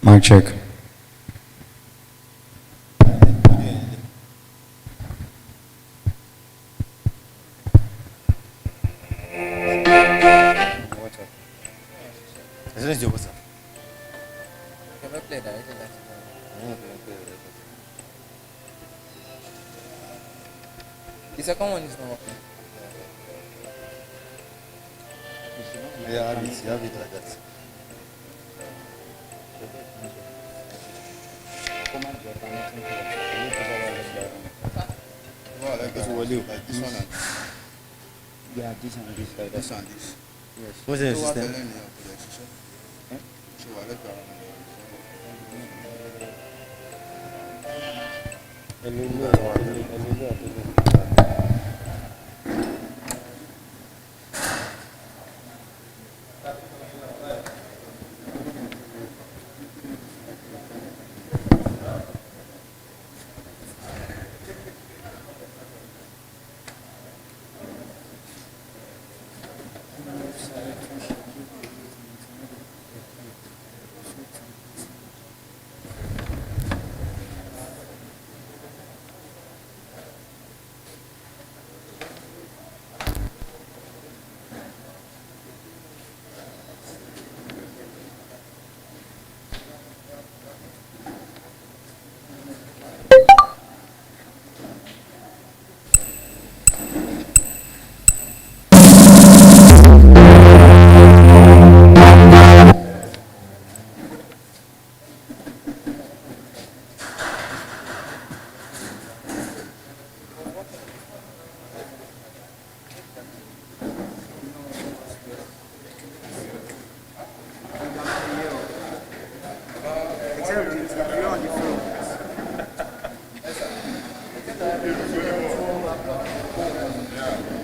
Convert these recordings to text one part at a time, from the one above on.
Mic check. The second one is not working. Yeah, have it like that. Well, like this one, like this one and Yeah, this and this like this and this. Yes. What's the So what system? the- So I like that.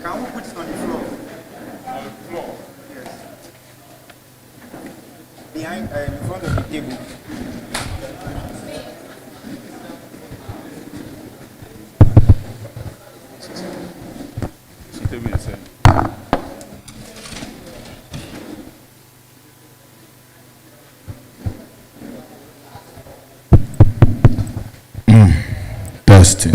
Can we put it on the floor? On the floor? Yes. Behind, in front of the table. She told me the same. Testing.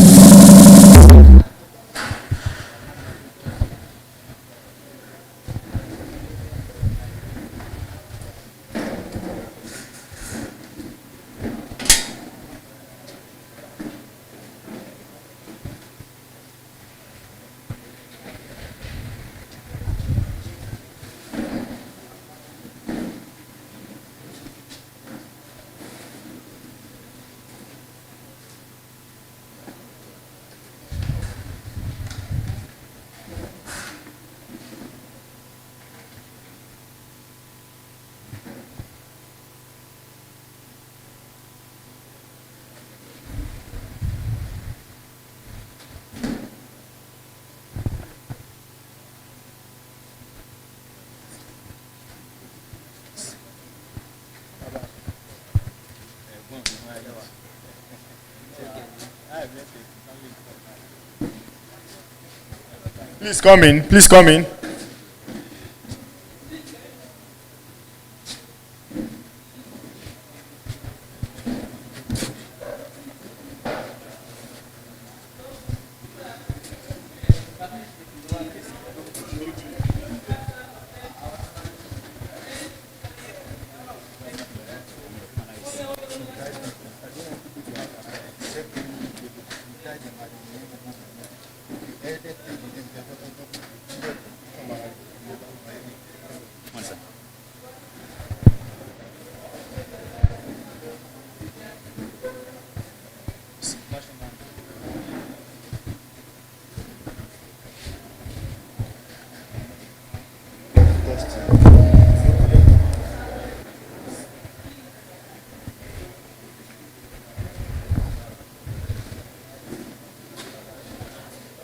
Please come in. Please come in. One second.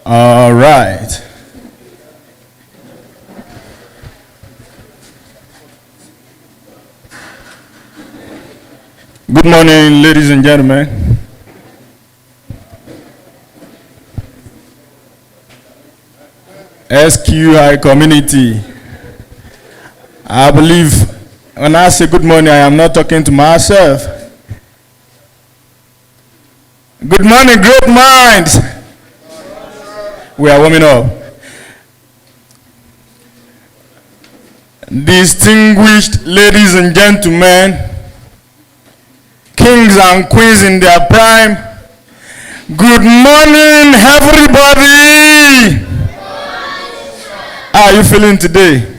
All right. Good morning, ladies and gentlemen. SQI community. I believe When I say good morning, I am not talking to myself. Good morning, great minds. We are warming up. Distinguished ladies and gentlemen, kings and queens in their prime, good morning, everybody. How are you feeling today?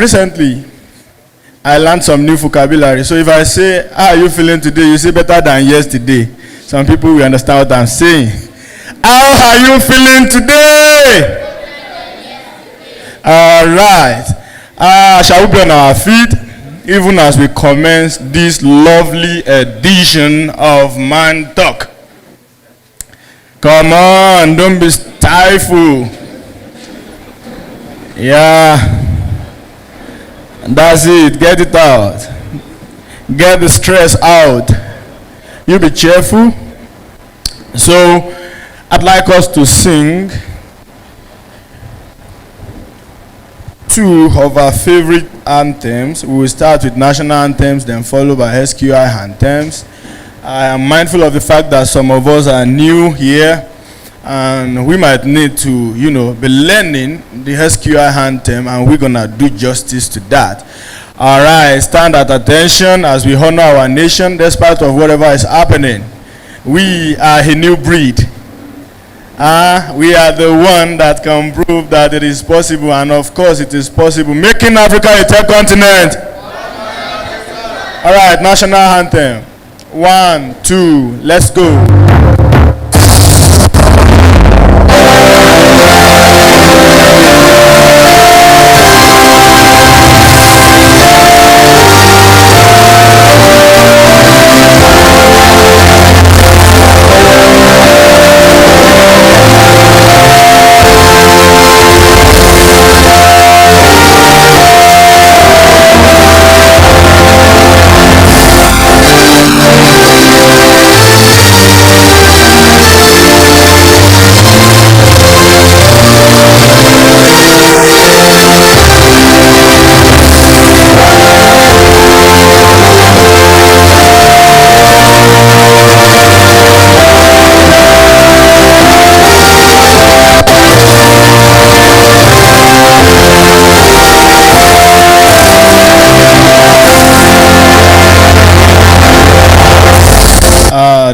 Recently, I learned some new vocabulary. So if I say, how are you feeling today? You say better than yesterday. Some people will understand what I'm saying. How are you feeling today? All right. Shall we be on our feet even as we commence this lovely edition of Man Talk? Come on, don't be stifled. Yeah. That's it. Get it out. Get the stress out. You be cheerful. So, I'd like us to sing two of our favorite anthems. We will start with national anthems, then followed by SQI anthems. I am mindful of the fact that some of us are new here, and we might need to, be learning the SQI anthem, and we're gonna do justice to that. All right, stand at attention as we honor our nation despite of whatever is happening. We are a new breed. We are the one that can prove that it is possible, and of course it is possible, making Africa a third continent. All right, national anthem. 1, 2, let's go.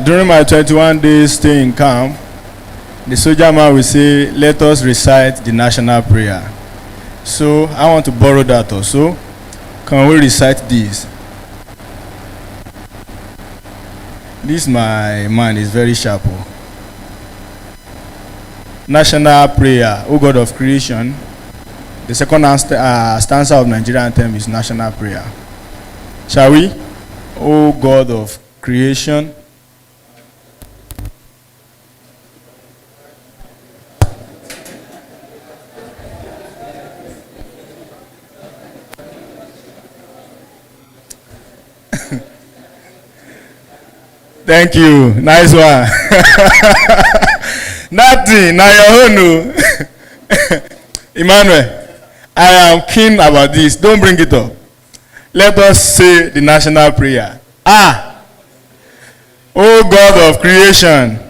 During my 21 days stay in camp, the soldier man will say, let us recite the national prayer. So I want to borrow that also. Can we recite this? This my man is very sharp. National prayer, O God of creation. The second stanza of Nigerian anthem is national prayer. Shall we? O God of creation. Thank you. Nice one. Nothing. Now your own. Emmanuel, I am keen about this. Don't bring it up. Let us say the national prayer. O God of creation.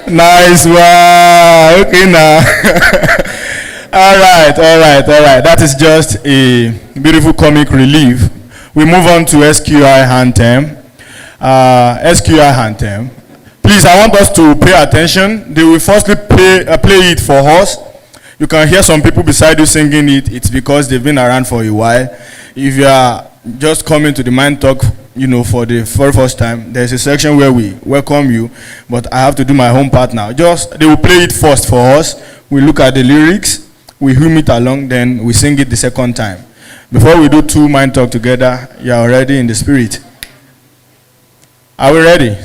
Nice one. Okay now. all right. That is just a beautiful comic relief. We move on to SQI anthem. SQI anthem. Please, I want us to pay attention. They will firstly play it for us. You can hear some people beside you singing it. It's because they've been around for a while. If you are just coming to the Mind Talk, for the very first time, there's a section where we welcome you, but I have to do my home part now. They will play it first for us. We look at the lyrics, we hum it along, then we sing it the second time. Before we do two Mind Talk together, you are already in the spirit. Are we ready?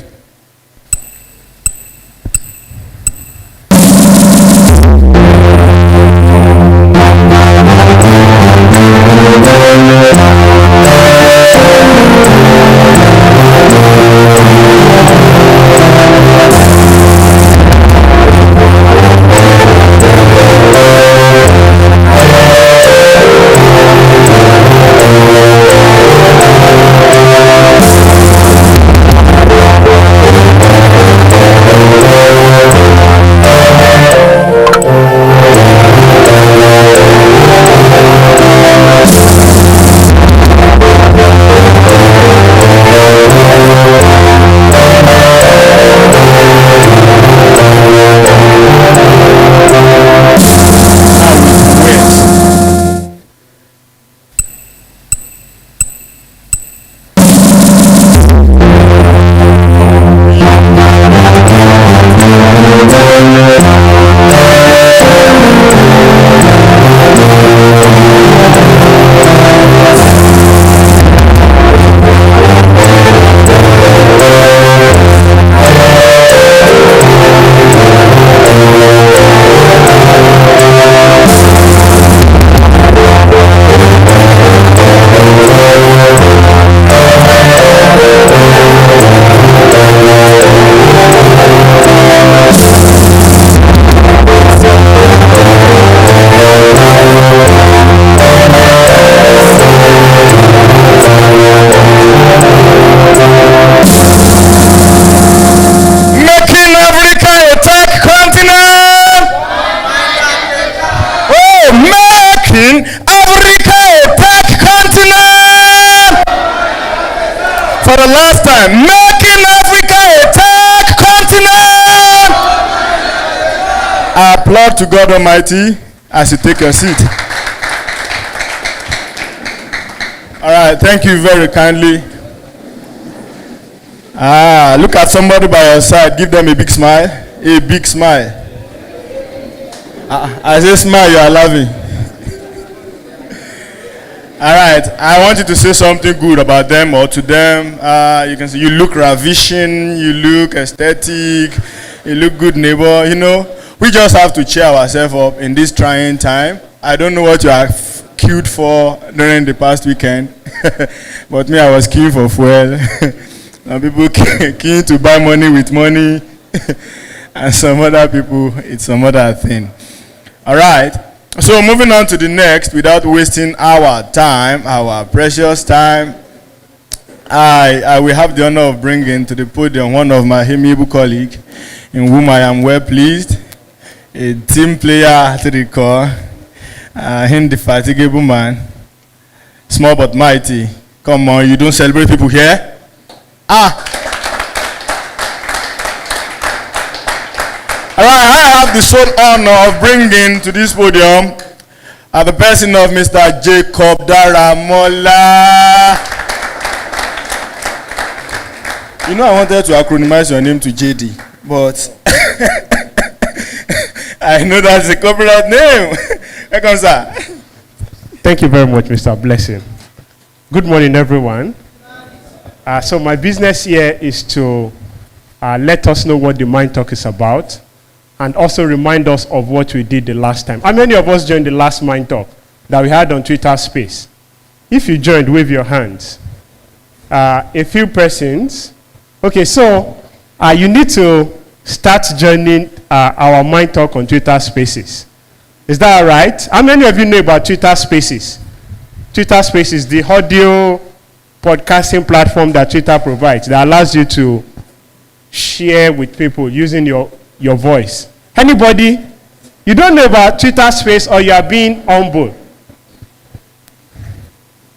making Africa a tech continent. For the last time, making Africa a tech continent. I applaud to God Almighty as you take your seat. All right, thank you very kindly. Look at somebody by your side. Give them a big smile. A big smile. As they smile, you are laughing. All right, I want you to say something good about them or to them. You can say you look ravishing, you look aesthetic, you look good neighbor. You know, we just have to cheer ourselves up in this trying time. I don't know what you are queued for during the past weekend, but me, I was queuing for fuel. Some people keen to buy money with money, and some other people, it's some other thing. All right, so moving on to the next, without wasting our time, our precious time, I will have the honor of bringing to the podium one of my amiable colleagues, in whom I am well pleased, a team player to the core, indefatigable man, small but mighty. Come on, you don't celebrate people here? All right, I have the sole honor of bringing to this podium the person of Mr. Jacob Daramola. You know, I wanted to acronymize your name to JD, but I know that's a copyright name. Welcome, sir. Thank you very much, Mr. Blessing. Good morning, everyone. So my business here is to let us know what the Mind Talk is about and also remind us of what we did the last time. How many of us joined the last Mind Talk that we had on Twitter Space? If you joined, wave your hands. A few persons. Okay, so you need to start joining our Mind Talk on Twitter Spaces. Is that all right? How many of you know about Twitter Spaces? Twitter Spaces, the audio podcasting platform that Twitter provides that allows you to share with people using your voice. Anybody? You don't know about Twitter Space or you are being humble?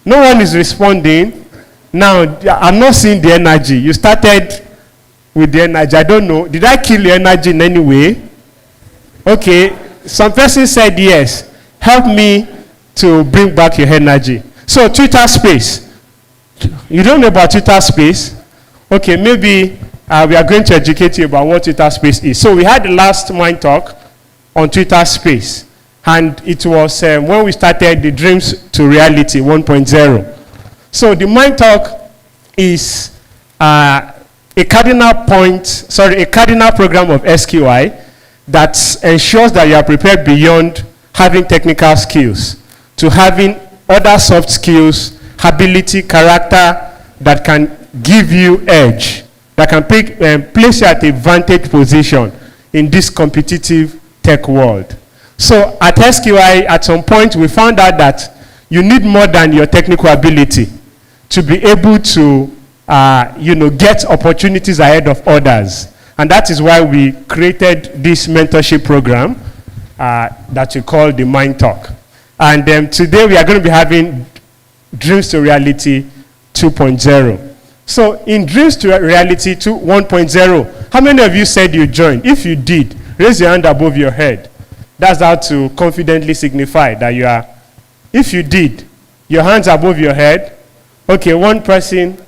No one is responding. Now, I'm not seeing the energy. You started with the energy. I don't know. Did I kill your energy in any way? Okay. Some person said yes. Help me to bring back your energy. So, Twitter Space. You don't know about Twitter Space? Okay, maybe we are going to educate you about what Twitter Space is. So we had the last Mind Talk on Twitter Space. And it was when we started the Dreams to Reality 1.0. So the Mind Talk is a cardinal program of SQI that ensures that you are prepared beyond having technical skills to having other soft skills, ability, character that can give you edge, that can place you at a vantage position in this competitive tech world. So at SQI, at some point, we found out that you need more than your technical ability to be able to get opportunities ahead of others. And that is why we created this mentorship program that we call the Mind Talk. And today we are going to be having Dreams to Reality 2.0. So in Dreams to Reality 1.0, how many of you said you joined? If you did, raise your hand above your head. That's how to confidently signify that you are. If you did, your hands above your head. Okay, one person,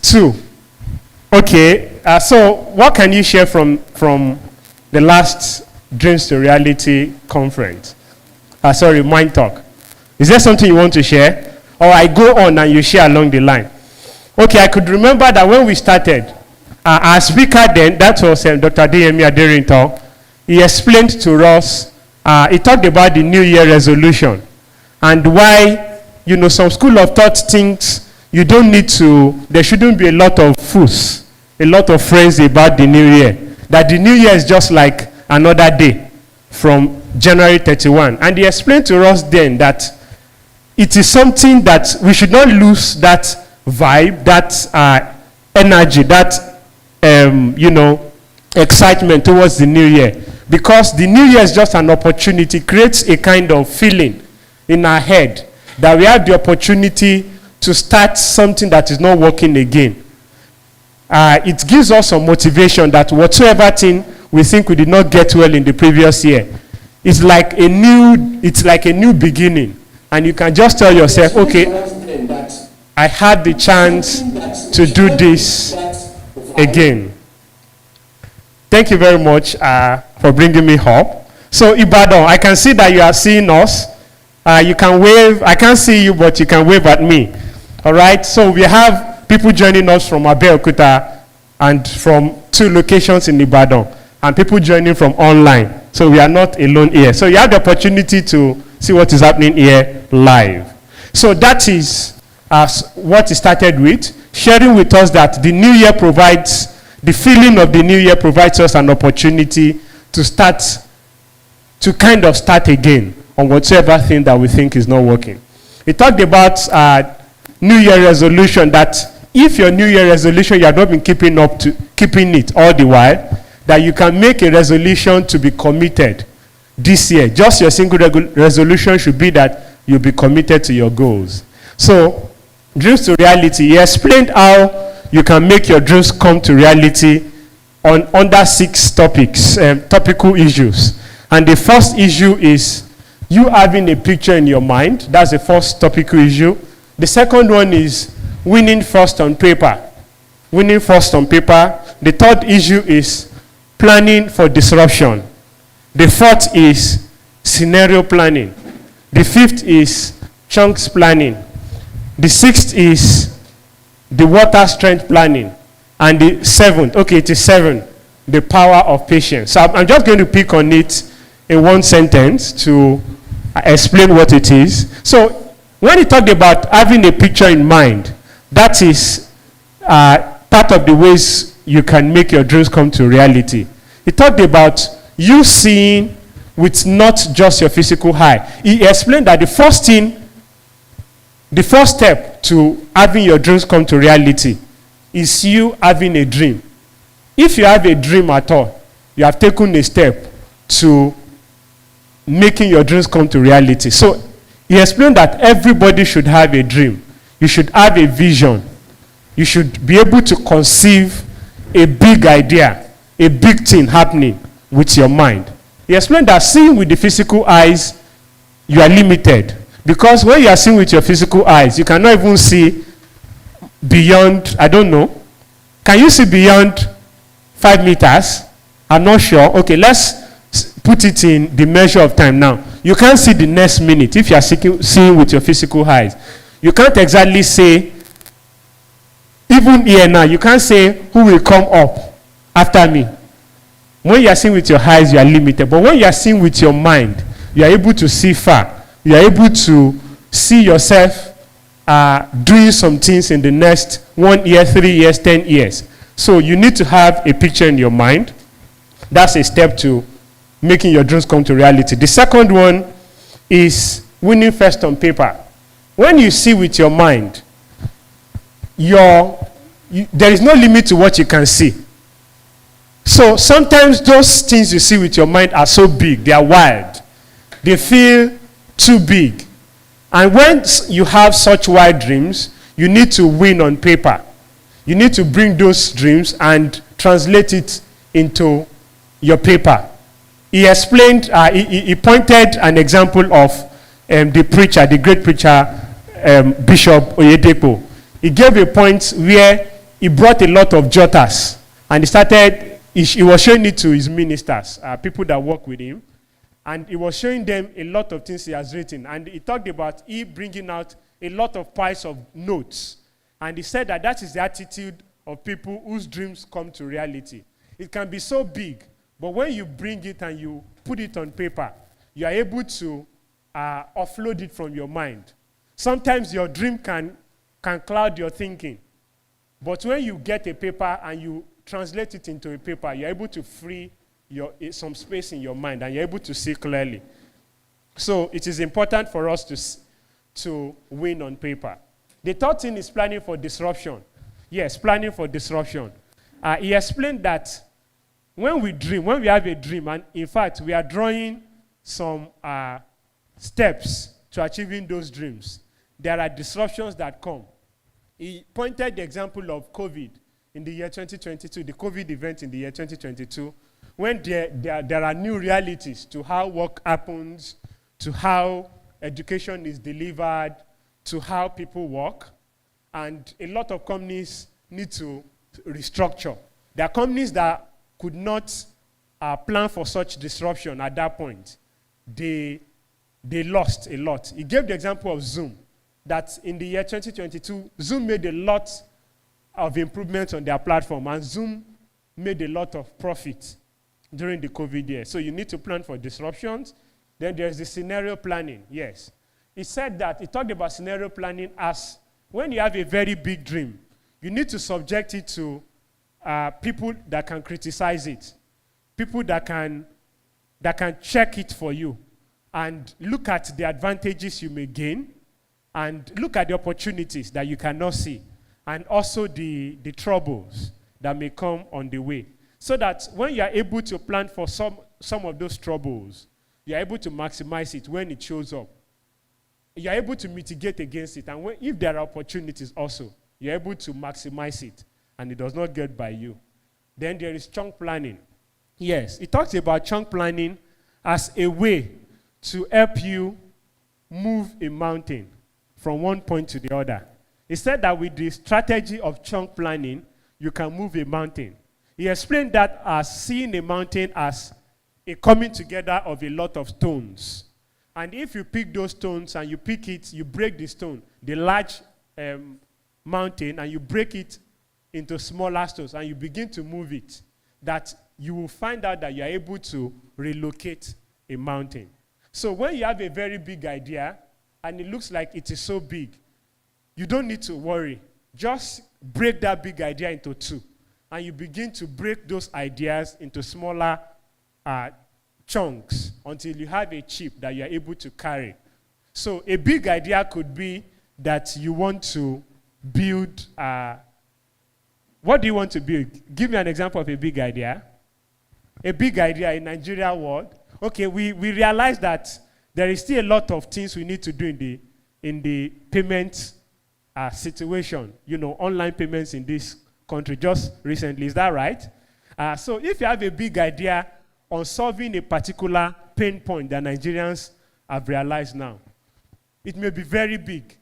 two. Okay, so what can you share from the last Dreams to Reality conference? Mind Talk. Is there something you want to share? Or I go on and you share along the line. Okay, I could remember that when we started, our speaker then, that was Dr. D.M. Aderinto, he explained to us, he talked about the New Year resolution and why, some school of thought thinks you don't need to, there shouldn't be a lot of fuss, a lot of frenzy about the New Year. That the New Year is just like another day from January 31. And he explained to us then that it is something that we should not lose that vibe, that energy, that, excitement towards the new year. Because the new year is just an opportunity, creates a kind of feeling in our head that we have the opportunity to start something that is not working again. It gives us some motivation that whatsoever thing we think we did not get well in the previous year, it's like a new beginning. And you can just tell yourself, okay, I had the chance to do this again. Thank you very much for bringing me up. So Ibadan, I can see that you are seeing us. You can wave. I can't see you, but you can wave at me. All right. So we have people joining us from Abeokuta and from 2 locations in Ibadan, and people joining from online. So we are not alone here. So you have the opportunity to see what is happening here live. So that is what it started with, sharing with us that the new year provides, the feeling of the new year provides us an opportunity to start, to kind of start again on whatever thing that we think is not working. We talked about New Year resolution, that if your New Year resolution, you have not been keeping it all the while, that you can make a resolution to be committed this year. Just your single resolution should be that you'll be committed to your goals. So, dreams to reality. He explained how you can make your dreams come to reality under 6 topics, topical issues. And the first issue is you having a picture in your mind. That's the first topical issue. The second one is winning first on paper. Winning first on paper. The third issue is planning for disruption. The fourth is scenario planning. The fifth is chunks planning. The sixth is the water strength planning. And the seventh, okay, it is 7, the power of patience. So I'm just going to pick on it in one sentence to explain what it is. So when he talked about having a picture in mind, that is part of the ways you can make your dreams come to reality. He talked about you seeing with not just your physical eye. He explained that the first step to having your dreams come to reality is you having a dream. If you have a dream at all, you have taken a step to making your dreams come to reality. So he explained that everybody should have a dream. You should have a vision. You should be able to conceive a big idea, a big thing happening with your mind. He explained that seeing with the physical eyes, you are limited. Because when you are seeing with your physical eyes, you cannot even see beyond, I don't know. Can you see beyond 5 meters? I'm not sure. Okay, let's put it in the measure of time now. You can't see the next minute if you are seeing with your physical eyes. You can't exactly say, even here now, you can't say who will come up after me. When you are seeing with your eyes, you are limited. But when you are seeing with your mind, you are able to see far. You are able to see yourself doing some things in the next 1 year, 3 years, 10 years. So you need to have a picture in your mind. That's a step to making your dreams come to reality. The second one is winning first on paper. When you see with your mind, there is no limit to what you can see. So sometimes those things you see with your mind are so big, they are wild. They feel too big. And when you have such wild dreams, you need to win on paper. You need to bring those dreams and translate it into your paper. He explained, he pointed an example of the preacher, the great preacher, Bishop Oyedepo. He gave a point where he brought a lot of jotters, and he was showing it to his ministers, people that work with him, and he was showing them a lot of things he has written. And he talked about he bringing out a lot of piles of notes. And he said that is the attitude of people whose dreams come to reality. It can be so big, but when you bring it and you put it on paper, you are able to offload it from your mind. Sometimes your dream can cloud your thinking. But when you get a paper and you translate it into a paper, you're able to free some space in your mind, and you're able to see clearly. So it is important for us to win on paper. The third thing is planning for disruption. Yes, planning for disruption. He explained that when we have a dream, and in fact, we are drawing some steps to achieving those dreams, there are disruptions that come. He pointed the example of COVID in the year 2022, the COVID event in the year 2022, when there are new realities to how work happens, to how education is delivered, to how people work, and a lot of companies need to restructure. There are companies that could not plan for such disruption at that point. They lost a lot. He gave the example of Zoom, that in the year 2022, Zoom made a lot of improvements on their platform, and Zoom made a lot of profit during the COVID year. So you need to plan for disruptions. Then there's the scenario planning, yes. He talked about scenario planning as when you have a very big dream, you need to subject it to people that can criticize it, people that can check it for you, and look at the advantages you may gain, and look at the opportunities that you cannot see, and also the troubles that may come on the way. So that when you are able to plan for some of those troubles, you are able to maximize it when it shows up. You are able to mitigate against it. And if there are opportunities also, you are able to maximize it, and it does not get by you. Then there is chunk planning. Yes, it talks about chunk planning as a way to help you move a mountain from one point to the other. He said that with the strategy of chunk planning, you can move a mountain. He explained that as seeing a mountain as a coming together of a lot of stones. And if you pick those stones and you pick it, you break the stone, the large mountain, and you break it into smaller stones, and you begin to move it, that you will find out that you are able to relocate a mountain. So when you have a very big idea, and it looks like it is so big, you don't need to worry. Just break that big idea into two, and you begin to break those ideas into smaller chunks until you have a chip that you are able to carry. So a big idea could be that you want to build, what do you want to build? Give me an example of a big idea. A big idea in Nigeria world. Okay, we realize that there is still a lot of things we need to do in the payment situation. You know, online payments in this country just recently. Is that right? So if you have a big idea on solving a particular pain point that Nigerians have realized now, it may be very big.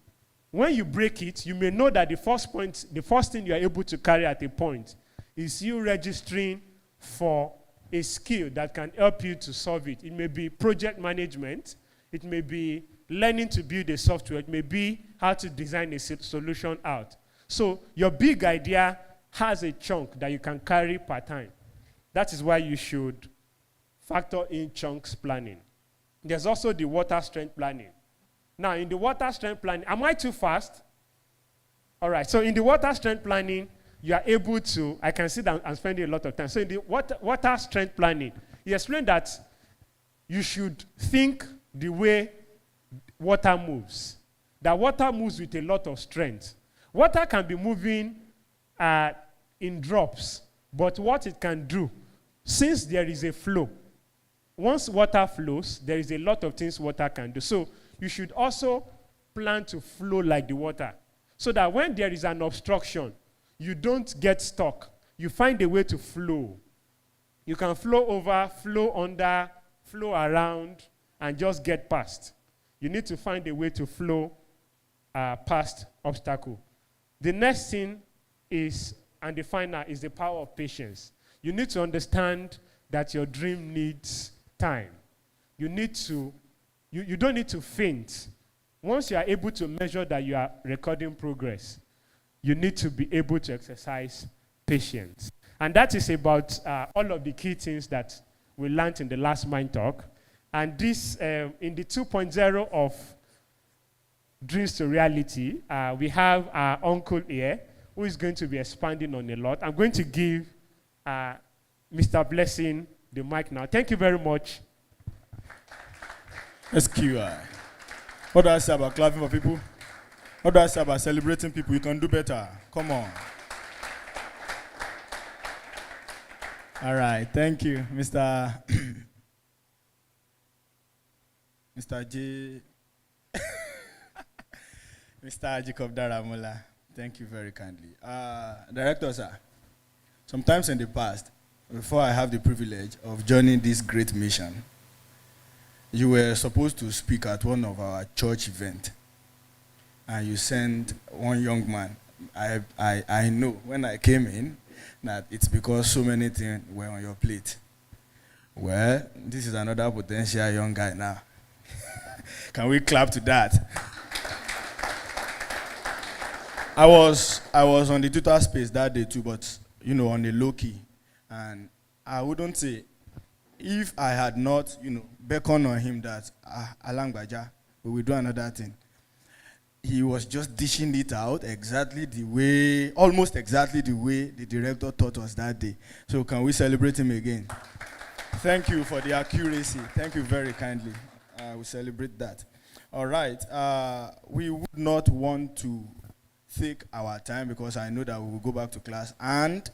When you break it, you may know that the first thing you are able to carry at a point is you registering for a skill that can help you to solve it. It may be project management. It may be learning to build a software. It may be how to design a solution out. So your big idea has a chunk that you can carry per time. That is why you should factor in chunks planning. There's also the water strength planning. Now, in the water strength planning, am I too fast? All right, so in the water strength planning, you are able to, I can see that I'm spending a lot of time. So in the water strength planning, he explained that you should think the way water moves. That water moves with a lot of strength. Water can be moving in drops, but what it can do, since there is a flow, once water flows, there is a lot of things water can do. So you should also plan to flow like the water, so that when there is an obstruction, you don't get stuck. You find a way to flow. You can flow over, flow under, flow around, and just get past. You need to find a way to flow past obstacle. The next thing is, and the final, is the power of patience. You need to understand that your dream needs time. You don't need to faint. Once you are able to measure that you are recording progress, you need to be able to exercise patience. And that is about all of the key things that we learned in the last Mind Talk. And this, in the 2.0 of Dreams to Reality, we have our uncle here who is going to be expanding on a lot. I'm going to give Mr. Blessing the mic now. Thank you very much. SQI. What do I say about clapping for people? What do I say about celebrating people? You can do better. Come on. All right. Thank you, Mr. Mr. J. Mr. Jacob Daramola, thank you very kindly. Director, sir, sometimes in the past, before I have the privilege of joining this great mission, you were supposed to speak at one of our church events, and you sent one young man. I know when I came in that it's because so many things were on your plate. Well, this is another potential young guy now. Can we clap to that? I was on the Twitter space that day too, but on the low key, and I wouldn't say if I had not beckoned on him that Alang Baja, we will do another thing. He was just dishing it out almost exactly the way the director taught us that day. So can we celebrate him again? Thank you for the accuracy. Thank you very kindly. We celebrate that. All right. We would not want to take our time because I know that we will go back to class. And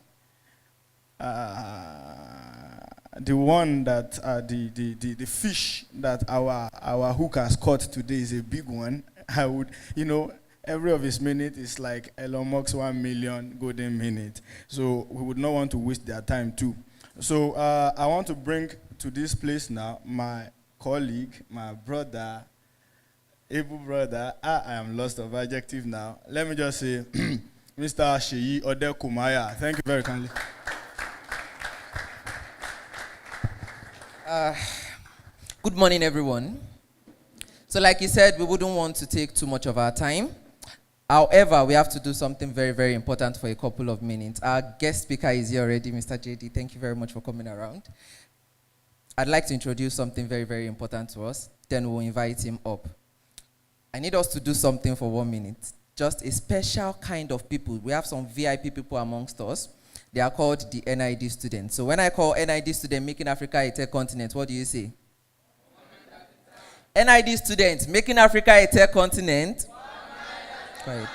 the one that the fish that our hook has caught today is a big one. I would, every of his minute is like Elon Musk's 1 million golden minute. So we would not want to waste their time too. So I want to bring to this place now my colleague, my brother, able brother. I am lost of adjective now. Let me just say, Mr. Sheyi Ode Kumaya. Thank you very kindly. Good morning, everyone. So like you said, we wouldn't want to take too much of our time. However, we have to do something very, very important for a couple of minutes. Our guest speaker is here already, Mr. JD. Thank you very much for coming around. I'd like to introduce something very, very important to us. Then we'll invite him up. I need us to do something for 1 minute. Just a special kind of people. We have some VIP people amongst us. They are called the NID students. So when I call NID student, making Africa a tech continent, what do you say? NID students, making Africa a tech continent. Right.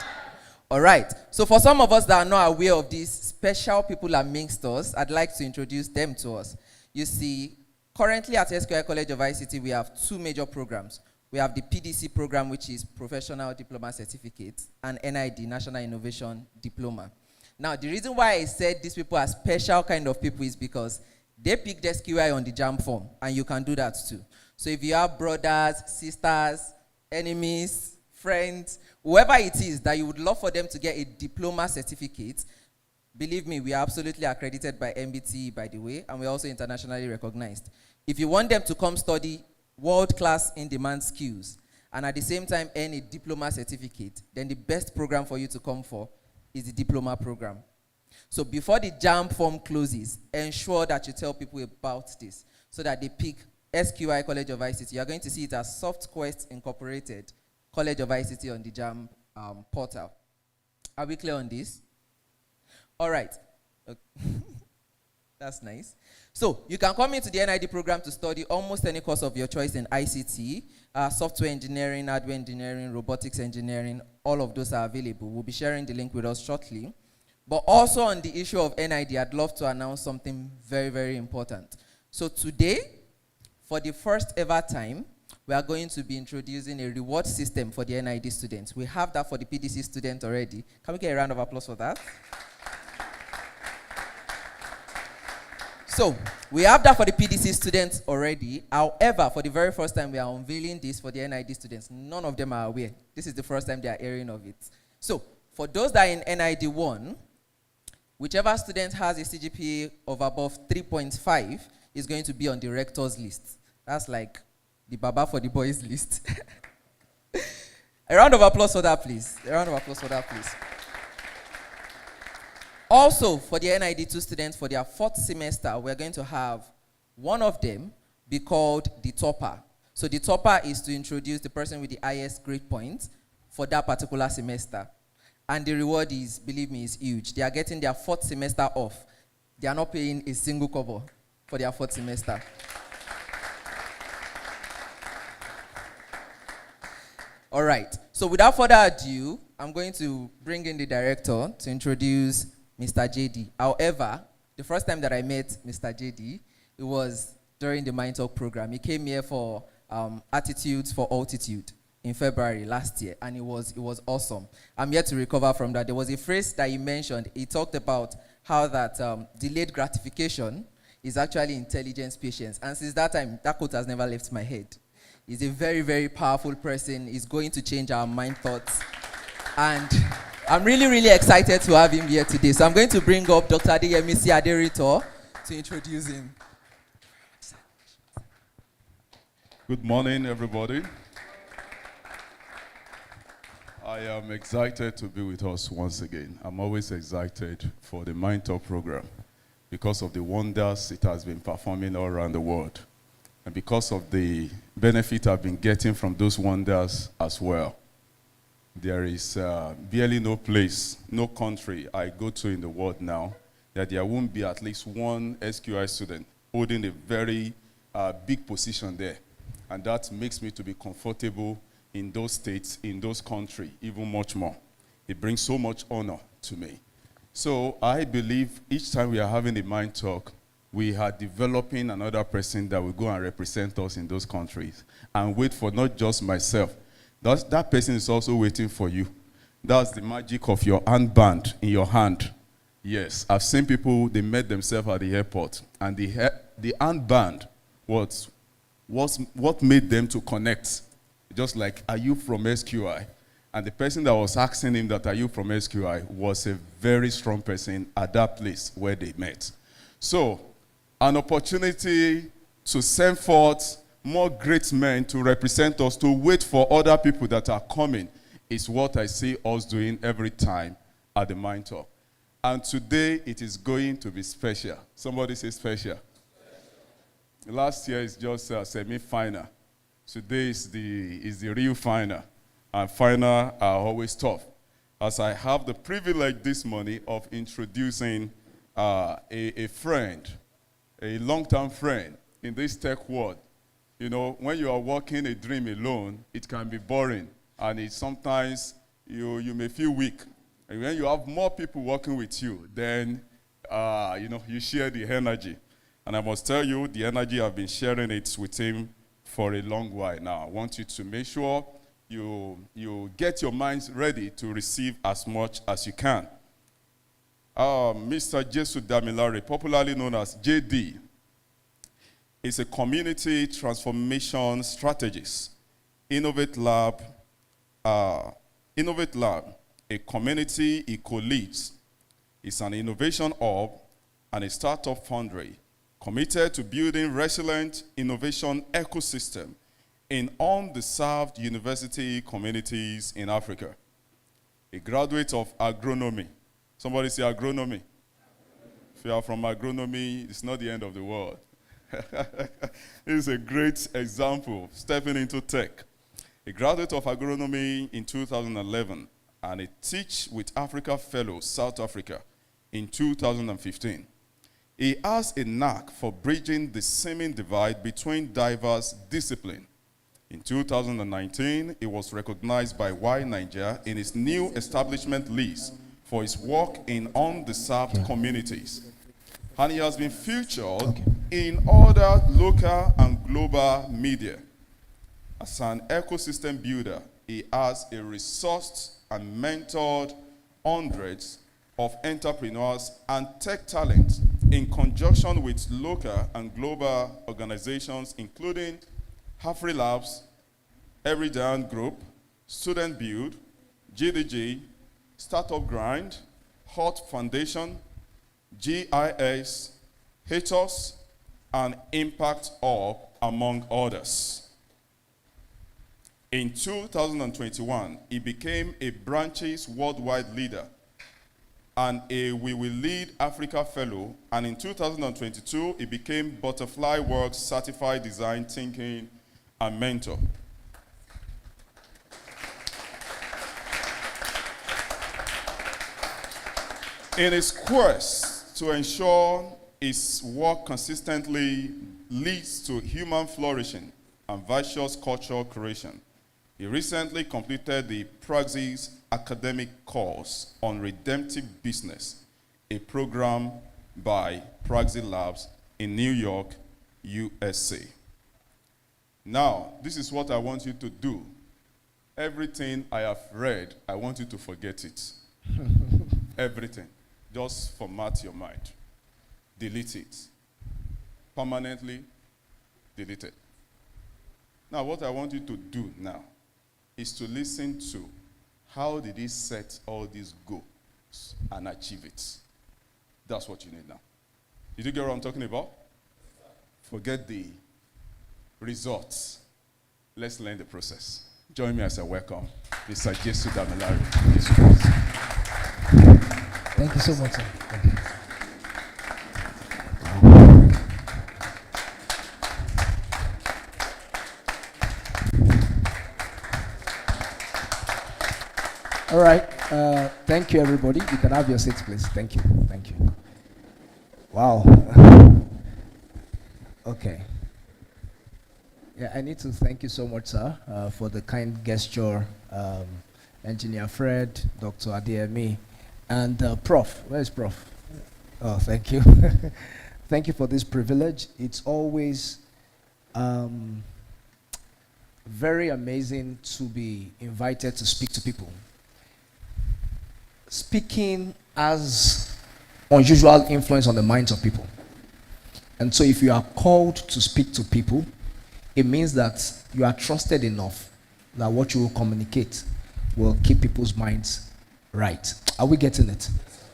All right. So for some of us that are not aware of these special people amongst us, I'd like to introduce them to us. You see, currently at SQI College of ICT, we have 2 major programs. We have the PDC program, which is Professional Diploma Certificate, and NID, National Innovation Diploma. Now, the reason why I said these people are special kind of people is because they picked SQI on the JAM form, and you can do that too. So if you have brothers, sisters, enemies, friends, whoever it is that you would love for them to get a diploma certificate, believe me, we are absolutely accredited by MBTE, by the way, and we're also internationally recognized. If you want them to come study world-class in-demand skills and at the same time earn a diploma certificate, then the best program for you to come for is the diploma program. So before the JAM form closes, ensure that you tell people about this so that they pick SQI College of ICT. You're going to see it as SoftQuest Incorporated College of ICT on the JAM portal. Are we clear on this? All right. Okay. That's nice. So you can come into the NID program to study almost any course of your choice in ICT, software engineering, hardware engineering, robotics engineering. All of those are available. We'll be sharing the link with us shortly. But also on the issue of NID, I'd love to announce something very, very important. So today, for the first ever time, we are going to be introducing a reward system for the NID students. We have that for the PDC student already. Can we get a round of applause for that? So, we have that for the PDC students already. However, for the very first time, we are unveiling this for the NID students. None of them are aware. This is the first time they are hearing of it. So, for those that are in NID 1, whichever student has a CGPA of above 3.5 is going to be on the rector's list. That's like the Baba for the boys list. A round of applause for that, please. A round of applause for that, please. Also, for the NID2 students, for their 4th semester, we're going to have one of them be called the topper. So the topper is to introduce the person with the highest grade points for that particular semester. And the reward is, believe me, is huge. They are getting their 4th semester off. They are not paying a single kobo for their 4th semester. All right. So without further ado, I'm going to bring in the director to introduce Mr. JD. However, the first time that I met Mr. JD, it was during the Mind Talk program. He came here for Attitudes for Altitude. in February last year, and it was awesome. I'm yet to recover from that. There was a phrase that he mentioned. He talked about how that delayed gratification is actually intelligence patience. And since that time, that quote has never left my head. He's a very, very powerful person. He's going to change our mind thoughts. And I'm really, really excited to have him here today. So I'm going to bring up Dr. Adeyemisi Aderito to introduce him. Good morning, everybody. I am excited to be with us once again. I'm always excited for the Mind Talk program because of the wonders it has been performing all around the world, and because of the benefit I've been getting from those wonders as well. There is barely no place, no country I go to in the world now that there won't be at least one SQI student holding a very big position there. And that makes me to be comfortable in those states, in those countries, even much more. It brings so much honor to me. So I believe each time we are having a Mind Talk, we are developing another person that will go and represent us in those countries and wait for not just myself. That person is also waiting for you. That's the magic of your handband in your hand. Yes, I've seen people, they met themselves at the airport, and the handband was what made them to connect. Just like, are you from SQI? And the person that was asking him that, are you from SQI, was a very strong person at that place where they met. So, an opportunity to send forth more great men to represent us, to wait for other people that are coming, is what I see us doing every time at the Mind Talk. And today, it is going to be special. Somebody say special. Last year is just a semi-final. Today is the real final. And final are always tough. As I have the privilege this morning of introducing a friend, a long-term friend in this tech world. You know, when you are walking a dream alone, it can be boring. And sometimes you may feel weak. And when you have more people working with you, then you share the energy. And I must tell you, the energy I've been sharing it with him for a long while now. I want you to make sure you get your minds ready to receive as much as you can. Mr. Jesu Damilare, popularly known as JD, is a community transformation strategist. Innovate Lab, a community eco-leads, is an innovation hub and a startup foundry committed to building resilient innovation ecosystem in underserved university communities in Africa. A graduate of agronomy. Somebody say agronomy. If you are from agronomy, it's not the end of the world. This is a great example, stepping into tech. A graduate of agronomy in 2011 and a Teach with Africa Fellow, South Africa, in 2015. He has a knack for bridging the seeming divide between diverse disciplines. In 2019, he was recognized by Y Niger in his new establishment list for his work in underserved communities. And he has been featured in other local and global media. As an ecosystem builder, he has resourced and mentored hundreds of entrepreneurs and tech talent in conjunction with local and global organizations, including Hafri Labs, Everyday Group, Student Build, GDG, Startup Grind, Hot Foundation, GIS, HETOS, and Impact Hub, among others. In 2021, he became a Branches Worldwide Leader and a We Will Lead Africa Fellow, and in 2022, he became Butterfly Works Certified Design Thinking and Mentor. In his quest to ensure his work consistently leads to human flourishing and virtuous cultural creation, he recently completed the Praxis academic course on redemptive business, a program by Praxis Labs in New York, USA. Now, this is what I want you to do. everything I have read, I want you to forget it. Everything. Just format your mind. Delete it. Permanently delete it. Now, what I want you to do now is to listen to how did he set all these goals and achieve it. That's what you need now. Did you get what I'm talking about? Forget the results. Let's learn the process. Join me as I welcome Mr. Jesu Damilare. Thank you so much, sir. Thank you. All right. Thank you, everybody. You can have your seats, please. Thank you. Thank you. Wow. Okay. Yeah, I need to thank you so much, sir, for the kind gesture. Engineer Fred, Dr. Adeyemi, and Prof. Where is Prof? Oh, thank you. Thank you for this privilege. It's always very amazing to be invited to speak to people. Speaking has unusual influence on the minds of people. And so if you are called to speak to people, it means that you are trusted enough that what you will communicate will keep people's minds right. Are we getting it?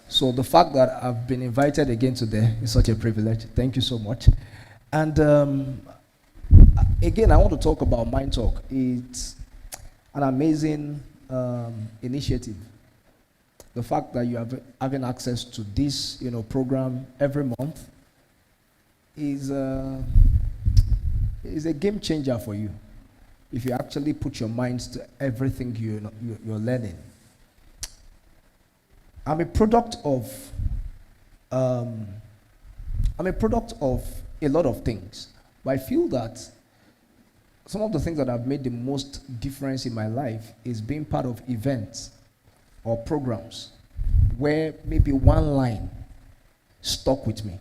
So the fact that I've been invited again today is such a privilege. Thank you so much. And again, I want to talk about Mind Talk. It's an amazing initiative. The fact that you have having access to this, program every month is a game changer for you. If you actually put your minds to everything you're learning. I'm a product of a lot of things, but I feel that some of the things that have made the most difference in my life is being part of events or programs where maybe one line stuck with me.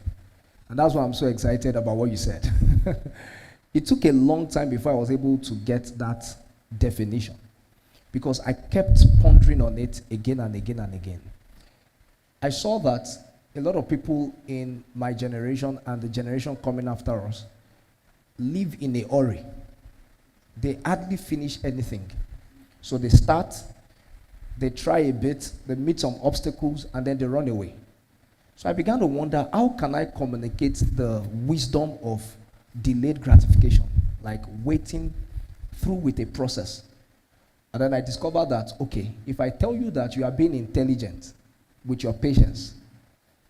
And that's why I'm so excited about what you said. It took a long time before I was able to get that definition, because I kept pondering on it again and again and again. I saw that a lot of people in my generation and the generation coming after us live in a hurry. They hardly finish anything. So they start, they try a bit, they meet some obstacles, and then they run away. So I began to wonder, how can I communicate the wisdom of delayed gratification, like waiting through with a process? And then I discovered that, okay, if I tell you that you are being intelligent with your patience,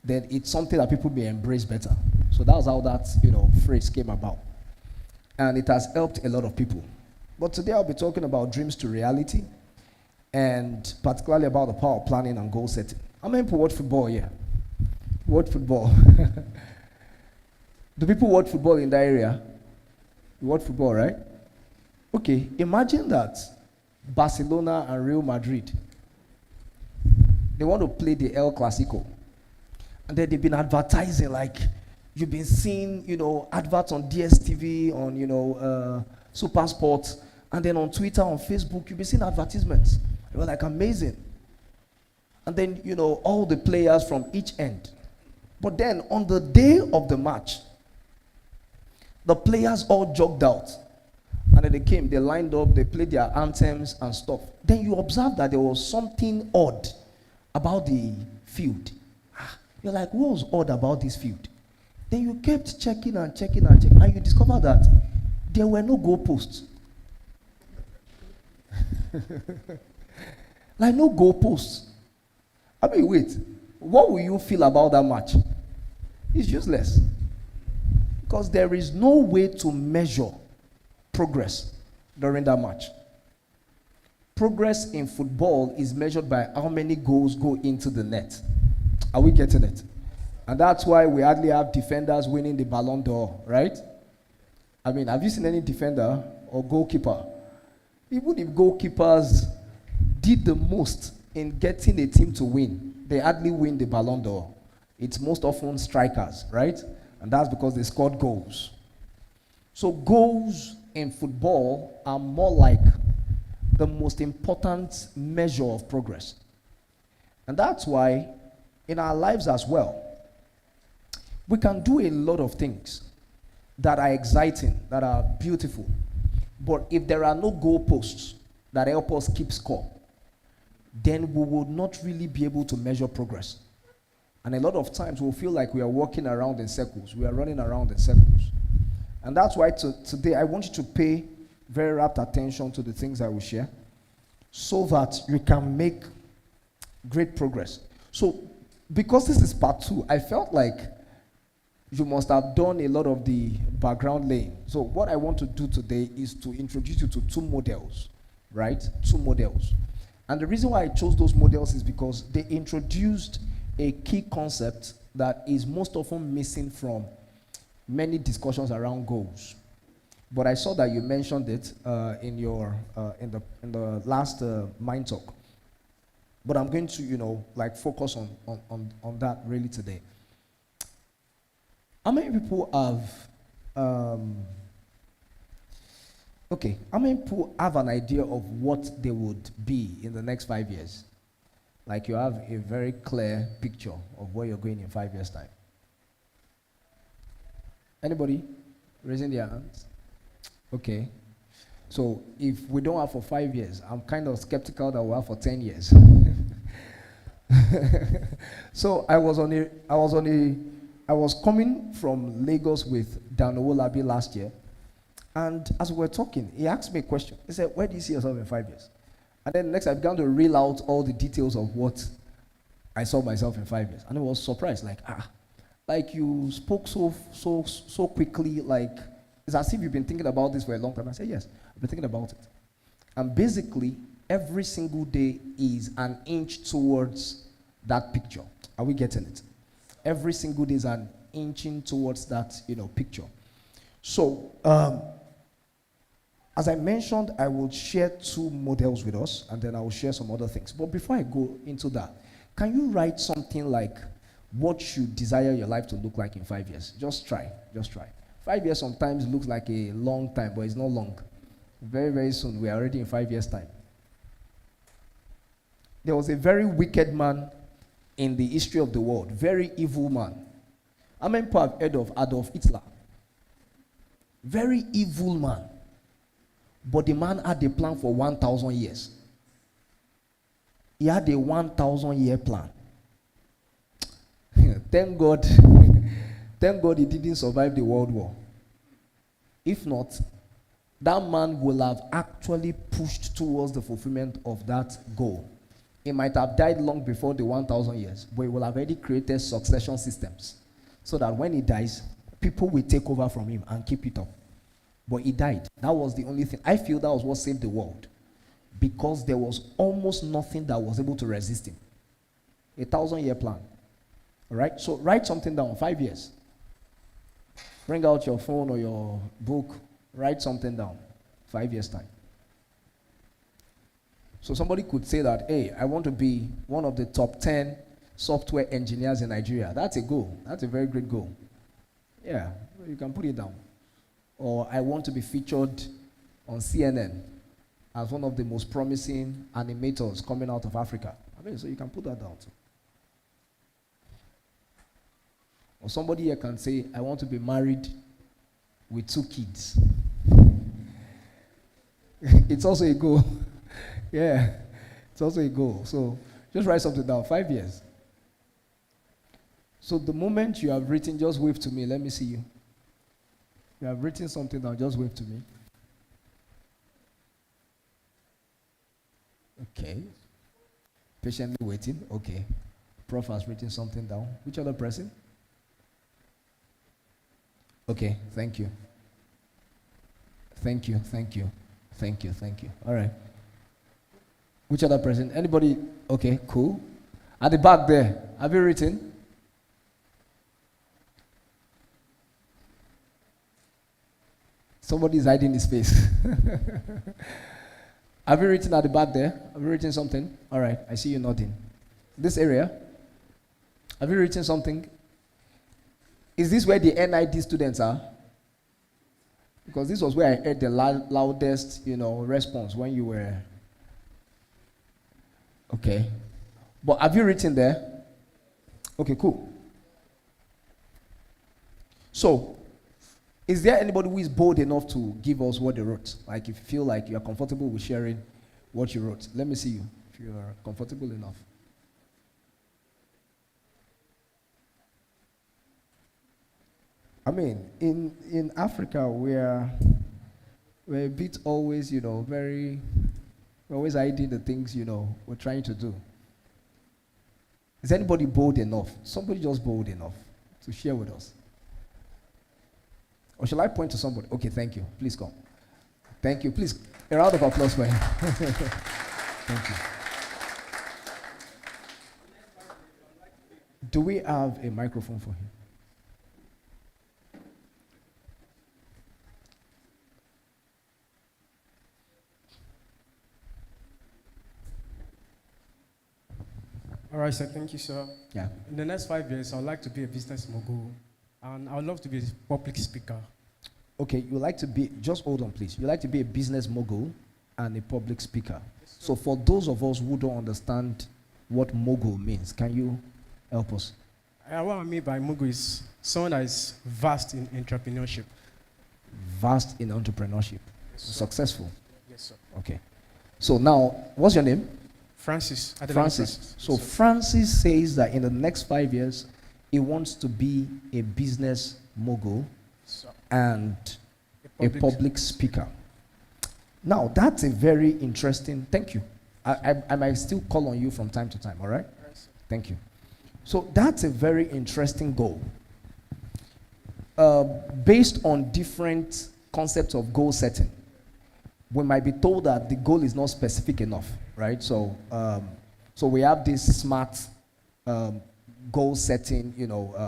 then it's something that people may embrace better. So that's how that, phrase came about. And it has helped a lot of people. But today I'll be talking about dreams to reality, and particularly about the power of planning and goal setting. How many people watch football here? Watch football. Do people watch football in that area? You watch football, right? Okay, imagine that Barcelona and Real Madrid, they want to play the El Clasico. And then they've been advertising, like, you've been seeing, adverts on DSTV, on, Super Sports, and then on Twitter, on Facebook, you've been seeing advertisements. They were like amazing. And then, all the players from each end. But then on the day of the match, the players all jogged out. And then they came, they lined up, they played their anthems and stuff. Then you observe that there was something odd about the field. You're like, what was odd about this field? Then you kept checking and checking and checking, and you discovered that there were no goalposts. Like no goalposts. I mean, wait, what will you feel about that match? It's useless. Because there is no way to measure progress during that match. Progress in football is measured by how many goals go into the net. Are we getting it? And that's why we hardly have defenders winning the Ballon d'Or, right? I mean, have you seen any defender or goalkeeper? Even if goalkeepers did the most in getting a team to win, they hardly win the Ballon d'Or. It's most often strikers, right? And that's because they scored goals. So goals in football are more like the most important measure of progress. And that's why in our lives as well, we can do a lot of things that are exciting, that are beautiful. But if there are no goalposts that help us keep score, then we will not really be able to measure progress. And a lot of times we'll feel like we are walking around in circles. We are running around in circles. And that's why today I want you to pay very rapt attention to the things I will share so that you can make great progress. So, because this is part 2, I felt like you must have done a lot of the background laying. So what I want to do today is to introduce you to 2 models, right? 2 models. And the reason why I chose those models is because they introduced a key concept that is most often missing from many discussions around goals. But I saw that you mentioned it in the last Mind Talk. But I'm going to, focus on that really today. How many people have, how many people have an idea of what they would be in the next 5 years? Like you have a very clear picture of where you're going in 5 years' time. Anybody raising their hands? Okay. So if we don't have for 5 years, I'm kind of skeptical that we'll have for 10 years. So I was coming from Lagos with Dan Owolabi last year, and as we were talking, he asked me a question. He said, "Where do you see yourself in 5 years?" And then next I began to reel out all the details of what I saw myself in 5 years. And I was surprised, like you spoke so quickly, like it's as if you've been thinking about this for a long time. I said, yes, I've been thinking about it. And basically, every single day is an inch towards that picture. Are we getting it? Every single day is an inching towards that, picture. So, as I mentioned, I will share 2 models with us, and then I will share some other things. But before I go into that, can you write something like what you desire your life to look like in 5 years? Just try. 5 years sometimes looks like a long time, but it's not long. Very, very soon, we are already in 5 years' time. There was a very wicked man in the history of the world, very evil man. How many people have heard of Adolf Hitler? Very evil man. But the man had a plan for 1,000 years. He had a 1,000-year plan. Thank God he didn't survive the World War. If not, that man will have actually pushed towards the fulfillment of that goal. He might have died long before the 1,000 years, but he will have already created succession systems so that when he dies, people will take over from him and keep it up. But he died. That was the only thing. I feel that was what saved the world, because there was almost nothing that was able to resist him. 1,000-year plan. All right? So write something down, 5 years. Bring out your phone or your book, write something down, 5 years' time. So somebody could say that, hey, I want to be one of the top 10 software engineers in Nigeria. That's a goal. That's a very great goal. Yeah, you can put it down. Or I want to be featured on CNN as one of the most promising animators coming out of Africa. So you can put that down too. Or somebody here can say, I want to be married with 2 kids. It's also a goal. Yeah, it's also a goal. So just write something down, 5 years. So the moment you have written, just wave to me. Let me see you. You have written something down, just wave to me. Okay. Patiently waiting. Okay. Prof has written something down. Which other person? Okay, thank you. Thank you. All right. Which other person? Anybody? Okay, cool. At the back there, have you written? Somebody is hiding his face. Have you written at the back there? Have you written something? All right, I see you nodding. This area? Have you written something? Is this where the NID students are? Because this was where I heard the loudest, response when you were Okay. But have you written there? Okay, cool. So, is there anybody who is bold enough to give us what they wrote? Like, if you feel like you are comfortable with sharing what you wrote. Let me see you, if you are comfortable enough. I mean, in Africa, we're a bit always, we're always hiding the things, we're trying to do. Is anybody bold enough? Somebody just bold enough to share with us. Or shall I point to somebody? Okay, thank you. Please come. Thank you. Please, a round of applause for him. Thank you. Do we have a microphone for him? All right, sir. Thank you, sir. Yeah. In the next 5 years, I would like to be a business mogul, and I would love to be a public speaker. Okay, you like to be, just hold on please. You like to be a business mogul and a public speaker. So for those of us who don't understand what mogul means, can you help us? What I mean by mogul is someone that is vast in entrepreneurship. Vast in entrepreneurship. Yes, sir. Successful. Yes, sir. Okay. So now, what's your name? Francis. Adelani Francis. So Yes, sir. Francis says that in the next 5 years, he wants to be a business mogul Sir. and a public speaker. Now, that's a very interesting, thank you. I might still call on you from time to time, all right? Yes, sir. Thank you. So that's a very interesting goal. Based on different concepts of goal setting, we might be told that the goal is not specific enough, right? So, so we have this SMART goal setting,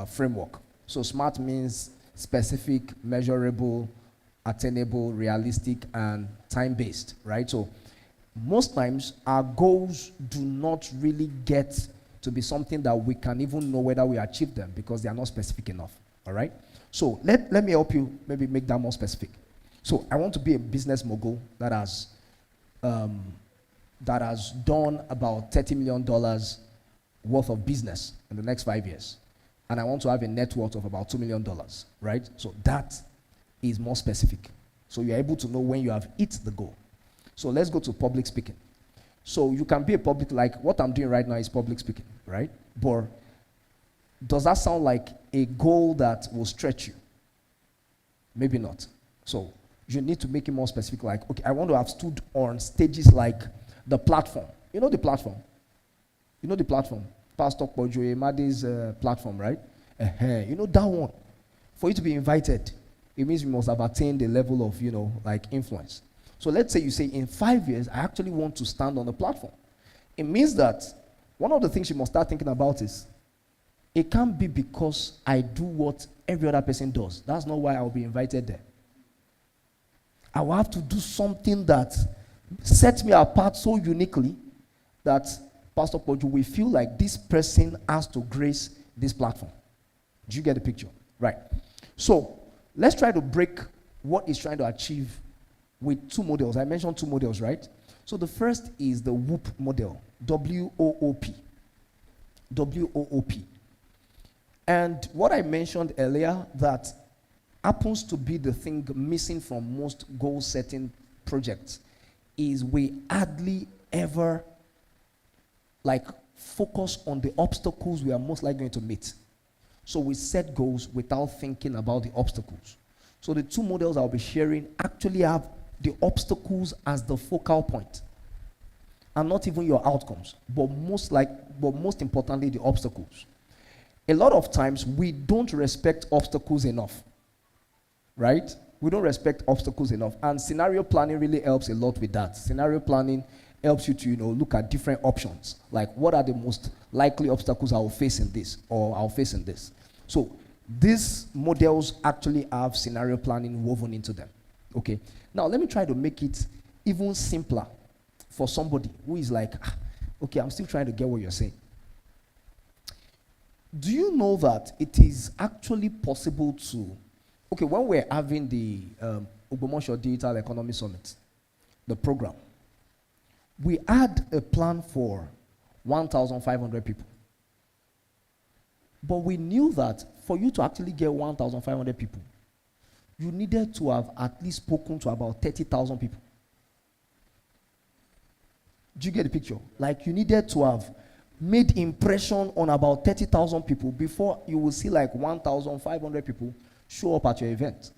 framework. So SMART means specific, measurable, attainable, realistic, and time-based, right? So most times our goals do not really get to be something that we can even know whether we achieve them because they are not specific enough, all right? So let me help you maybe make that more specific. So I want to be a business mogul that has done about $30 million worth of business in the next 5 years. And I want to have a net worth of about $2 million, right? So that is more specific. So you're able to know when you have hit the goal. So let's go to public speaking. So you can be a public, like what I'm doing right now is public speaking, right? But does that sound like a goal that will stretch you? Maybe not. So you need to make it more specific, like, okay, I want to have stood on stages like the platform. You know the platform? You know the platform? Pastor Kojo Emadi's platform, right? You know that one. For you to be invited, it means you must have attained a level of, like influence. So let's say you say, in 5 years, I actually want to stand on the platform. It means that one of the things you must start thinking about is, it can't be because I do what every other person does. That's not why I'll be invited there. I will have to do something that sets me apart so uniquely that Pastor Kojo will feel like this person has to grace this platform. Do you get the picture? Right. So let's try to break what he's trying to achieve with two models. I mentioned two models, right? So the first is the WOOP model, W-O-O-P. W-O-O-P. And what I mentioned earlier that happens to be the thing missing from most goal-setting projects is we hardly ever focus on the obstacles we are most likely going to meet. So we set goals without thinking about the obstacles. So the two models I'll be sharing actually have the obstacles as the focal point, and not even your outcomes, but most importantly, the obstacles. A lot of times we don't respect obstacles enough, right? We don't respect obstacles enough, and scenario planning really helps a lot with that. Scenario planning helps you to look at different options, like what are the most likely obstacles I will face in this, or I'll face in this. So these models actually have scenario planning woven into them. Okay, now let me try to make it even simpler for somebody who is like, okay, I'm still trying to get what you're saying. Do you know that it is actually possible to, okay, when we're having the Ogbomoso Digital Economy Summit, the program, we had a plan for 1,500 people. But we knew that for you to actually get 1,500 people, you needed to have at least spoken to about 30,000 people. Do you get the picture? Like you needed to have made impression on about 30,000 people before you will see like 1,500 people show up at your event.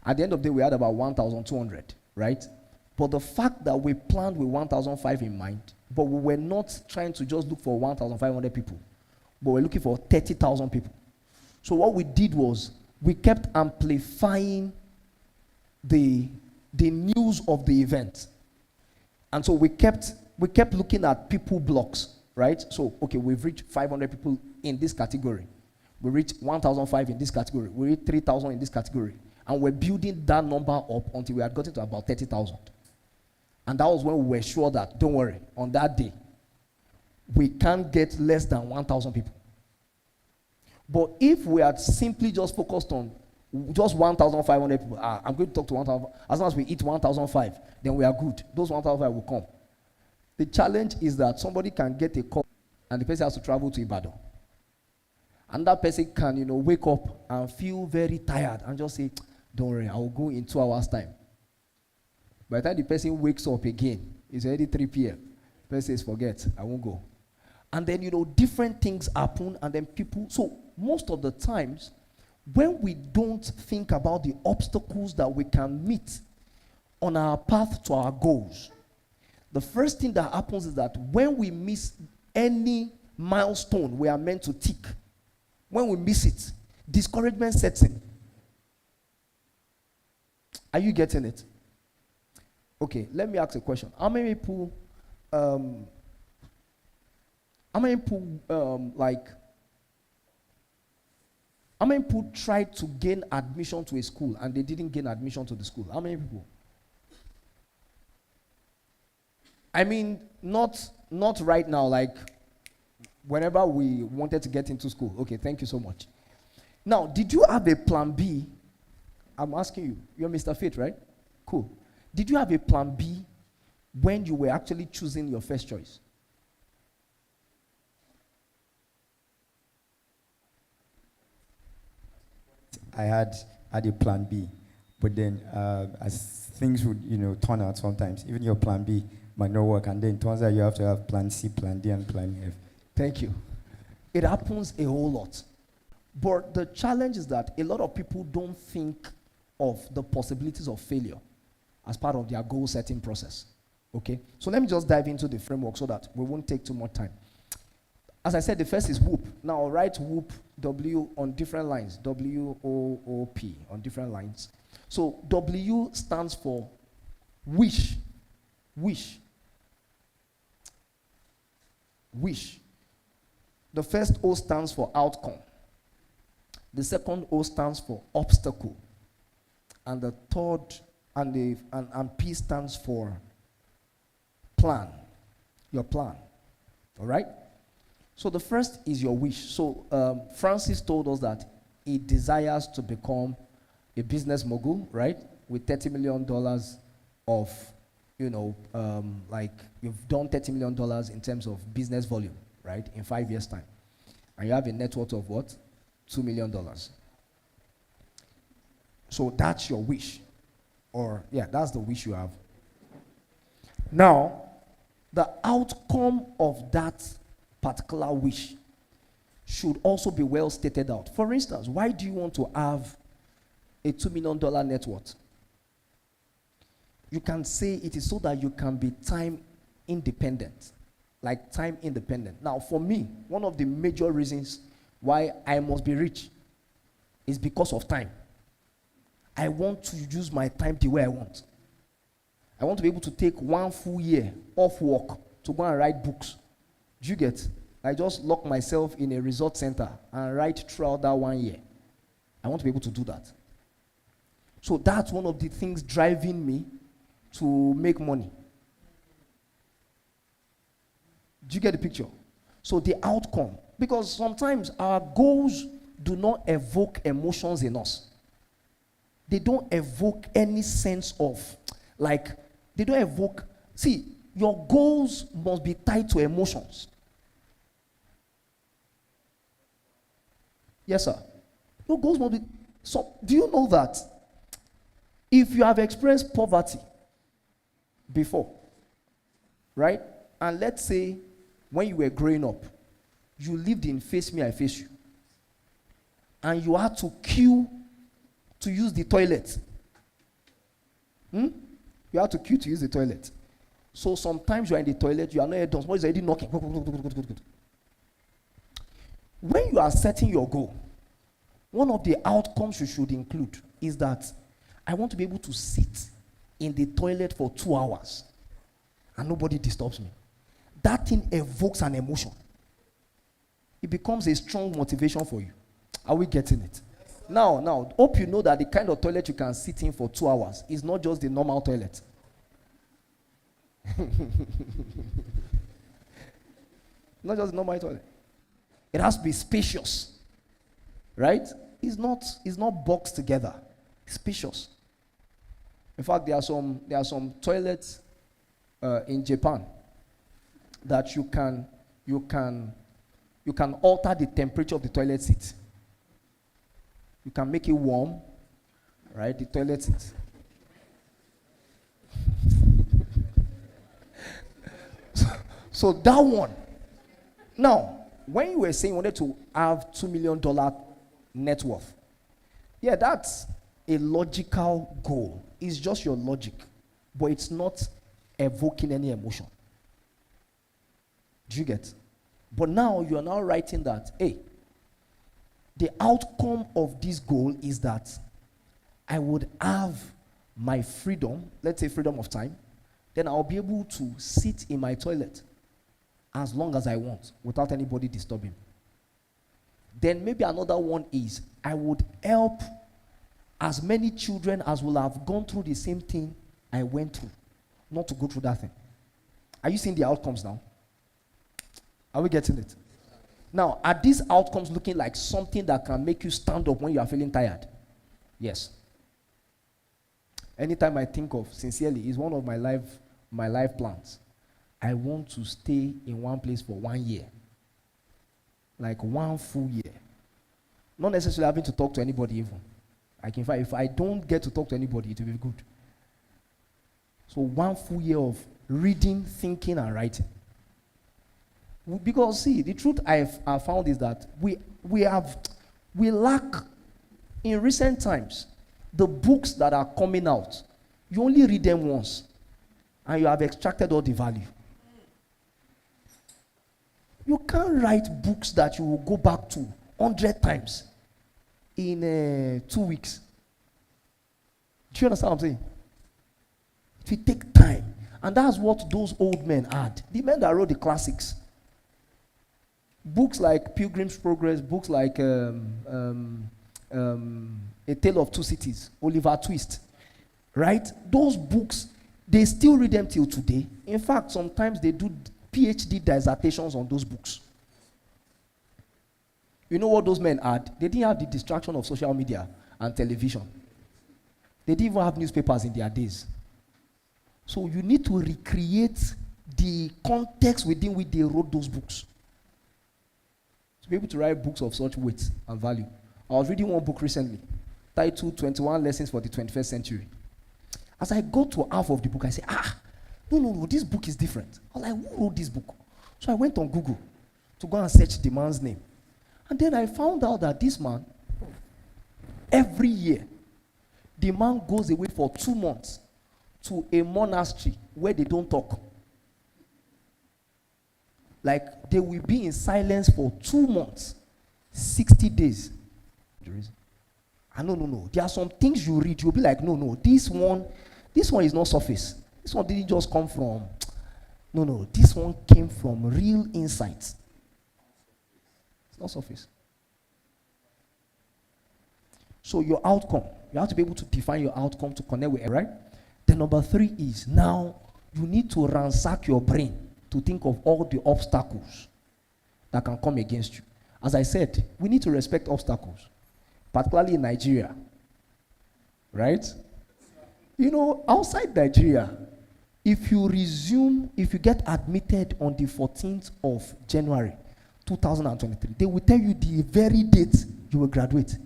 At the end of the day, we had about 1,200, right? But the fact that we planned with 1,500 in mind, but we were not trying to just look for 1,500 people, but we're looking for 30,000 people. So what we did was we kept amplifying the news of the event. And so we kept looking at people blocks, right? So, okay, we've reached 500 people in this category. We reached 1,005 in this category. We reached 3,000 in this category. And we're building that number up until we had gotten to about 30,000. And that was when we were sure that, don't worry, on that day, we can't get less than 1,000 people. But if we had simply just focused on just 1,500 people, I'm going to talk to 1,000, as long as we hit 1,005, then we are good. Those 1,005 will come. The challenge is that somebody can get a call and the person has to travel to Ibadan. And that person can, wake up and feel very tired and just say, don't worry, I will go in 2 hours' time. By the time the person wakes up again, it's already 3 p.m. The person says, forget, I won't go. And then, different things happen and then people, so most of the times, when we don't think about the obstacles that we can meet on our path to our goals, the first thing that happens is that when we miss any milestone we are meant to tick, when we miss it, discouragement sets in. Are you getting it? Okay, let me ask a question. How many people tried to gain admission to a school and they didn't gain admission to the school? How many people? I mean, not right now, like whenever we wanted to get into school. Okay, thank you so much. Now, did you have a plan B? I'm asking you. You're Mr. Faith, right? Cool. Did you have a plan B when you were actually choosing your first choice? I had a plan B, but then as things would turn out sometimes, even your plan B might not work, and then it turns out you have to have plan C, plan D, and plan F. Thank you. It happens a whole lot. But the challenge is that a lot of people don't think of the possibilities of failure as part of their goal setting process. Okay? So let me just dive into the framework so that we won't take too much time. As I said, the first is WOOP. Now, write WOOP, W on different lines, W-O-O-P on different lines. So W stands for wish. Wish. Wish. The first O stands for outcome. The second O stands for obstacle. And the third, and P stands for plan. Your plan. All right? So the first is your wish. So Francis told us that he desires to become a business mogul, right? With $30 million of, like you've done $30 million in terms of business volume, right? In 5 years' time. And you have a net worth of what? $2 million. So that's your wish. Or, yeah, that's the wish you have. Now, the outcome of that particular wish should also be well stated out. For instance, why do you want to have a $2 million net worth? You can say it is so that you can be time independent. Like time independent. Now, for me, one of the major reasons why I must be rich is because of time. I want to use my time the way I want. I want to be able to take 1 full year off work to go and write books. Do you get? I just lock myself in a resort center and write throughout that 1 year. I want to be able to do that. So that's one of the things driving me to make money. Do you get the picture? So the outcome. Because sometimes our goals do not evoke emotions in us. They don't evoke any sense of, like, they don't evoke. See, Your goals must be tied to emotions. Yes, sir. Your goals must be. So, do you know that if you have experienced poverty before, right? And let's say when you were growing up, you lived in face me, I face you. And you had to queue to use the toilet. You had to queue to use the toilet. So sometimes you are in the toilet, you are not done. Somebody is already knocking. When you are setting your goal, one of the outcomes you should include is that I want to be able to sit in the toilet for 2 hours and nobody disturbs me. That thing evokes an emotion. It becomes a strong motivation for you. Are we getting it? Now, hope you know that the kind of toilet you can sit in for 2 hours is not just the normal toilet. Not just the normal toilet. It has to be spacious. Right? It's not boxed together. It's spacious. In fact, there are some toilets in Japan that you can alter the temperature of the toilet seat. You can make it warm, right? The toilet seat. so that one. Now, when you were saying you wanted to have $2 million net worth, yeah, that's a logical goal. It's just your logic, but it's not evoking any emotion. Do you get? But now you are now writing that, hey, the outcome of this goal is that I would have my freedom, let's say freedom of time, then I'll be able to sit in my toilet as long as I want without anybody disturbing. Then maybe another one is I would help as many children as will have gone through the same thing I went through, not to go through that thing. Are you seeing the outcomes now? Are we getting it? Now, are these outcomes looking like something that can make you stand up when you are feeling tired? Yes. Anytime I think of, sincerely, it's one of my life plans. I want to stay in one place for 1 year. Like 1 full year. Not necessarily having to talk to anybody even. Like in fact, if I don't get to talk to anybody, it will be good. So 1 full year of reading, thinking, and writing. Because see, the truth I found is that we lack, in recent times, the books that are coming out, you only read them once, and you have extracted all the value. You can't write books that you will go back to 100 times in 2 weeks. Do you understand what I'm saying? It will take time. And that's what those old men had. The men that wrote the classics. Books like Pilgrim's Progress, books like A Tale of Two Cities, Oliver Twist. Right? Those books, they still read them till today. In fact, sometimes they do PhD dissertations on those books. You know what those men had? They didn't have the distraction of social media and television. They didn't even have newspapers in their days. So you need to recreate the context within which they wrote those books. To be able to write books of such weight and value. I was reading one book recently, titled 21 Lessons for the 21st Century. As I got to half of the book, I said, no, this book is different. I was like, who wrote this book? So I went on Google to go and search the man's name. And then I found out that this man, every year, the man goes away for 2 months to a monastery where they don't talk. Like, they will be in silence for 2 months, 60 days. No. There are some things you read, you'll be like, no, this one is not surface. This one didn't just come from, no, this one came from real insights. It's not surface. So your outcome, you have to be able to define your outcome to connect with it, right? Then number 3 is, now you need to ransack your brain to think of all the obstacles that can come against you. As I said, we need to respect obstacles, particularly in Nigeria, right? You know, outside Nigeria, If you get admitted on the 14th of January 2023, they will tell you the very date you will graduate.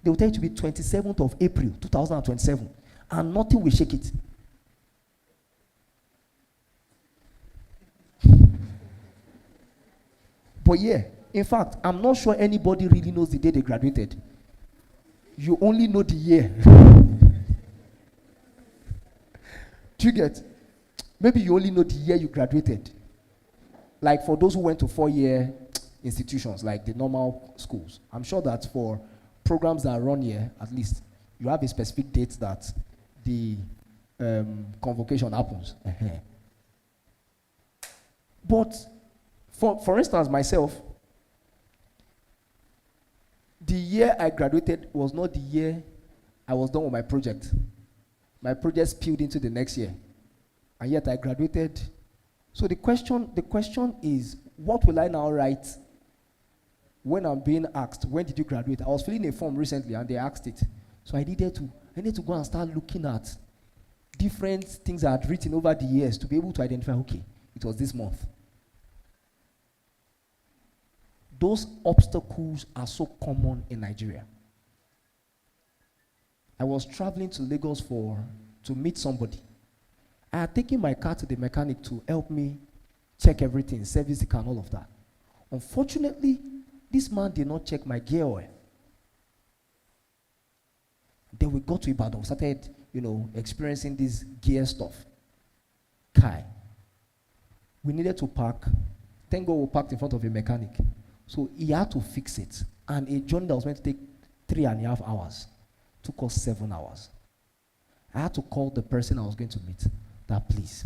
They will tell you to be 27th of April 2027, and nothing will shake it. But yeah, in fact, I'm not sure anybody really knows the day they graduated. You only know the year. Do you get? Maybe you only know the year you graduated. Like for those who went to 4-year institutions, like the normal schools. I'm sure that for programs that run here, at least, you have a specific date that the convocation happens. But for instance, myself, the year I graduated was not the year I was done with my project. My project spilled into the next year, and yet I graduated. So the question is, what will I now write when I'm being asked, when did you graduate? I was filling a form recently, and they asked it. So I needed to go and start looking at different things I had written over the years to be able to identify, okay, it was this month. Those obstacles are so common in Nigeria. I was traveling to Lagos to meet somebody. I had taken my car to the mechanic to help me check everything, service the car and all of that. Unfortunately, this man did not check my gear oil. Then we got to Ibadan, started, experiencing this gear stuff. Kai. We needed to park. Thank God we parked in front of a mechanic. So he had to fix it. And a journey that was meant to take 3.5 hours took us 7 hours. I had to call the person I was going to meet, that please.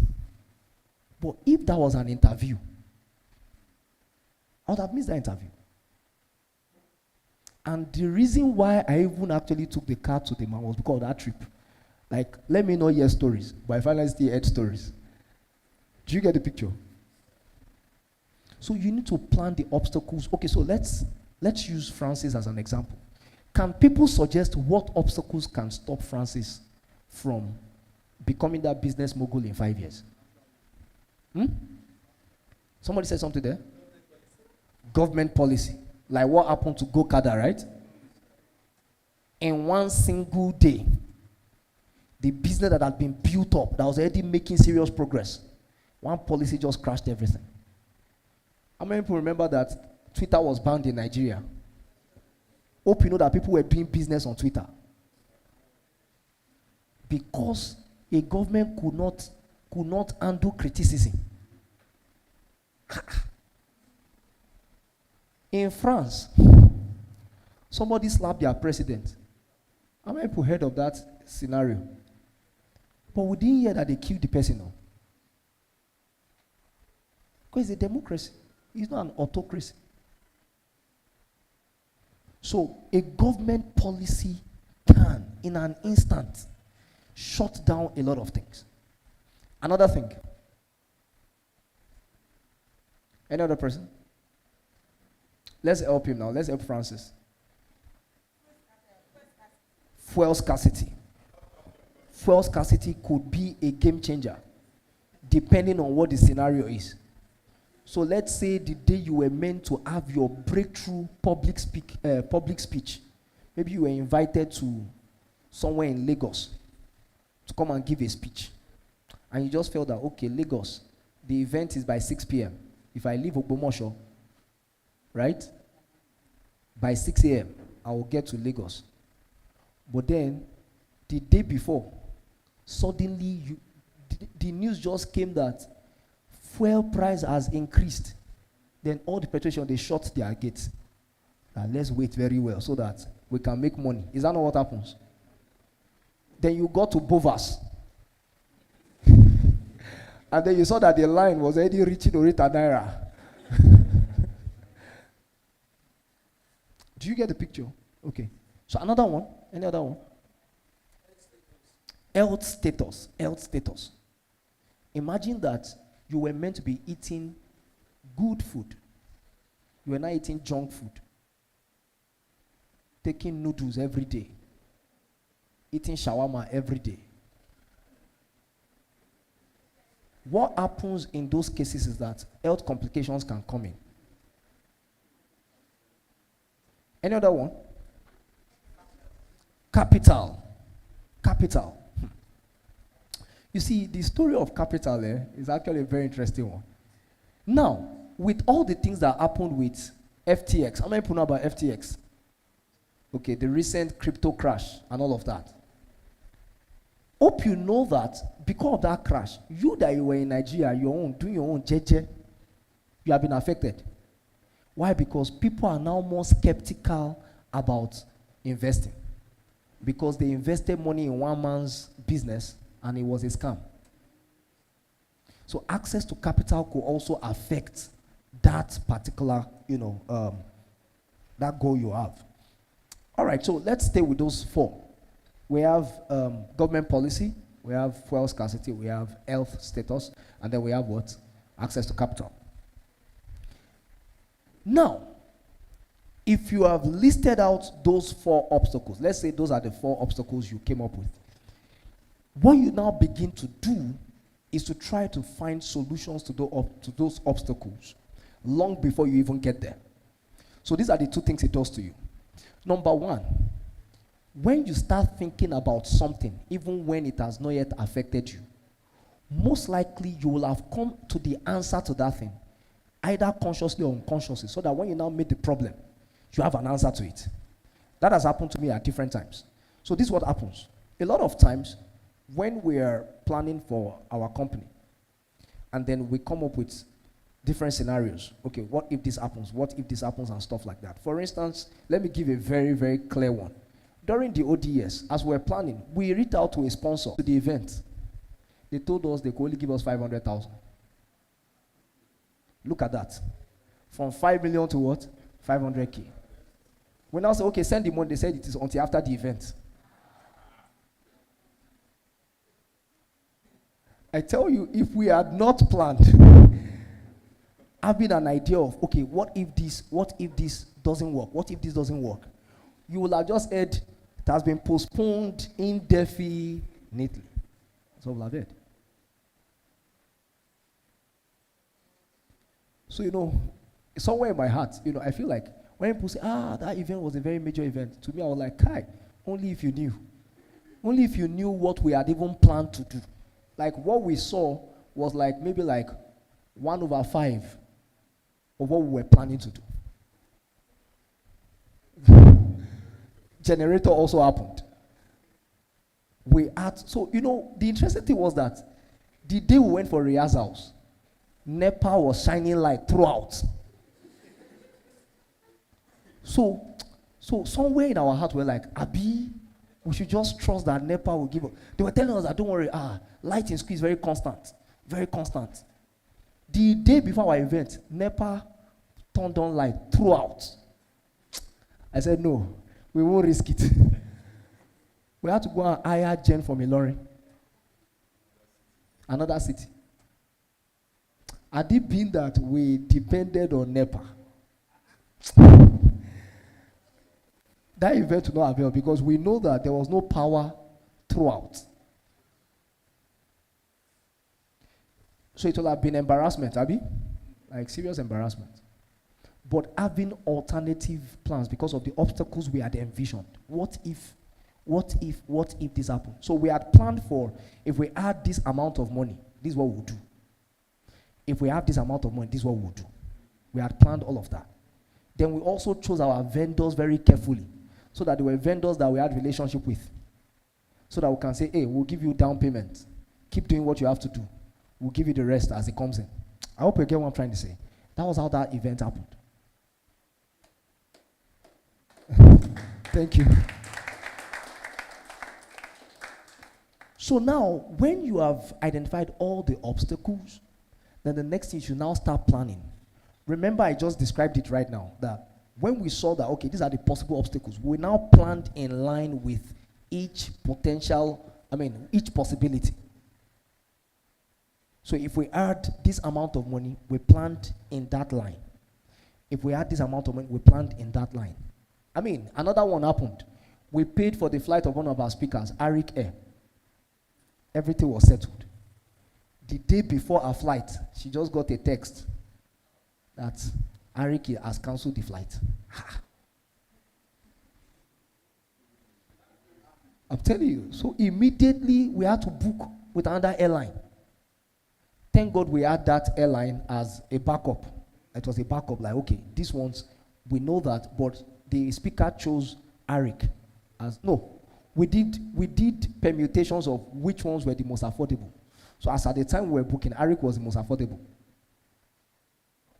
But if that was an interview, I would have missed that interview. And the reason why I even actually took the car to the man was because of that trip. Like, let me not hear stories, but I finally still heard stories. Do you get the picture? So you need to plan the obstacles. Okay, so let's use Francis as an example. Can people suggest what obstacles can stop Francis from becoming that business mogul in 5 years? Somebody said something there? Government policy. Like what happened to Gokada, right? In one single day, the business that had been built up, that was already making serious progress, one policy just crashed everything. How many people remember that Twitter was banned in Nigeria? Hope you know that people were doing business on Twitter. Because a government could not handle criticism. In France, somebody slapped their president. How many people heard of that scenario? But we didn't hear that they killed the person. No. Because it's a democracy. It's not an autocracy. So a government policy can, in an instant, shut down a lot of things. Another thing. Any other person? Let's help him now. Let's help Francis. Fuel scarcity. Fuel scarcity could be a game changer, depending on what the scenario is. So let's say the day you were meant to have your breakthrough public speech, maybe you were invited to somewhere in Lagos to come and give a speech, and you just felt that, okay, Lagos, the event is by 6 p.m. If I leave Ogbomoso, right, by 6 a.m., I will get to Lagos. But then, the day before, suddenly the news just came that fuel price has increased. Then all the petrol stations, they shut their gates. And let's wait very well so that we can make money. Is that not what happens? Then you got to Bovas. And then you saw that the line was already reaching Orita Naira. Do you get the picture? Okay. So another one. Any other one? Health status. Health status. Imagine that you were meant to be eating good food. You were not eating junk food. Taking noodles every day. Eating shawarma every day. what happens in those cases is that health complications can come in. Any other one? Capital. Capital. You see, the story of capital is actually a very interesting one. Now, with all the things that happened with FTX, how many people know about FTX? Okay, the recent crypto crash and all of that. Hope you know that because of that crash, you that you were in Nigeria, doing your own jeje, you have been affected. Why? Because people are now more skeptical about investing. Because they invested money in one man's business and it was a scam. So access to capital could also affect that particular, that goal you have. All right, so let's stay with those four. We have government policy, we have fuel scarcity, we have health status, and then we have what? Access to capital. Now, if you have listed out those four obstacles, let's say those are the four obstacles you came up with, what you now begin to do is to try to find solutions to those obstacles long before you even get there. So these are the two things it does to you. Number one, when you start thinking about something, even when it has not yet affected you, most likely you will have come to the answer to that thing, either consciously or unconsciously, so that when you now meet the problem, you have an answer to it. That has happened to me at different times. So this is what happens. A lot of times, when we are planning for our company, and then we come up with different scenarios. Okay, what if this happens? What if this happens? And stuff like that. For instance, let me give a very, very clear one. During the ODS, as we were planning, we reached out to a sponsor to the event. They told us they could only give us 500,000. Look at that. From 5 million to what? 500K. We now say, okay, send the money. They said it is until after the event. I tell you, if we had not planned, having an idea of, okay, what if this doesn't work? What if this doesn't work? You will have just heard it has been postponed indefinitely. That's all I've heard. So, somewhere in my heart, I feel like when people say, that event was a very major event, to me, I was like, Kai, only if you knew. Only if you knew what we had even planned to do. Like, what we saw was like, maybe like 1/5 of what we were planning to do. Generator also happened. So, the interesting thing was that the day we went for rehearsals, NEPA was shining light throughout. So somewhere in our heart, we're like, Abi, we should just trust that NEPA will give us. They were telling us that, don't worry, light in school is very constant. Very constant. The day before our event, NEPA turned on light throughout. I said, no, we won't risk it. We had to go and hire Jen from Ilorin. Another city. Had it been that we depended on NEPA, that event would not avail because we know that there was no power throughout. So it will have been embarrassment, Abi? Like serious embarrassment. But having alternative plans because of the obstacles we had envisioned. What if this happened? So we had planned for, if we add this amount of money, this is what we'll do. If we have this amount of money, this is what we'll do. We had planned all of that. Then we also chose our vendors very carefully, so that they were vendors that we had relationship with. So that we can say, hey, we'll give you down payment. Keep doing what you have to do. We'll give you the rest as it comes in. I hope you get what I'm trying to say. That was how that event happened. Thank you. So now, when you have identified all the obstacles, then the next thing you should now start planning. Remember, I just described it right now, that when we saw that, okay, these are the possible obstacles, we now planned in line with each possibility. So if we add this amount of money, we planned in that line. If we add this amount of money, we planned in that line. Another one happened. We paid for the flight of one of our speakers, Arik Air. Everything was settled. The day before our flight, she just got a text that Arik has cancelled the flight. I'm telling you. So immediately we had to book with another airline. Thank God we had that airline as a backup. It was a backup, like, okay, these ones, we know that, but the speaker chose Arik as, no, we did permutations of which ones were the most affordable. So as at the time we were booking, Arik was the most affordable.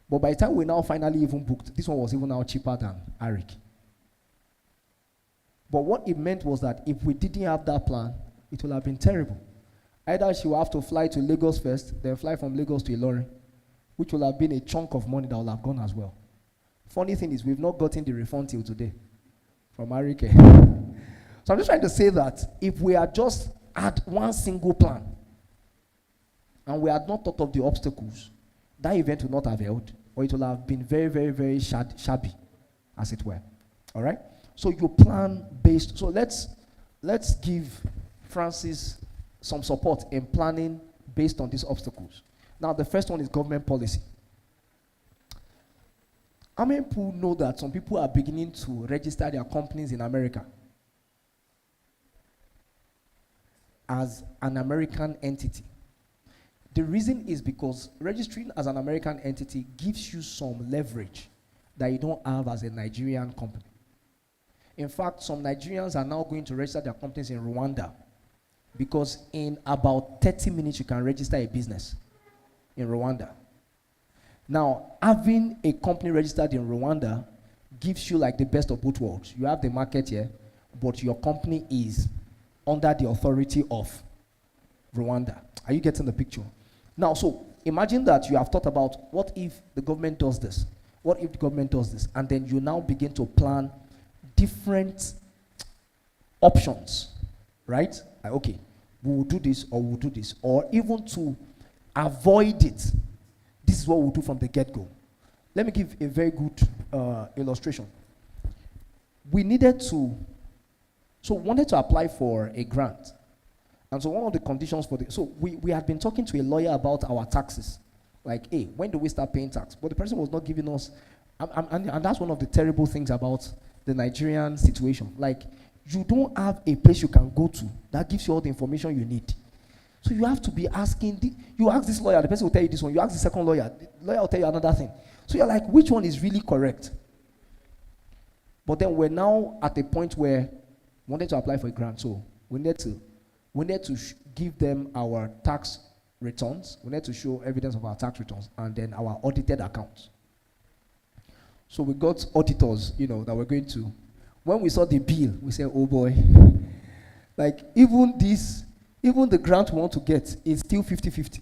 But by the time we now finally even booked, this one was even now cheaper than Arik. But what it meant was that if we didn't have that plan, it would have been terrible. Either she will have to fly to Lagos first, then fly from Lagos to Ilorin, which will have been a chunk of money that will have gone as well. Funny thing is, we've not gotten the refund till today from Arik. So I'm just trying to say that if we had just had one single plan, and we had not thought of the obstacles, that event would not have held, or it would have been very, very, very shabby, as it were. All right? So you plan based. So let's give Francis some support in planning based on these obstacles. Now, the first one is government policy. How many people know that some people are beginning to register their companies in America as an American entity? The reason is because registering as an American entity gives you some leverage that you don't have as a Nigerian company. In fact, some Nigerians are now going to register their companies in Rwanda because in about 30 minutes you can register a business in Rwanda. Now, having a company registered in Rwanda gives you like the best of both worlds. You have the market here, but your company is under the authority of Rwanda. Are you getting the picture? Now, so imagine that you have thought about what if the government does this? What if the government does this? And then you now begin to plan different options, right? Like, okay, we will do this or we'll do this. Or even to avoid it, this is what we'll do from the get-go. Let me give a very good illustration. We wanted to apply for a grant. And so one of the conditions for we had been talking to a lawyer about our taxes. Like, hey, when do we start paying tax? But the person was not giving us, and that's one of the terrible things about the Nigerian situation. Like, you don't have a place you can go to that gives you all the information you need. So you have to be asking, you ask this lawyer, the person will tell you this one, you ask the second lawyer, the lawyer will tell you another thing. So you're like, which one is really correct? But then we're now at a point where we wanted to apply for a grant, so we need to give them our tax returns. We need to show evidence of our tax returns and then our audited accounts. So we got auditors, that we're going to. When we saw the bill, we said, oh boy, like even the grant we want to get is still 50-50.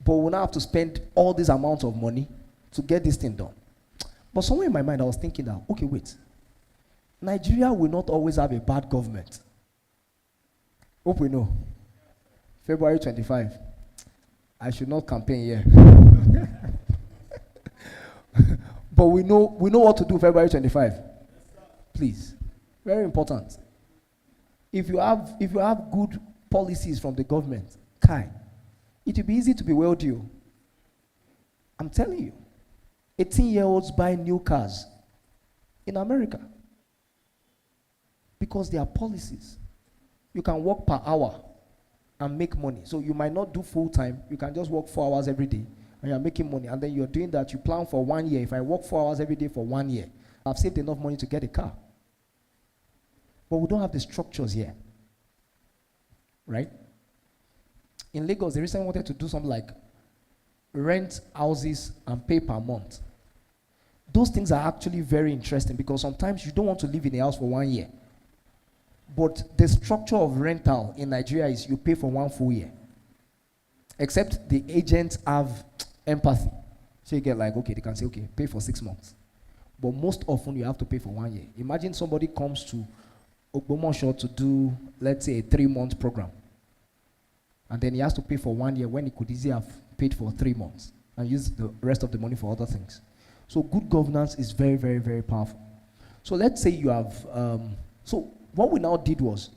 But we'll now have to spend all this amount of money to get this thing done. But somewhere in my mind, I was thinking that, okay, wait. Nigeria will not always have a bad government. Hope we know. February 25. I should not campaign here. But we know what to do February 25. Please. Very important. If you have good policies from the government, it will be easy to be wealthy. I'm telling you. 18-year-olds buy new cars in America because there are policies. You can work per hour and make money. So you might not do full time. You can just work 4 hours every day and you're making money. And then you're doing that. You plan for 1 year. If I work 4 hours every day for 1 year, I've saved enough money to get a car. But we don't have the structures here. Right? In Lagos, they recently wanted to do something like rent houses and pay per month. Those things are actually very interesting because sometimes you don't want to live in a house for 1 year. But the structure of rental in Nigeria is you pay for 1 full year. Except the agents have empathy. So you get like, okay, they can say, okay, pay for 6 months. But most often you have to pay for 1 year. Imagine somebody comes to Ogbomoso to do, let's say, a 3-month program. And then he has to pay for 1 year when he could easily have paid for 3 months and use the rest of the money for other things. So good governance is very, very, very powerful. So let's say you have, so what we now did was,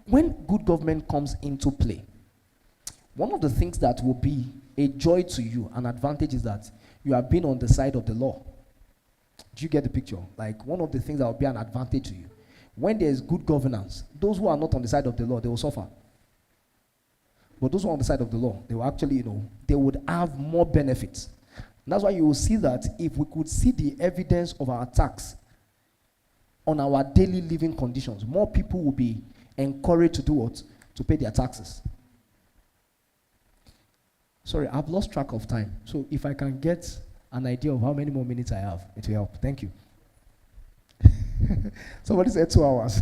when good government comes into play, one of the things that will be a joy to you, an advantage, is that you have been on the side of the law. Do you get the picture? Like, one of the things that will be an advantage to you. When there is good governance, those who are not on the side of the law, they will suffer. But those who are on the side of the law, they will actually, they would have more benefits. And that's why you will see that if we could see the evidence of our tax on our daily living conditions, more people will be encouraged to do what? To pay their taxes. Sorry, I've lost track of time. So if I can get an idea of how many more minutes I have, it will help. Thank you. Somebody said 2 hours.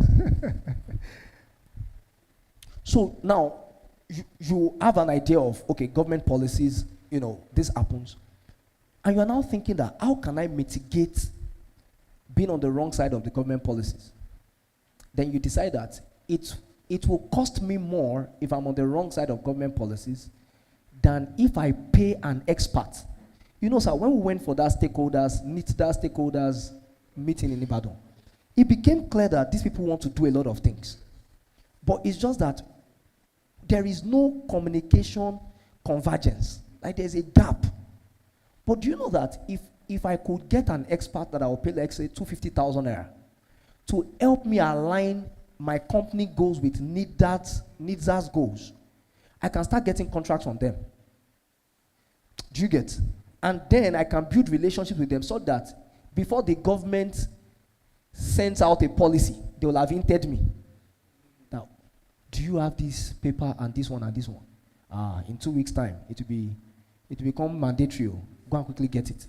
So now, you have an idea of, okay, government policies, this happens. And you are now thinking that, how can I mitigate being on the wrong side of the government policies? Then you decide that it will cost me more if I'm on the wrong side of government policies than if I pay an expert. Sir, when we went for that stakeholders meeting in Ibadan, it became clear that these people want to do a lot of things. But it's just that there is no communication convergence. Like, there's a gap. But do you know that if I could get an expert that I will pay, like, say, 250,000 naira to help me align my company goals with NIDSA's goals, I can start getting contracts from them. Do you get? And then I can build relationships with them so that before the government sends out a policy, they will have hinted me. Now, do you have this paper and this one and this one? In 2 weeks' time, it will become mandatory. Go and quickly get it.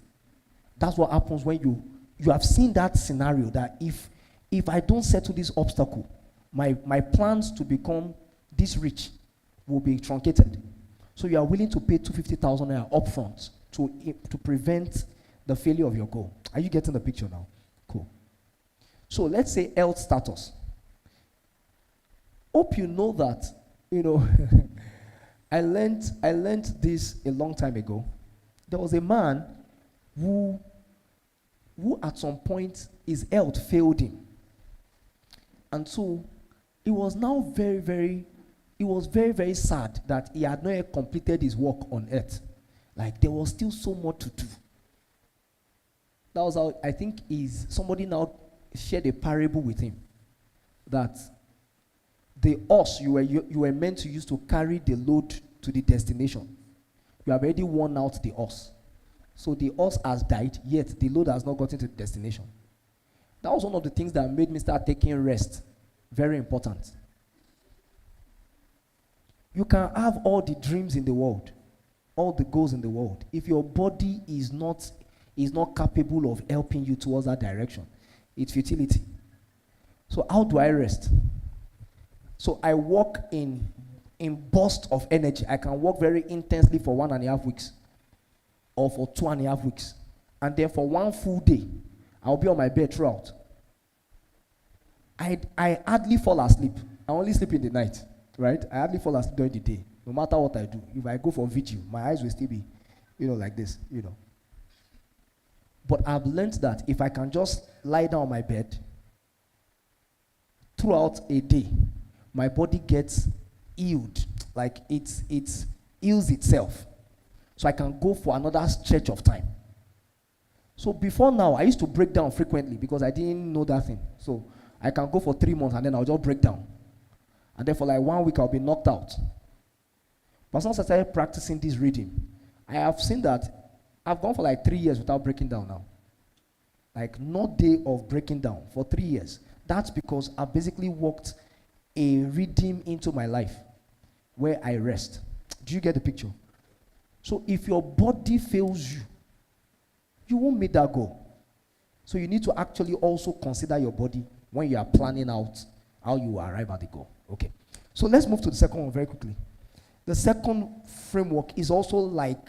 That's what happens when you have seen that scenario, that if I don't settle this obstacle, my plans to become this rich will be truncated. So you are willing to pay 250,000 naira upfront to prevent the failure of your goal. Are you getting the picture now? Cool. So let's say health status. Hope you know that, I learned this a long time ago. There was a man who at some point his health failed him. And so he was now very, very sad that he had not yet completed his work on earth. Like, there was still so much to do. That was how, I think, somebody now shared a parable with him, that the horse you were meant to use to carry the load to the destination, you have already worn out the horse. So the horse has died, yet the load has not gotten to the destination. That was one of the things that made me start taking rest. Very important. You can have all the dreams in the world, all the goals in the world. If your body is not capable of helping you towards that direction, it's futility. So how do I rest? So I work in bursts of energy. I can work very intensely for 1.5 weeks or for 2.5 weeks. And then for one full day, I'll be on my bed throughout. I hardly fall asleep. I only sleep in the night, right? I hardly fall asleep during the day, no matter what I do. If I go for vigil, my eyes will still be, like this, But I've learned that if I can just lie down on my bed throughout a day, my body gets healed. Like, it heals itself. So I can go for another stretch of time. So before now, I used to break down frequently because I didn't know that thing. So I can go for 3 months and then I'll just break down. And then for like 1 week, I'll be knocked out. But since I started practicing this reading, I have seen that I've gone for like 3 years without breaking down now. Like, no day of breaking down for 3 years. That's because I basically worked a rhythm into my life where I rest. Do you get the picture? So if your body fails you, you won't meet that goal. So you need to actually also consider your body when you are planning out how you arrive at the goal. Okay. So let's move to the second one very quickly. The second framework is also like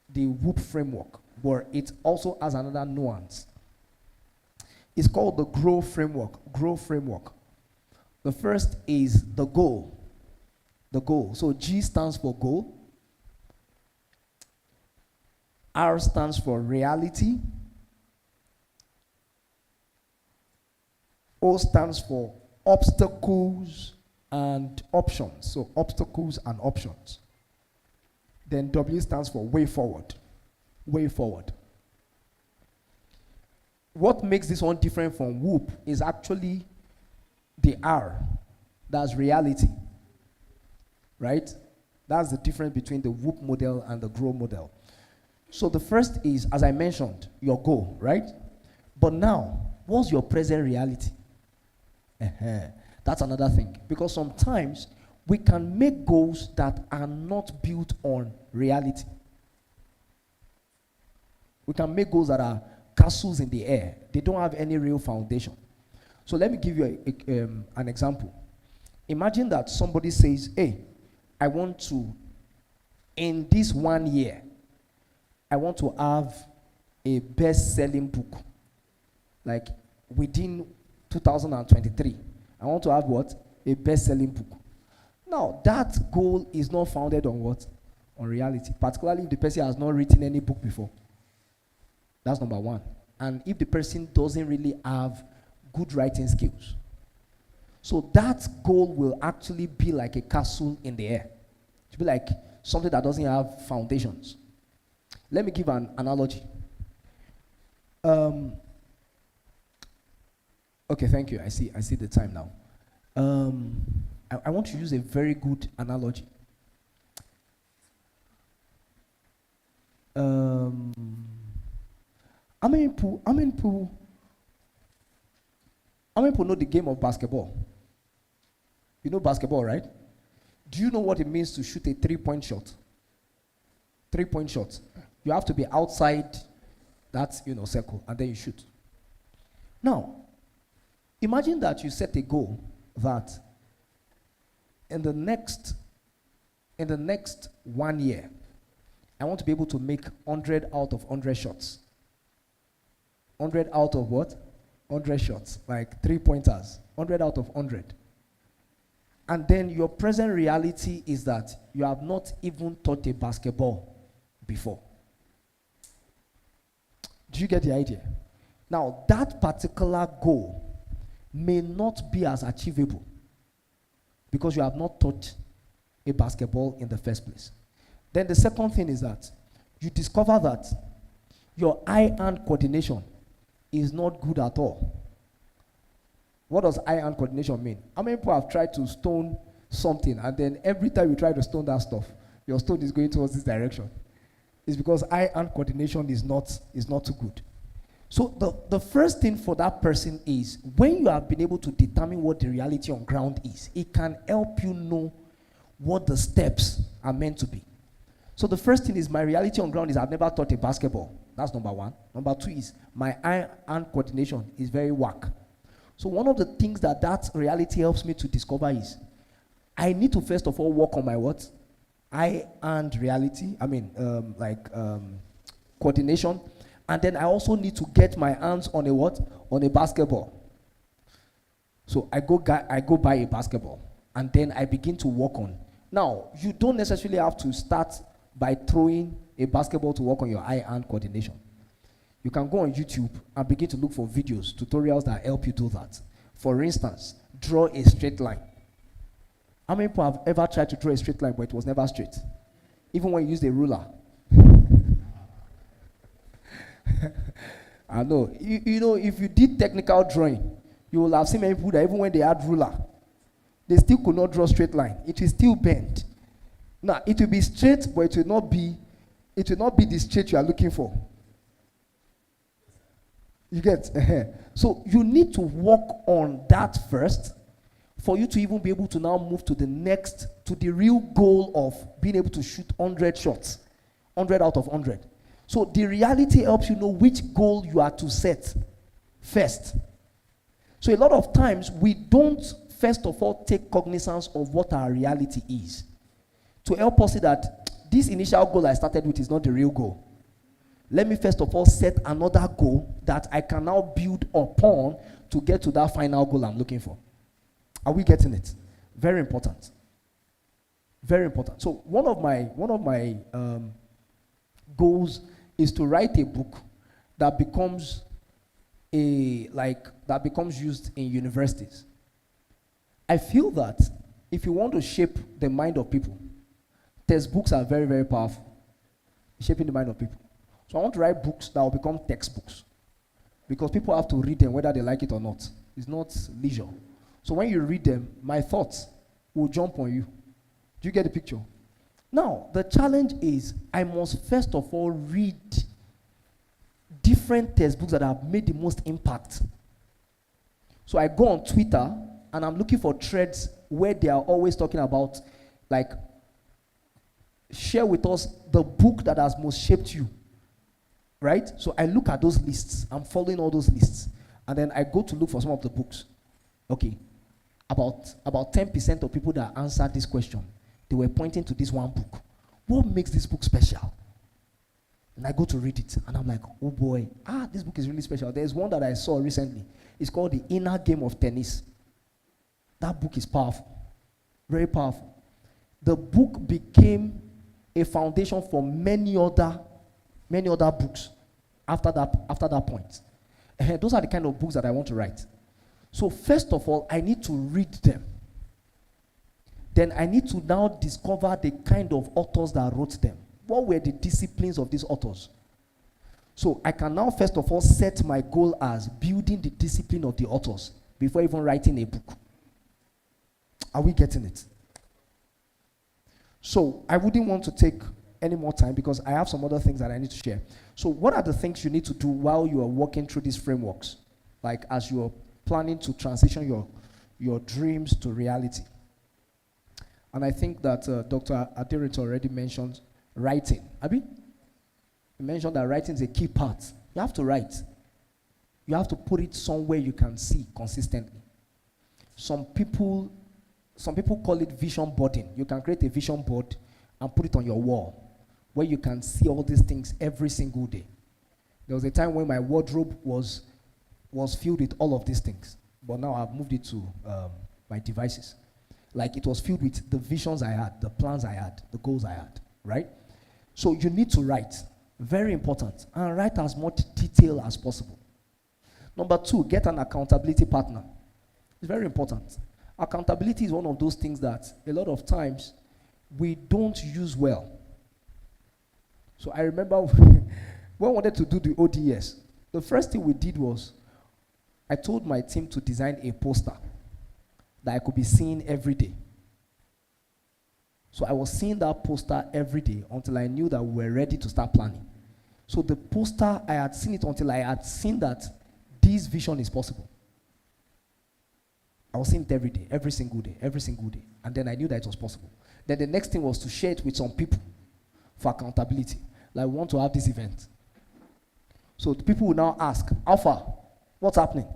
the WHOOP framework, but it also has another nuance. It's called the GROW framework. GROW framework. The first is the goal. The goal. So G stands for goal. R stands for reality. O stands for obstacles. and options. So obstacles and options. Then W stands for way forward. Way forward. What makes this one different from WHOOP is actually the R. That's reality. Right? That's the difference between the WHOOP model and the GROW model. So the first is, as I mentioned, your goal, right? But now, what's your present reality? That's another thing. Because sometimes we can make goals that are not built on reality. We can make goals that are castles in the air. They don't have any real foundation. So let me give you an example. Imagine that somebody says, hey, I want to, in this 1 year, I want to have a best-selling book. Like within 2023, I want to have what? A best-selling book. Now, that goal is not founded on what? On reality. Particularly if the person has not written any book before. That's number one. And if the person doesn't really have good writing skills. So that goal will actually be like a castle in the air. It will be like something that doesn't have foundations. Let me give an analogy. Okay, thank you. I see the time now. I want to use a very good analogy. How many people know the game of basketball? You know basketball, right? Do you know what it means to shoot a 3-point shot? 3-point shot. You have to be outside that, circle, and then you shoot. Now, imagine that you set a goal that in the next 1 year, I want to be able to make 100 out of 100 shots. 100 out of what? 100 shots, like 3-pointers. 100 out of 100. And then your present reality is that you have not even taught a basketball before. Do you get the idea? Now, that particular goal may not be as achievable because you have not taught a basketball in the first place. Then the second thing is that you discover that your eye-hand coordination is not good at all. What does eye-hand coordination mean? How many people have tried to stone something and then every time you try to stone that stuff, your stone is going towards this direction? It's because eye-hand coordination is not too good. So the first thing for that person is when you have been able to determine what the reality on ground is, it can help you know what the steps are meant to be. So the first thing is my reality on ground is I've never taught a basketball. That's number one. Number two is my eye-hand coordination is very whack. So one of the things that reality helps me to discover is I need to first of all work on my what? Eye-hand reality. Coordination. And then I also need to get my hands on a what? On a basketball. So I go buy a basketball. And then I begin to work on. Now, you don't necessarily have to start by throwing a basketball to work on your eye-hand coordination. You can go on YouTube and begin to look for videos, tutorials that help you do that. For instance, draw a straight line. How many people have ever tried to draw a straight line but it was never straight? Even when you used a ruler. I know. You know, if you did technical drawing, you will have seen many people that even when they had ruler, they still could not draw straight line. It will still bend. Now, it will be straight, but it will not be the straight you are looking for. You get? So you need to work on that first for you to even be able to now move to the real goal of being able to shoot 100 shots, 100 out of 100. So the reality helps you know which goal you are to set first. So a lot of times we don't first of all take cognizance of what our reality is to help us see that this initial goal I started with is not the real goal. Let me first of all set another goal that I can now build upon to get to that final goal I'm looking for. Are we getting it? Very important. Very important. So one of my goals is to write a book that becomes used in universities. I feel that if you want to shape the mind of people, textbooks are very, very powerful in shaping the mind of people. So I want to write books that will become textbooks, because people have to read them whether they like it or not. It's not leisure. So when you read them, my thoughts will jump on you. Do you get the picture? Now, the challenge is I must first of all read different textbooks that have made the most impact. So I go on Twitter and I'm looking for threads where they are always talking about, like, share with us the book that has most shaped you. Right? So I look at those lists. I'm following all those lists. And then I go to look for some of the books. Okay. About 10% of people that answered this question, they were pointing to this one book. What makes this book special? And I go to read it. And I'm like, oh boy, this book is really special. There's one that I saw recently. It's called The Inner Game of Tennis. That book is powerful. Very powerful. The book became a foundation for many other books after that point. And those are the kind of books that I want to write. So first of all, I need to read them. Then I need to now discover the kind of authors that wrote them. What were the disciplines of these authors? So I can now first of all set my goal as building the discipline of the authors before even writing a book. Are we getting it? So I wouldn't want to take any more time because I have some other things that I need to share. So what are the things you need to do while you are working through these frameworks? Like as you are planning to transition your dreams to reality. And I think that Dr. Adirito already mentioned writing. Abi? He mentioned that writing is a key part. You have to write. You have to put it somewhere you can see consistently. Some people call it vision boarding. You can create a vision board and put it on your wall where you can see all these things every single day. There was a time when my wardrobe was filled with all of these things, but now I've moved it to my devices. Like it was filled with the visions I had, the plans I had, the goals I had, right? So you need to write. Very important. And write as much detail as possible. Number 2, get an accountability partner. It's very important. Accountability is one of those things that a lot of times we don't use well. So I remember when I wanted to do the ODS, the first thing we did was I told my team to design a poster that I could be seeing every day. So I was seeing that poster every day until I knew that we were ready to start planning. So the poster, I had seen it until I had seen that this vision is possible. I was seeing it every day, every single day. And then I knew that it was possible. Then the next thing was to share it with some people for accountability. Like, we want to have this event. So the people will now ask, Alpha, what's happening?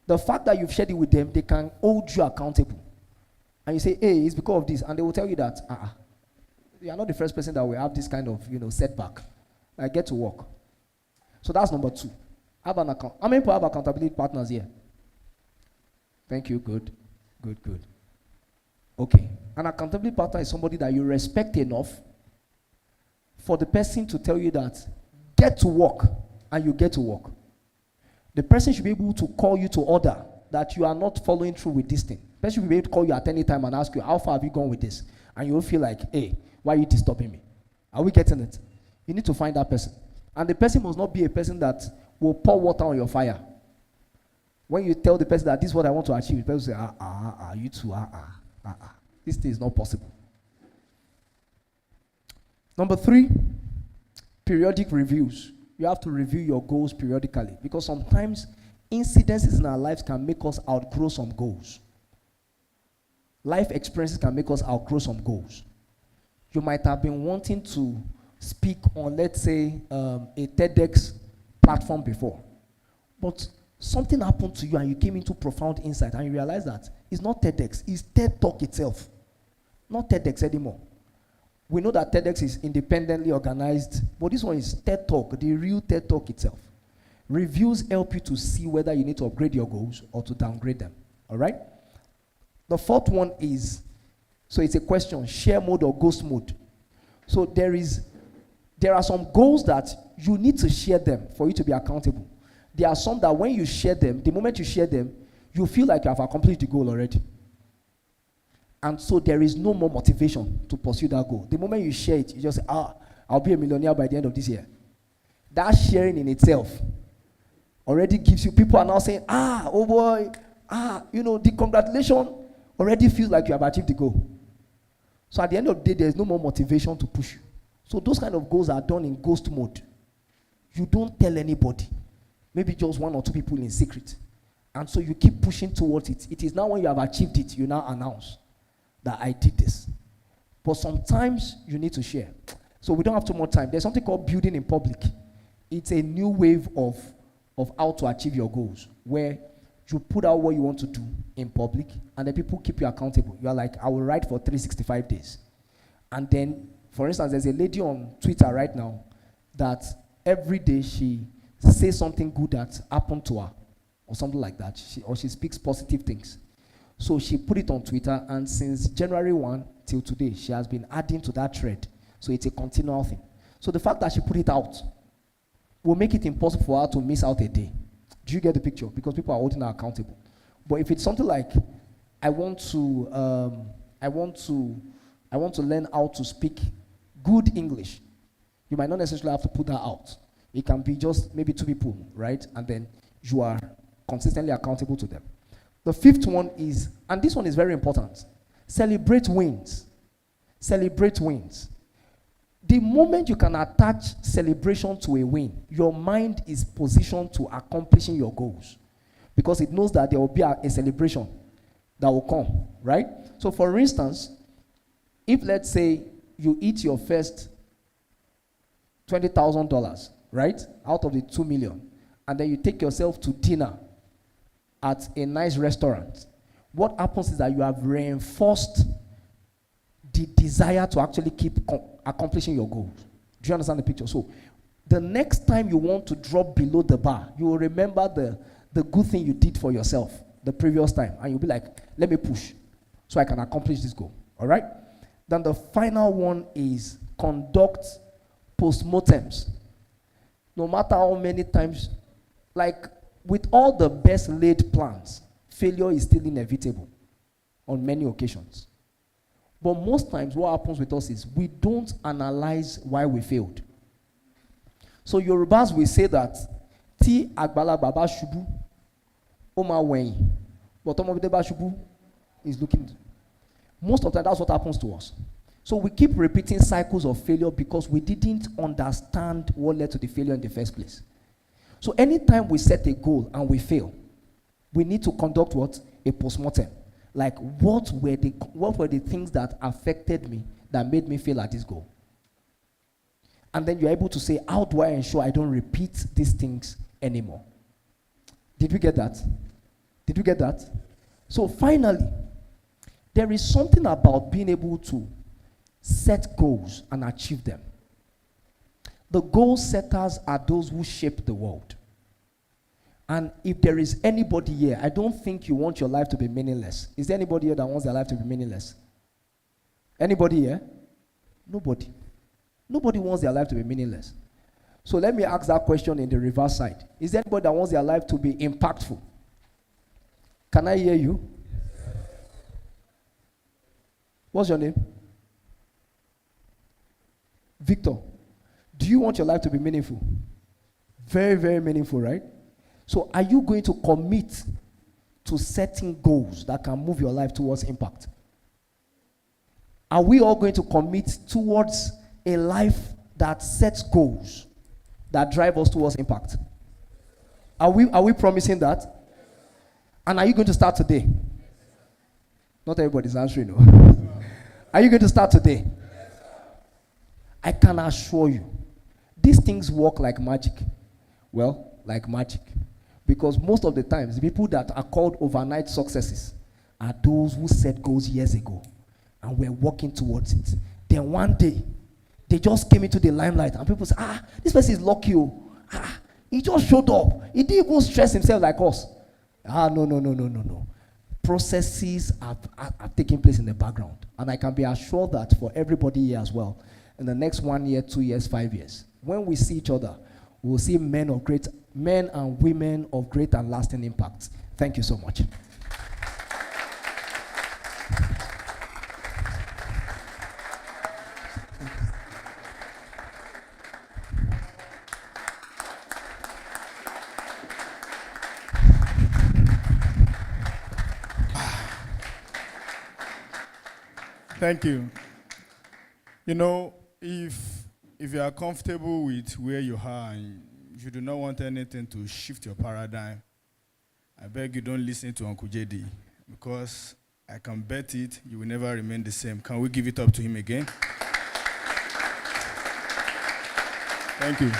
The fact that you've shared it with them, they can hold you accountable. And you say, hey, it's because of this. And they will tell you that, you are not the first person that will have this kind of, setback. Like, get to work. So that's number 2. Have an account. How many people have accountability partners here? Thank you. Good. Okay. An accountability partner is somebody that you respect enough for the person to tell you that get to work, and you get to work. The person should be able to call you to order that you are not following through with this thing. The person should be able to call you at any time and ask you, how far have you gone with this? And you will feel like, hey, why are you disturbing me? Are we getting it? You need to find that person. And the person must not be a person that will pour water on your fire. When you tell the person that this is what I want to achieve, the person will say, you too, This thing is not possible. Number 3, periodic reviews. You have to review your goals periodically because sometimes incidences in our lives can make us outgrow some goals. Life experiences can make us outgrow some goals. You might have been wanting to speak on, let's say, a TEDx platform before, but something happened to you and you came into profound insight and you realize that it's not TEDx, it's TED Talk itself. Not TEDx anymore. We know that TEDx is independently organized, but this one is TED Talk, the real TED Talk itself. Reviews help you to see whether you need to upgrade your goals or to downgrade them. All right? The 4th one is, so it's a question, share mode or ghost mode. So there are some goals that you need to share them for you to be accountable. There are some that when you share them, the moment you share them, you feel like you have accomplished the goal already. And so there is no more motivation to pursue that goal. The moment you share it, you just say, I'll be a millionaire by the end of this year. That sharing in itself already gives you, people are now saying, oh boy, the congratulations already feels like you have achieved the goal. So at the end of the day, there's no more motivation to push you. So those kind of goals are done in ghost mode. You don't tell anybody. Maybe just one or two people in secret. And so you keep pushing towards it. It is now when you have achieved it, you now announce that I did this. But sometimes you need to share. So we don't have too much time. There's something called building in public. It's a new wave of how to achieve your goals, where you put out what you want to do in public, and then people keep you accountable. You are like, I will write for 365 days. And then, for instance, there's a lady on Twitter right now that every day she says something good that happened to her, or something like that, she speaks positive things. So she put it on Twitter, and since January 1 till today, she has been adding to that thread. So it's a continual thing. So the fact that she put it out will make it impossible for her to miss out a day. Do you get the picture? Because people are holding her accountable. But if it's something like, I want to learn how to speak good English, you might not necessarily have to put that out. It can be just maybe 2 people, right? And then you are consistently accountable to them. The 5th one is, and this one is very important, celebrate wins. Celebrate wins. The moment you can attach celebration to a win, your mind is positioned to accomplishing your goals, because it knows that there will be a celebration that will come, right? So for instance, if let's say you eat your first $20,000, right, out of the 2 million, and then you take yourself to dinner at a nice restaurant, what happens is that you have reinforced the desire to actually keep accomplishing your goals. Do you understand the picture? So the next time you want to drop below the bar, you will remember the good thing you did for yourself the previous time, and you'll be like, let me push so I can accomplish this goal. All right? Then the final one is conduct postmortems. No matter how many times, like with all the best laid plans, failure is still inevitable on many occasions. But most times what happens with us is we don't analyze why we failed. So Yorubas will say that Ti agbala baba shubu oma wen, but omobide shubu is looking. Most of the time that's what happens to us. So we keep repeating cycles of failure because we didn't understand what led to the failure in the first place. So anytime we set a goal and we fail, we need to conduct what? A postmortem. Like, what were the things that affected me that made me fail at this goal? And then you're able to say, how do I ensure I don't repeat these things anymore? Did we get that? Did we get that? So finally, there is something about being able to set goals and achieve them. The goal setters are those who shape the world. And if there is anybody here, I don't think you want your life to be meaningless. Is there anybody here that wants their life to be meaningless? Anybody here? Nobody. Nobody wants their life to be meaningless. So let me ask that question in the reverse side. Is there anybody that wants their life to be impactful? Can I hear you? What's your name? Victor. Do you want your life to be meaningful? Very, very meaningful, right? So are you going to commit to setting goals that can move your life towards impact? Are we all going to commit towards a life that sets goals that drive us towards impact? Are we promising that? And are you going to start today? Not everybody's answering, no. Are you going to start today? I can assure you, these things work like magic. Well, like magic. Because most of the times, the people that are called overnight successes are those who set goals years ago and were working towards it. Then one day, they just came into the limelight and people say, this person is lucky. He just showed up. He didn't even stress himself like us. No. Processes are taking place in the background. And I can be assured that for everybody here as well, in the next 1 year, 2 years, 5 years, when we see each other, we will see men and women of great and lasting impact. Thank you so much. Thank you. You know, if you are comfortable with where you are and you do not want anything to shift your paradigm, I beg you don't listen to Uncle JD, because I can bet it you will never remain the same. Can we give it up to him again? Thank you.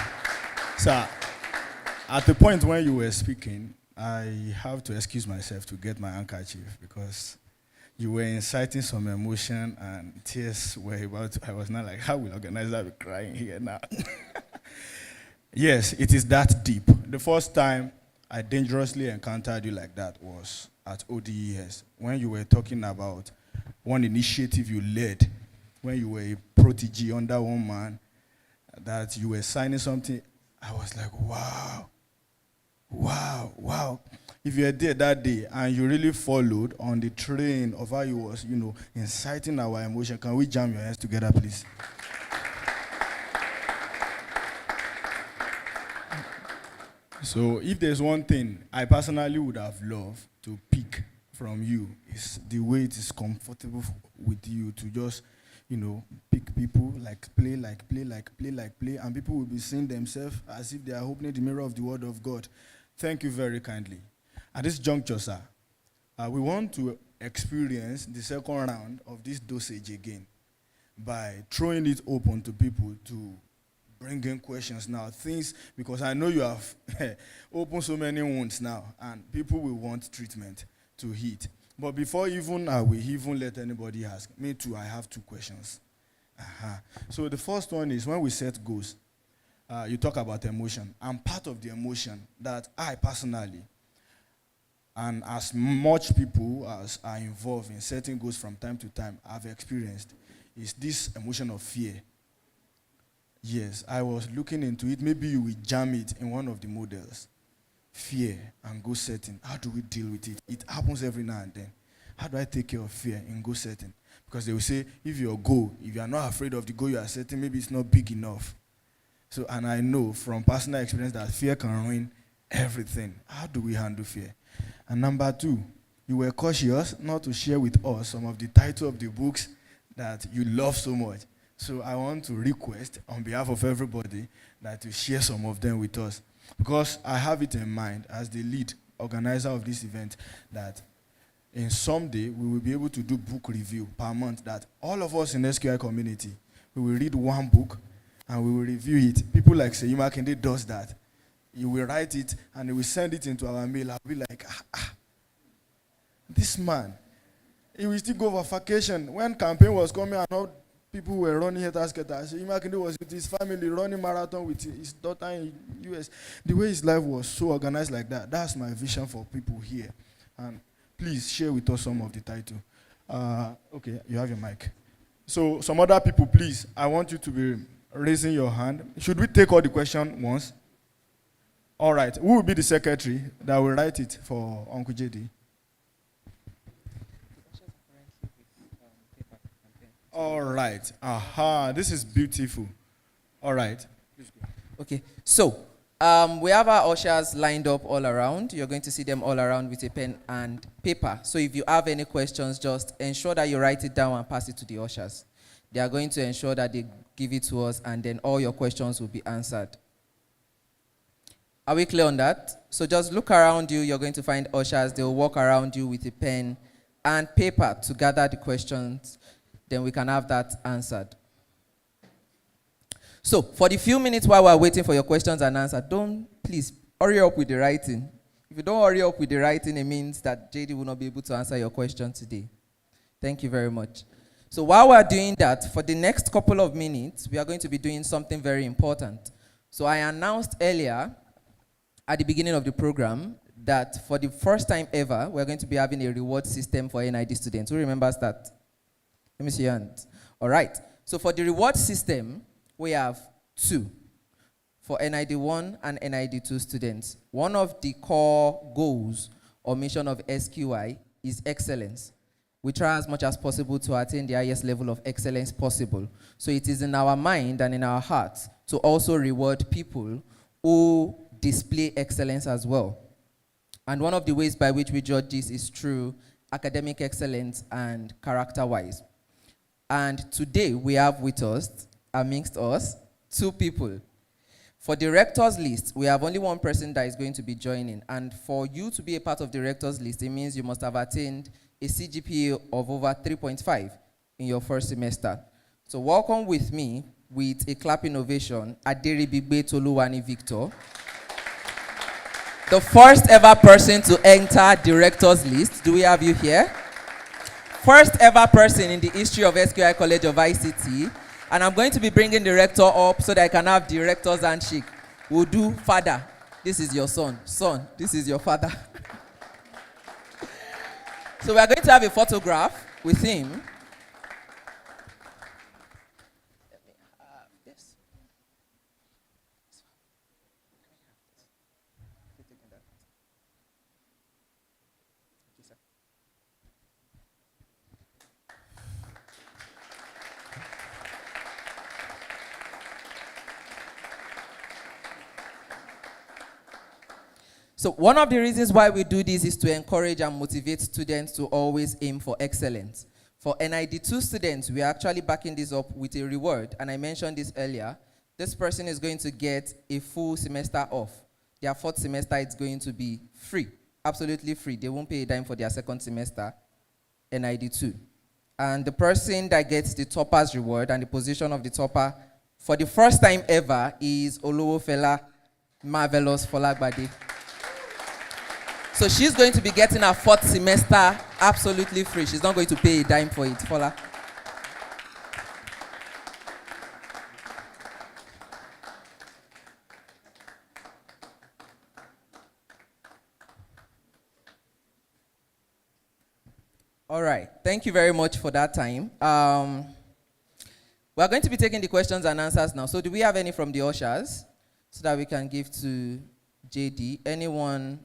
Sir, at the point when you were speaking, I have to excuse myself to get my handkerchief because you were inciting some emotion and tears were about to, I was not like, how will organizer be crying here now? Yes, it is that deep. The first time I dangerously encountered you like that was at ODES, when you were talking about one initiative you led, when you were a protege under one man, that you were signing something. I was like, wow, wow, wow. If you were there that day and you really followed on the train of how you was, inciting our emotion, can we jam your hands together, please? So if there's one thing I personally would have loved to pick from you, is the way it is comfortable with you to just, pick people, play, and people will be seeing themselves as if they are opening the mirror of the Word of God. Thank you very kindly. At this juncture, sir, we want to experience the second round of this dosage again by throwing it open to people to bring in questions now, things, because I know you have opened so many wounds now, and people will want treatment to heat. But before we even let anybody ask, me too, I have two questions. So the first one is, when we set goals, you talk about emotion, and part of the emotion that I personally, and as much people as are involved in setting goals from time to time, I've experienced, is this emotion of fear. Yes, I was looking into it. Maybe you will jam it in one of the models. Fear and goal setting. How do we deal with it? It happens every now and then. How do I take care of fear in goal setting? Because they will say, if you are not afraid of the goal you are setting, maybe it's not big enough. So, and I know from personal experience that fear can ruin everything. How do we handle fear? And number two, you were cautious not to share with us some of the title of the books that you love so much. So I want to request on behalf of everybody that you share some of them with us. Because I have it in mind as the lead organizer of this event that in some day we will be able to do book review per month, that all of us in the SQI community, we will read one book and we will review it. People like Seyi Makinde does that. He will write it and he will send it into our mail. I'll be like, this man, he will still go for vacation. When campaign was coming and all people were running head-to-head, Seyi Makinde was with his family running marathon with his daughter in US. The way his life was so organized like that, that's my vision for people here. And please share with us some of the title. Okay, you have your mic. So some other people, please, I want you to be raising your hand. Should we take all the questions once? All right. Who will be the secretary that will write it for Uncle JD? All right. Aha, this is beautiful. All right. Okay, so we have our ushers lined up all around. You're going to see them all around with a pen and paper. So if you have any questions, just ensure that you write it down and pass it to the ushers. They are going to ensure that they give it to us, and then all your questions will be answered. Are we clear on that? So just look around you. You're going to find ushers. They'll walk around you with a pen and paper to gather the questions. Then we can have that answered. So for the few minutes while we're waiting for your questions and answers, please hurry up with the writing. If you don't hurry up with the writing, it means that JD will not be able to answer your question today. Thank you very much. So while we're doing that, for the next couple of minutes, we are going to be doing something very important. So I announced earlier at the beginning of the program that for the first time ever, we're going to be having a reward system for NID students. Who remembers that? Let me see your hands. All right. So for the reward system, we have two for NID 1 and NID 2 students. One of the core goals or mission of SQI is excellence. We try as much as possible to attain the highest level of excellence possible. So it is in our mind and in our hearts to also reward people who display excellence as well. And one of the ways by which we judge this is through academic excellence and character-wise. And today we have with us, amongst us, 2 people. For the rector's list, we have only one person that is going to be joining. And for you to be a part of the rector's list, it means you must have attained a CGPA of over 3.5 in your first semester. So welcome with me with a clapping ovation, Aderibigbe Toluwani Victor, the first ever person to enter the rector's list. Do we have you here? First ever person in the history of SQI College of ICT. And I'm going to be bringing the rector up so that I can have the rector's handshake. We'll do father. This is your son. Son, this is your father. So we are going to have a photograph with him. So one of the reasons why we do this is to encourage and motivate students to always aim for excellence. For NID2 students, we are actually backing this up with a reward, and I mentioned this earlier. This person is going to get a full semester off. Their 4th semester is going to be free, absolutely free. They won't pay a dime for their 2nd semester, NID2. And the person that gets the topper's reward and the position of the topper for the first time ever is Olowofela Marvelous Folagbade. So she's going to be getting her 4th semester absolutely free. She's not going to pay a dime for it. Fola. All right. Thank you very much for that time. We're going to be taking the questions and answers now. So do we have any from the ushers so that we can give to JD? Anyone?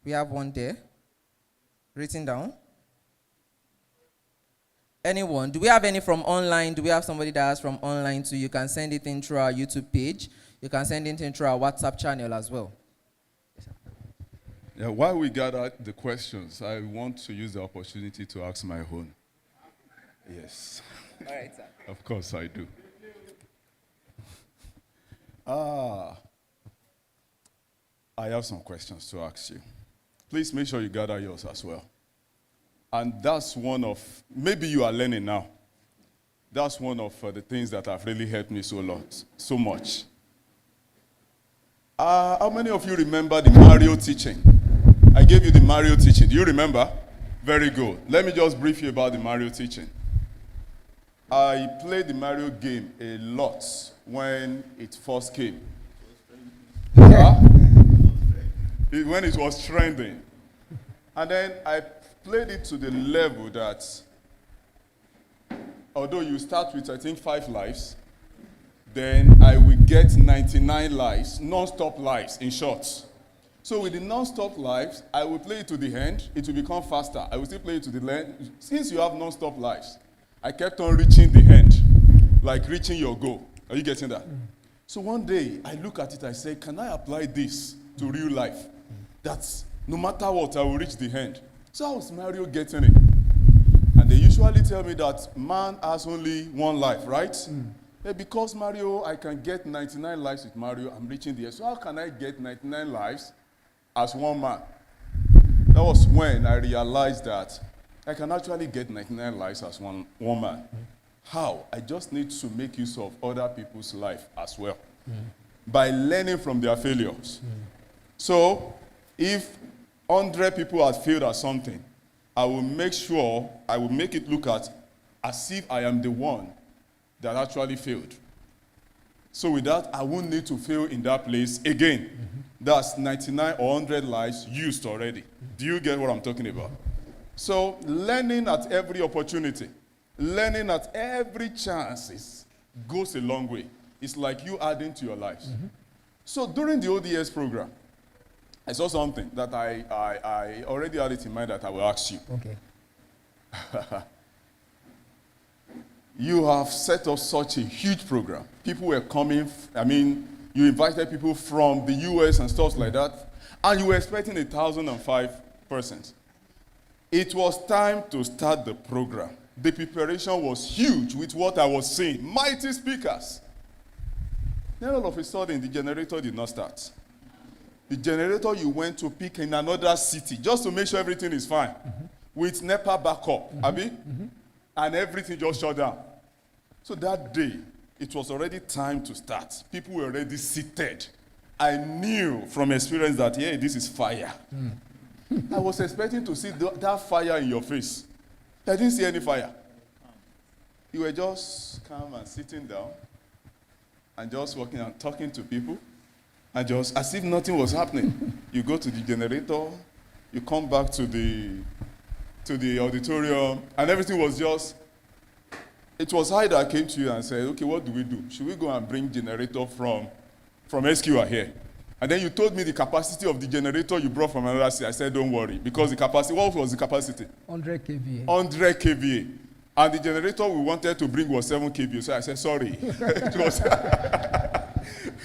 We have one there, written down. Anyone? Do we have any from online? Do we have somebody that has from online too? You can send it in through our YouTube page. You can send it in through our WhatsApp channel as well. Yeah, while we gather the questions, I want to use the opportunity to ask my own. Yes. All right, sir. Of course I do. I have some questions to ask you. Please make sure you gather yours as well. And that's one of, maybe you are learning now. That's one of the things that have really helped me so much. How many of you remember the Mario teaching? I gave you the Mario teaching. Do you remember? Very good. Let me just brief you about the Mario teaching. I played the Mario game a lot when it first came. When it was trending. And then I played it to the level that, although you start with, I think, 5 lives, then I will get 99 lives, non-stop lives, in short. So with the non-stop lives, I will play it to the end. It will become faster. I will still play it to the end. Since you have non-stop lives, I kept on reaching the end, like reaching your goal. Are you getting that? So one day, I look at it, I say, can I apply this to real life? That's no matter what, I will reach the end. So how is Mario getting it? And they usually tell me that man has only 1 life, right? Yeah, because Mario, I can get 99 lives with Mario, I'm reaching the end. So how can I get 99 lives as 1 man? That was when I realized that I can actually get 99 lives as one man. How? I just need to make use of other people's life as well. By learning from their failures. So, if 100 people have failed at something, I will make sure, I will make it look at as if I am the one that actually failed. So with that, I won't need to fail in that place again. That's 99 or 100 lives used already. Do you get what I'm talking about? So learning at every opportunity, learning at every chance goes a long way. It's like you adding to your lives. So during the ODS program, I saw something that I already had it in mind that I will ask you. Okay. You have set up such a huge program. People were coming, you invited people from the US and stuff like that, and you were expecting 1,005 persons. It was time to start the program. The preparation was huge with what I was seeing. Mighty speakers. Then all of a sudden, the generator did not start. The generator you went to pick in another city just to make sure everything is fine. With NEPA backup, Abi? And everything just shut down. So that day, it was already time to start. People were already seated. I knew from experience that, yeah, this is fire. I was expecting to see that fire in your face. I didn't see any fire. You were just calm and sitting down and just walking and talking to people and just as if nothing was happening. You go to the generator, you come back to the auditorium, and everything was just, it was I that came to you and said, okay, what do we do? Should we go and bring generator from SQR here? And then you told me the capacity of the generator you brought from another city. I said, don't worry, because the capacity, what was the capacity? 100 kVA. 100 kVA. And the generator we wanted to bring was 7 kVA. So I said, sorry.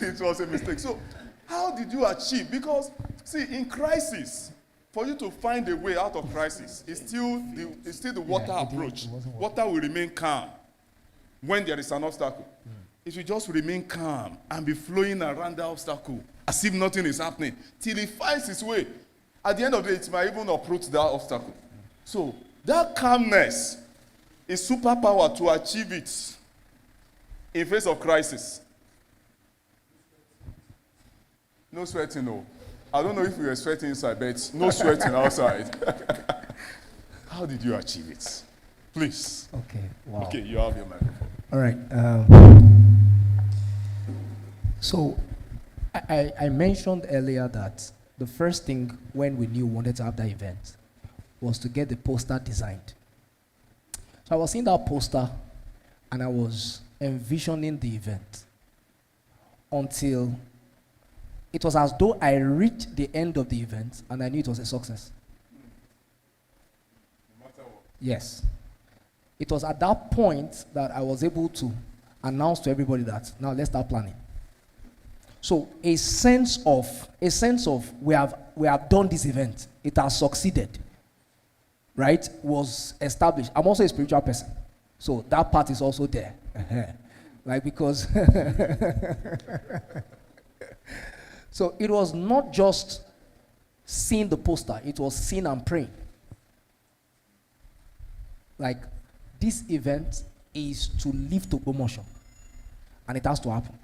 It was a mistake. So how did you achieve? Because, see, in crisis, for you to find a way out of crisis, it's still the water approach. Water will remain calm when there is an obstacle. It will just remain calm and be flowing around the obstacle as if nothing is happening till it finds its way. At the end of the day, it might even approach that obstacle. So that calmness is superpower to achieve it in face of crisis. No sweating, no. I don't know if you were sweating inside, but no sweating outside. How did you achieve it? Please. Okay, wow. Okay, you have your microphone. All right. So I mentioned earlier that the first thing when we knew we wanted to have that event was to get the poster designed. So I was seeing that poster and I was envisioning the event until it was as though I reached the end of the event and I knew it was a success. No matter what. Yes. It was at that point that I was able to announce to everybody that now let's start planning. So a sense of we have done this event. It has succeeded. Right? Was established. I'm also a spiritual person. So that part is also there. Like because so it was not just seeing the poster, it was seeing and praying. Like this event is to live to promotion. And it has to happen.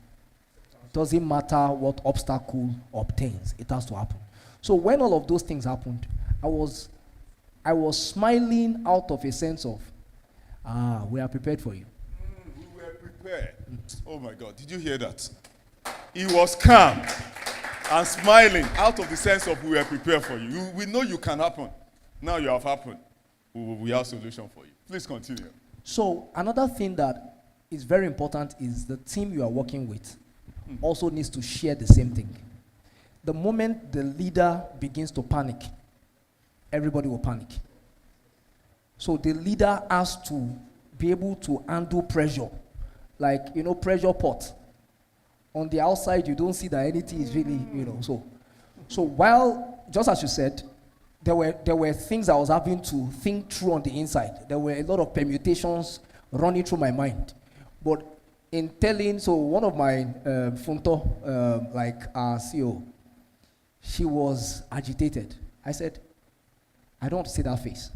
It doesn't matter what obstacle obtains, it has to happen. So when all of those things happened, I was smiling out of a sense of, we are prepared for you. We were prepared. Oh my God, did you hear that? He was calm and smiling out of the sense of we were prepared for you. We know you can happen. Now you have happened. We have a solution for you. Please continue. So another thing that is very important is the team you are working with also needs to share the same thing. The moment the leader begins to panic, everybody will panic. So the leader has to be able to handle pressure. Like, pressure pot. On the outside, you don't see that anything is really, So while, just as you said, there were things I was having to think through on the inside. There were a lot of permutations running through my mind. But in telling, so one of my Funto, like our CEO, she was agitated. I said, I don't want to see that face.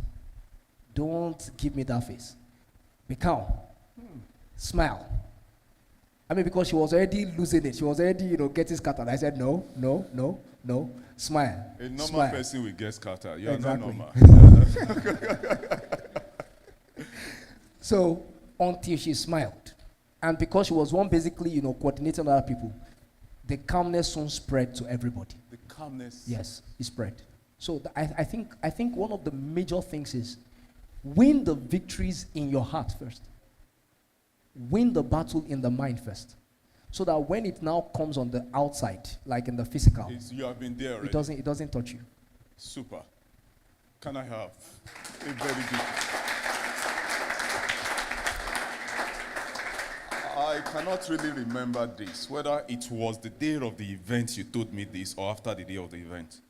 Don't give me that face. Be calm. Smile. I mean, because she was already losing it. She was already, getting scattered. I said, no. Smile. A normal Smile. person will get scattered. You are Exactly. not normal. So, until she smiled. And because she was one basically, coordinating other people, the calmness soon spread to everybody. The calmness. Yes, it spread. So I think one of the major things is win the victories in your heart first. Win the battle in the mind first. So that when it now comes on the outside, like in the physical, You have been there already. it doesn't touch you. Super. Can I have a very big... I cannot really remember this, whether it was the day of the event you told me this or after the day of the event.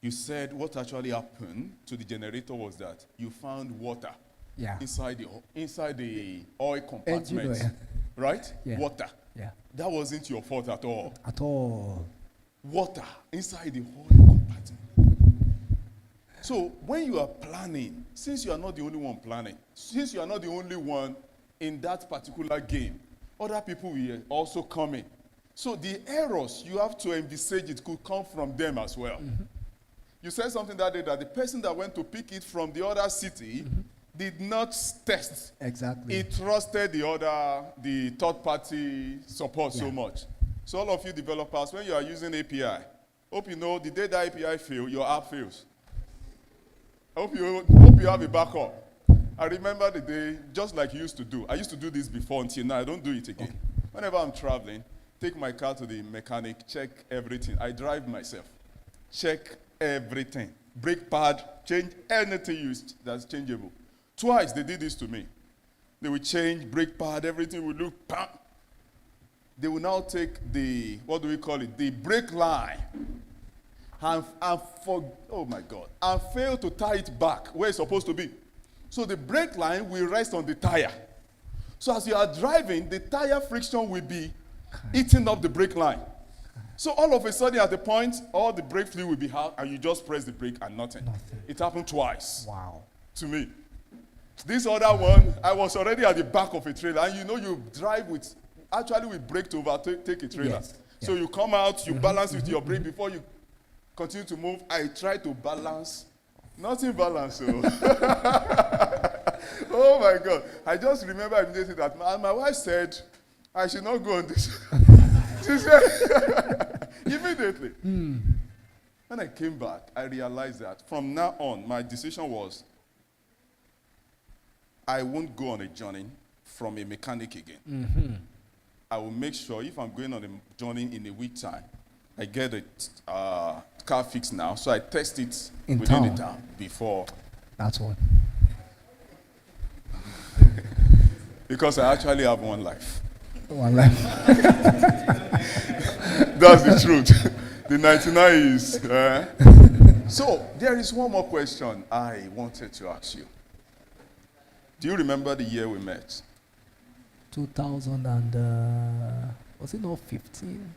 You said what actually happened to the generator was that you found water Yeah. inside the oil compartment, oil, yeah. right? Yeah. Water. Yeah. That wasn't your fault at all. At all. Water inside the oil compartment. So when you are planning, since you are not the only one planning, since you are not the only one in that particular game, other people will also come in. So the errors you have to envisage it could come from them as well. Mm-hmm. You said something that day that the person that went to pick it from the other city did not test. Exactly. He trusted the third party support so Yeah. much. So all of you developers, when you are using API, hope you know the day that API fails, your app fails. I hope you have a backup. I remember the day, just like you used to do. I used to do this before until now. I don't do it again. Whenever I'm traveling, take my car to the mechanic, check everything. I drive myself. Check everything. Brake pad, change anything used that's changeable. Twice they did this to me. They will change brake pad, everything will look, bam. They will now take the, what do we call it, the brake line and oh my God, and fail to tie it back where it's supposed to be. So the brake line will rest on the tire. So as you are driving, the tire friction will be eating up the brake line. So all of a sudden at the point, all the brake fluid will be out and you just press the brake and nothing. It happened twice. Wow. To me. This other one, I was already at the back of a trailer, and you know you drive with, actually we brake to overtake a trailer. Yes. So you come out, you balance with your brake before you continue to move. I try to balance, nothing balance. So. Oh my God. I just remember immediately that my wife said, I should not go on this. She said, immediately. When I came back, I realized that from now on, my decision was, I won't go on a journey from a mechanic again. I will make sure if I'm going on a journey in a week time, I get a car fixed now, so I test it within the town before. That's one. Because I actually have one life. One life. That's the truth. The 99 is. So there is one more question I wanted to ask you. Do you remember the year we met? 2000 and, was it not 15?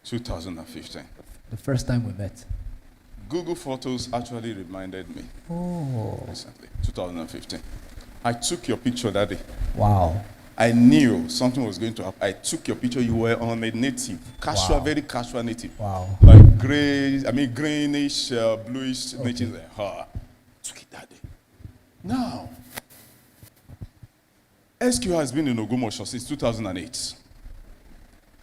2015. The first time we met. Google Photos actually reminded me recently, 2015. I took your picture that day. Wow. I knew something was going to happen. I took your picture. You were on a native, casual, very casual native. Wow. Like greenish, bluish native. Took it that day. Now, SQI has been in Ogumosho since 2008.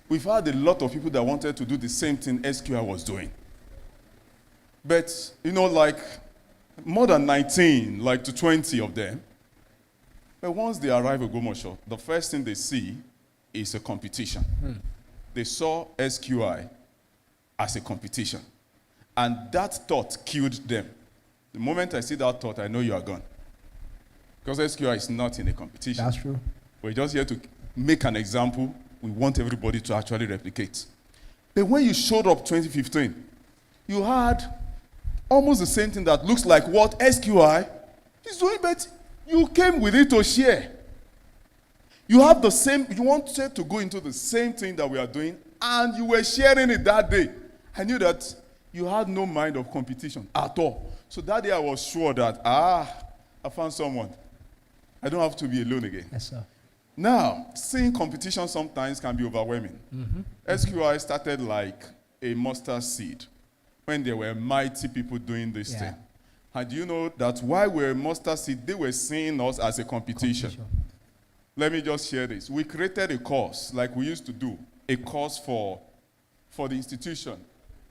We've had a lot of people that wanted to do the same thing SQI was doing. But, you know, like more than 19, like to 20 of them. But once they arrive at Ogumosho, the first thing they see is a competition. They saw SQI as a competition. And that thought killed them. The moment I see that thought, I know you are gone. Because SQI is not in a competition. That's true. We're just here to make an example. We want everybody to actually replicate. But when you showed up 2015, you had almost the same thing that looks like what SQI is doing, but you came with it to share. You have the same, you wanted to go into the same thing that we are doing, and you were sharing it that day. I knew that you had no mind of competition at all. So that day I was sure that, I found someone. I don't have to be alone again. Yes, sir. Now, seeing competition sometimes can be overwhelming. SQI started like a mustard seed when there were mighty people doing this thing. And you know that while we were mustard seed, they were seeing us as a competition. Let me just share this. We created a course like we used to do, a course for the institution.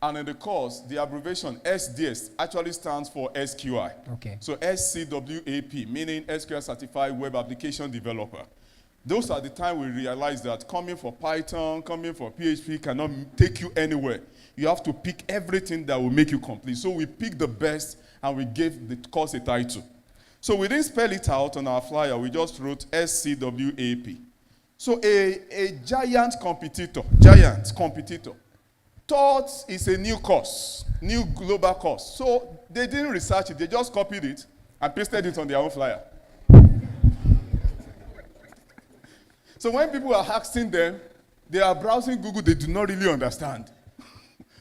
And in the course, the abbreviation SDS actually stands for SQI. Okay. So SCWAP, meaning SQL Certified Web Application Developer. Those are the time we realized that coming for Python, coming for PHP cannot take you anywhere. You have to pick everything that will make you complete. So we picked the best and we gave the course a title. So we didn't spell it out on our flyer. We just wrote SCWAP. So a giant competitor thought it's a new course, new global course. So they didn't research it. They just copied it and pasted it on their own flyer. So when people are asking them, they are browsing Google, they do not really understand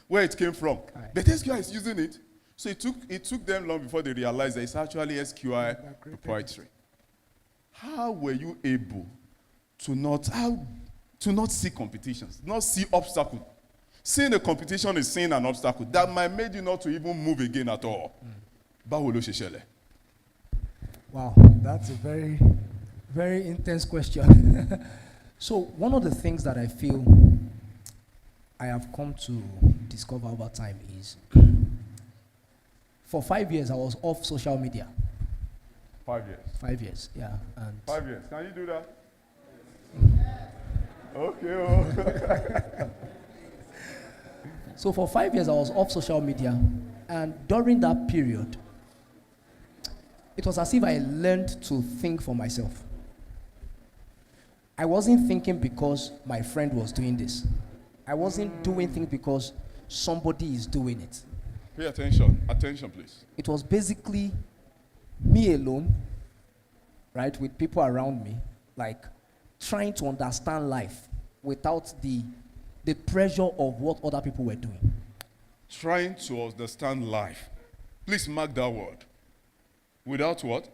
where it came from. But SQI is using it. So it took them long before they realized that it's actually SQI proprietary. How were you able to not see competitions, not see obstacles? Seeing a competition is seeing an obstacle that might make you not to even move again at all. Báwo ló ṣe ṣẹlẹ̀? Wow, that's a very, very intense question. So one of the things that I feel I have come to discover over time is, for 5 years I was off social media. 5 years. 5 years, yeah. And 5 years. Can you do that? Okay. so for 5 years I was off social media, and during that period, it was as if I learned to think for myself. I wasn't thinking because my friend was doing this. I wasn't doing things because somebody is doing it. Pay attention. Attention, please. It was basically me alone, right, with people around me, like trying to understand life without the pressure of what other people were doing. Trying to understand life. Please mark that word. Without what?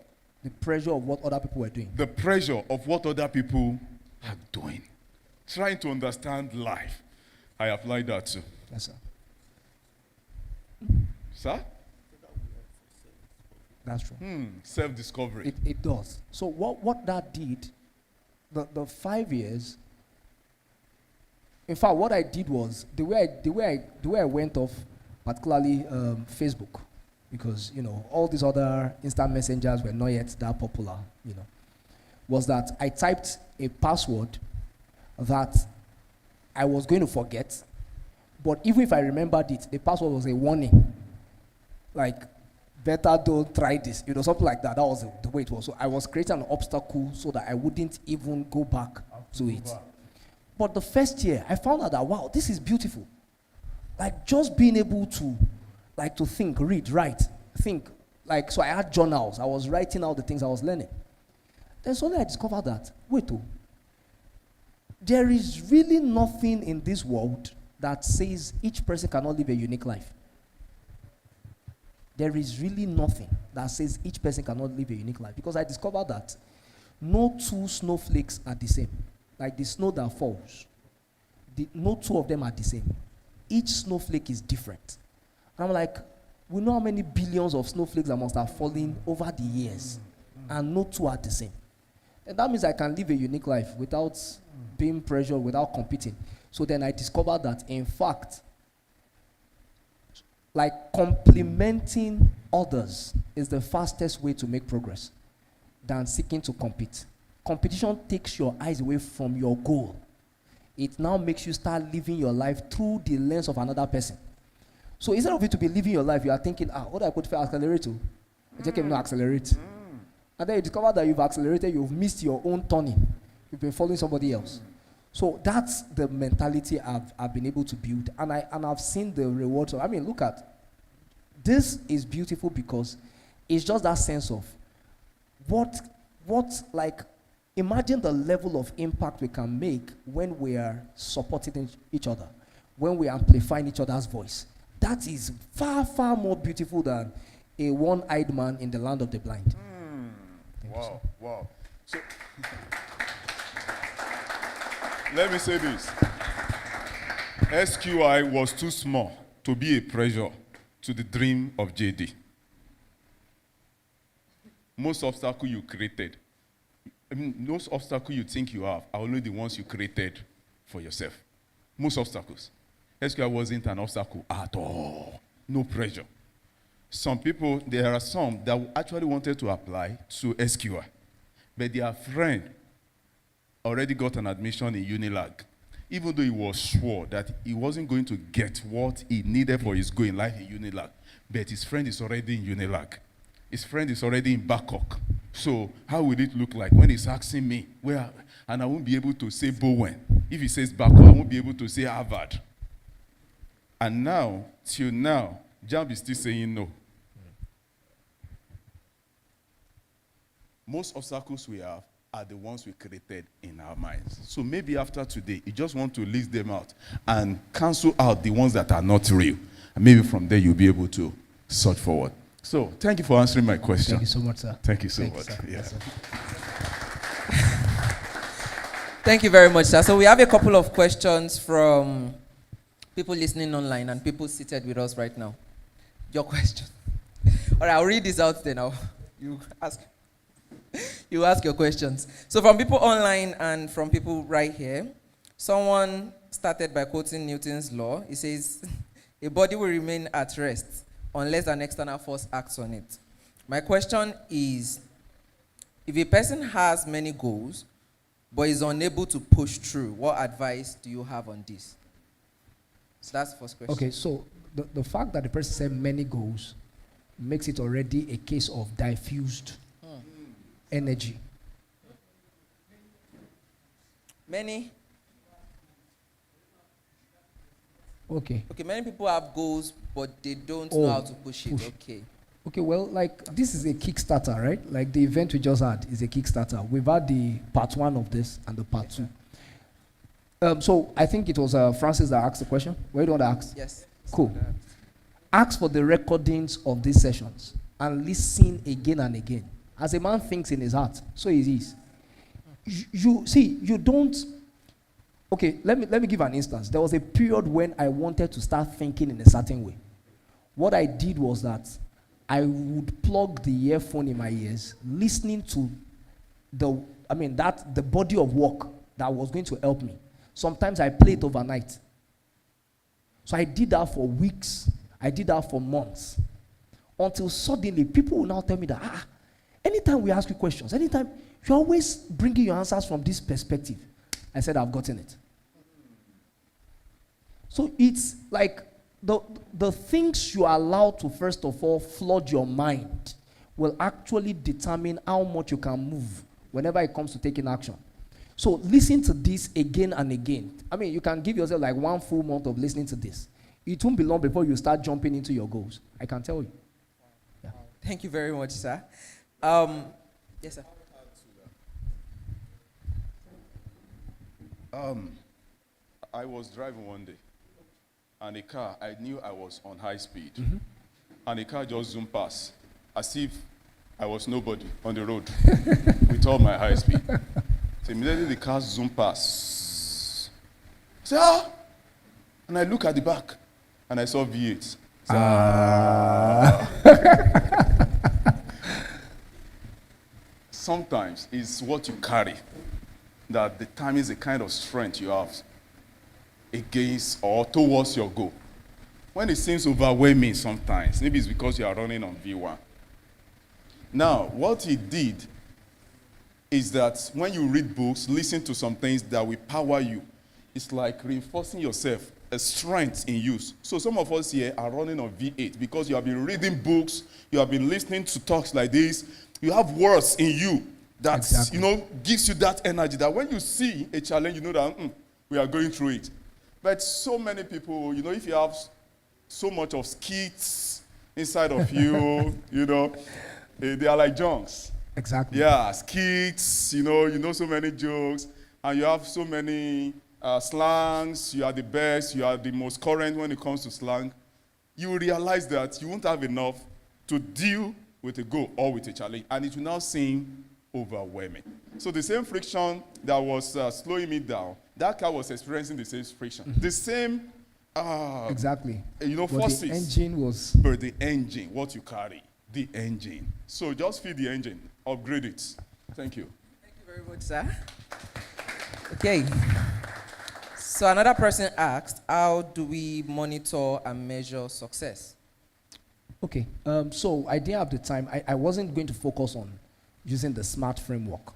The pressure of what other people were doing. The pressure of what other people are doing. Trying to understand life. I applied that too. Yes, sir. Sir? That's true. Self-discovery. It does. So what that did, the 5 years, in fact, what I did was, the way I went off, particularly Facebook, because, all these other instant messengers were not yet that popular, was that I typed a password that I was going to forget, but even if I remembered it, the password was a warning, like, better don't try this, something like that. That was the way it was. So I was creating an obstacle so that I wouldn't even go back to it. But the first year, I found out that, wow, this is beautiful. Like, just being able to, to think, read, write, think. Like, so I had journals. I was writing out the things I was learning. Then suddenly I discovered that, wait, there is really nothing in this world that says each person cannot live a unique life. There is really nothing that says each person cannot live a unique life. Because I discovered that no two snowflakes are the same. Like the snow that falls, no two of them are the same. Each snowflake is different. And I'm like, we know how many billions of snowflakes that must have fallen over the years. And no two are the same. And that means I can live a unique life without being pressured, without competing. So then I discovered that, in fact, complimenting others is the fastest way to make progress than seeking to compete. Competition takes your eyes away from your goal. It now makes you start living your life through the lens of another person. So instead of you to be living your life, you are thinking, what do I put for accelerator? I just came to accelerate. And then you discover that you've accelerated, you've missed your own turning. You've been following somebody else. So that's the mentality I've been able to build. And I've seen the rewards. Look at, this is beautiful because it's just that sense of imagine the level of impact we can make when we are supporting each other, when we are amplifying each other's voice. That is far, far more beautiful than a one-eyed man in the land of the blind. Wow, wow. So, let me say this. SQI was too small to be a pressure to the dream of JD. Most obstacles you created, most obstacles you think you have are only the ones you created for yourself. Most obstacles. SQI wasn't an obstacle at all. No pressure. Some people, there are some that actually wanted to apply to SQI, but their friend already got an admission in Unilag, even though he was sure that he wasn't going to get what he needed for his goal in life in Unilag, but his friend is already in Unilag. His friend is already in Babcock. So how will it look like when he's asking me where, and I won't be able to say Bowen. If he says Babcock, I won't be able to say Harvard. And now, till now, JAMB is still saying no. Most obstacles we have are the ones we created in our minds. So maybe after today, you just want to list them out and cancel out the ones that are not real. And maybe from there, you'll be able to search forward. So thank you for answering my question. Thank you so much, sir. Thank you so Thank you, much. sir. Yeah. Yes, sir. Thank you very much, sir. So we have a couple of questions from people listening online and people seated with us right now. Your question. All right, I'll read this out then. You ask your questions. So from people online and from people right here, someone started by quoting Newton's law. He says, a body will remain at rest unless an external force acts on it. My question is, if a person has many goals, but is unable to push through, what advice do you have on this? So that's the first question. Okay, so the fact that the person said many goals makes it already a case of diffused energy. Many? Okay. Okay, many people have goals, but they don't know how to push it. Okay. Okay, well, like, this is a Kickstarter, right? Like, the event we just had is a Kickstarter. We've had the part 1 of this and the part 2. So, I think it was Francis that asked the question. Were you the one that asked? Yes. Cool. Ask for the recordings of these sessions and listen again and again. As a man thinks in his heart, so it is. You see, you don't... Okay, let me give an instance. There was a period when I wanted to start thinking in a certain way. What I did was that I would plug the earphone in my ears, listening to the body of work that was going to help me. Sometimes I play it overnight. So I did that for weeks. I did that for months. Until suddenly, people will now tell me that, anytime we ask you questions, anytime, you're always bringing your answers from this perspective. I said, I've gotten it. So it's like, the things you are allowed to, first of all, flood your mind will actually determine how much you can move whenever it comes to taking action. So listen to this again and again. I mean, you can give yourself like 1 full month of listening to this. It won't be long before you start jumping into your goals. I can tell you. Yeah. Thank you very much, sir. Yes, sir. I was driving one day, and a car, I knew I was on high speed, and a car just zoomed past, as if I was nobody on the road with all my high speed. So immediately the car zoomed past. I said, and I look at the back, and I saw V8. Sometimes it's what you carry that determines the kind of strength you have against or towards your goal. When it seems overwhelming sometimes, maybe it's because you are running on V1. Now, what he did is that when you read books, listen to some things that will power you. It's like reinforcing yourself, a strength in use. So some of us here are running on V8 because you have been reading books, you have been listening to talks like this, you have words in you that, gives you that energy that when you see a challenge, you know that we are going through it. But so many people, if you have so much of skits inside of you, they are like junks. Exactly. Yeah, skits, you know so many jokes, and you have so many slangs, you are the best, you are the most current when it comes to slang. You will realize that you won't have enough to deal with a goal or with a challenge, and it will now seem overwhelming. So the same friction that was slowing me down, that car was experiencing the same friction. The same, exactly. Forces. The engine was... But the engine, what you carry, the engine. So just feed the engine, upgrade it. Thank you. Thank you very much, sir. Okay. So another person asked, how do we monitor and measure success? Okay, so I didn't have the time. I wasn't going to focus on using the SMART framework,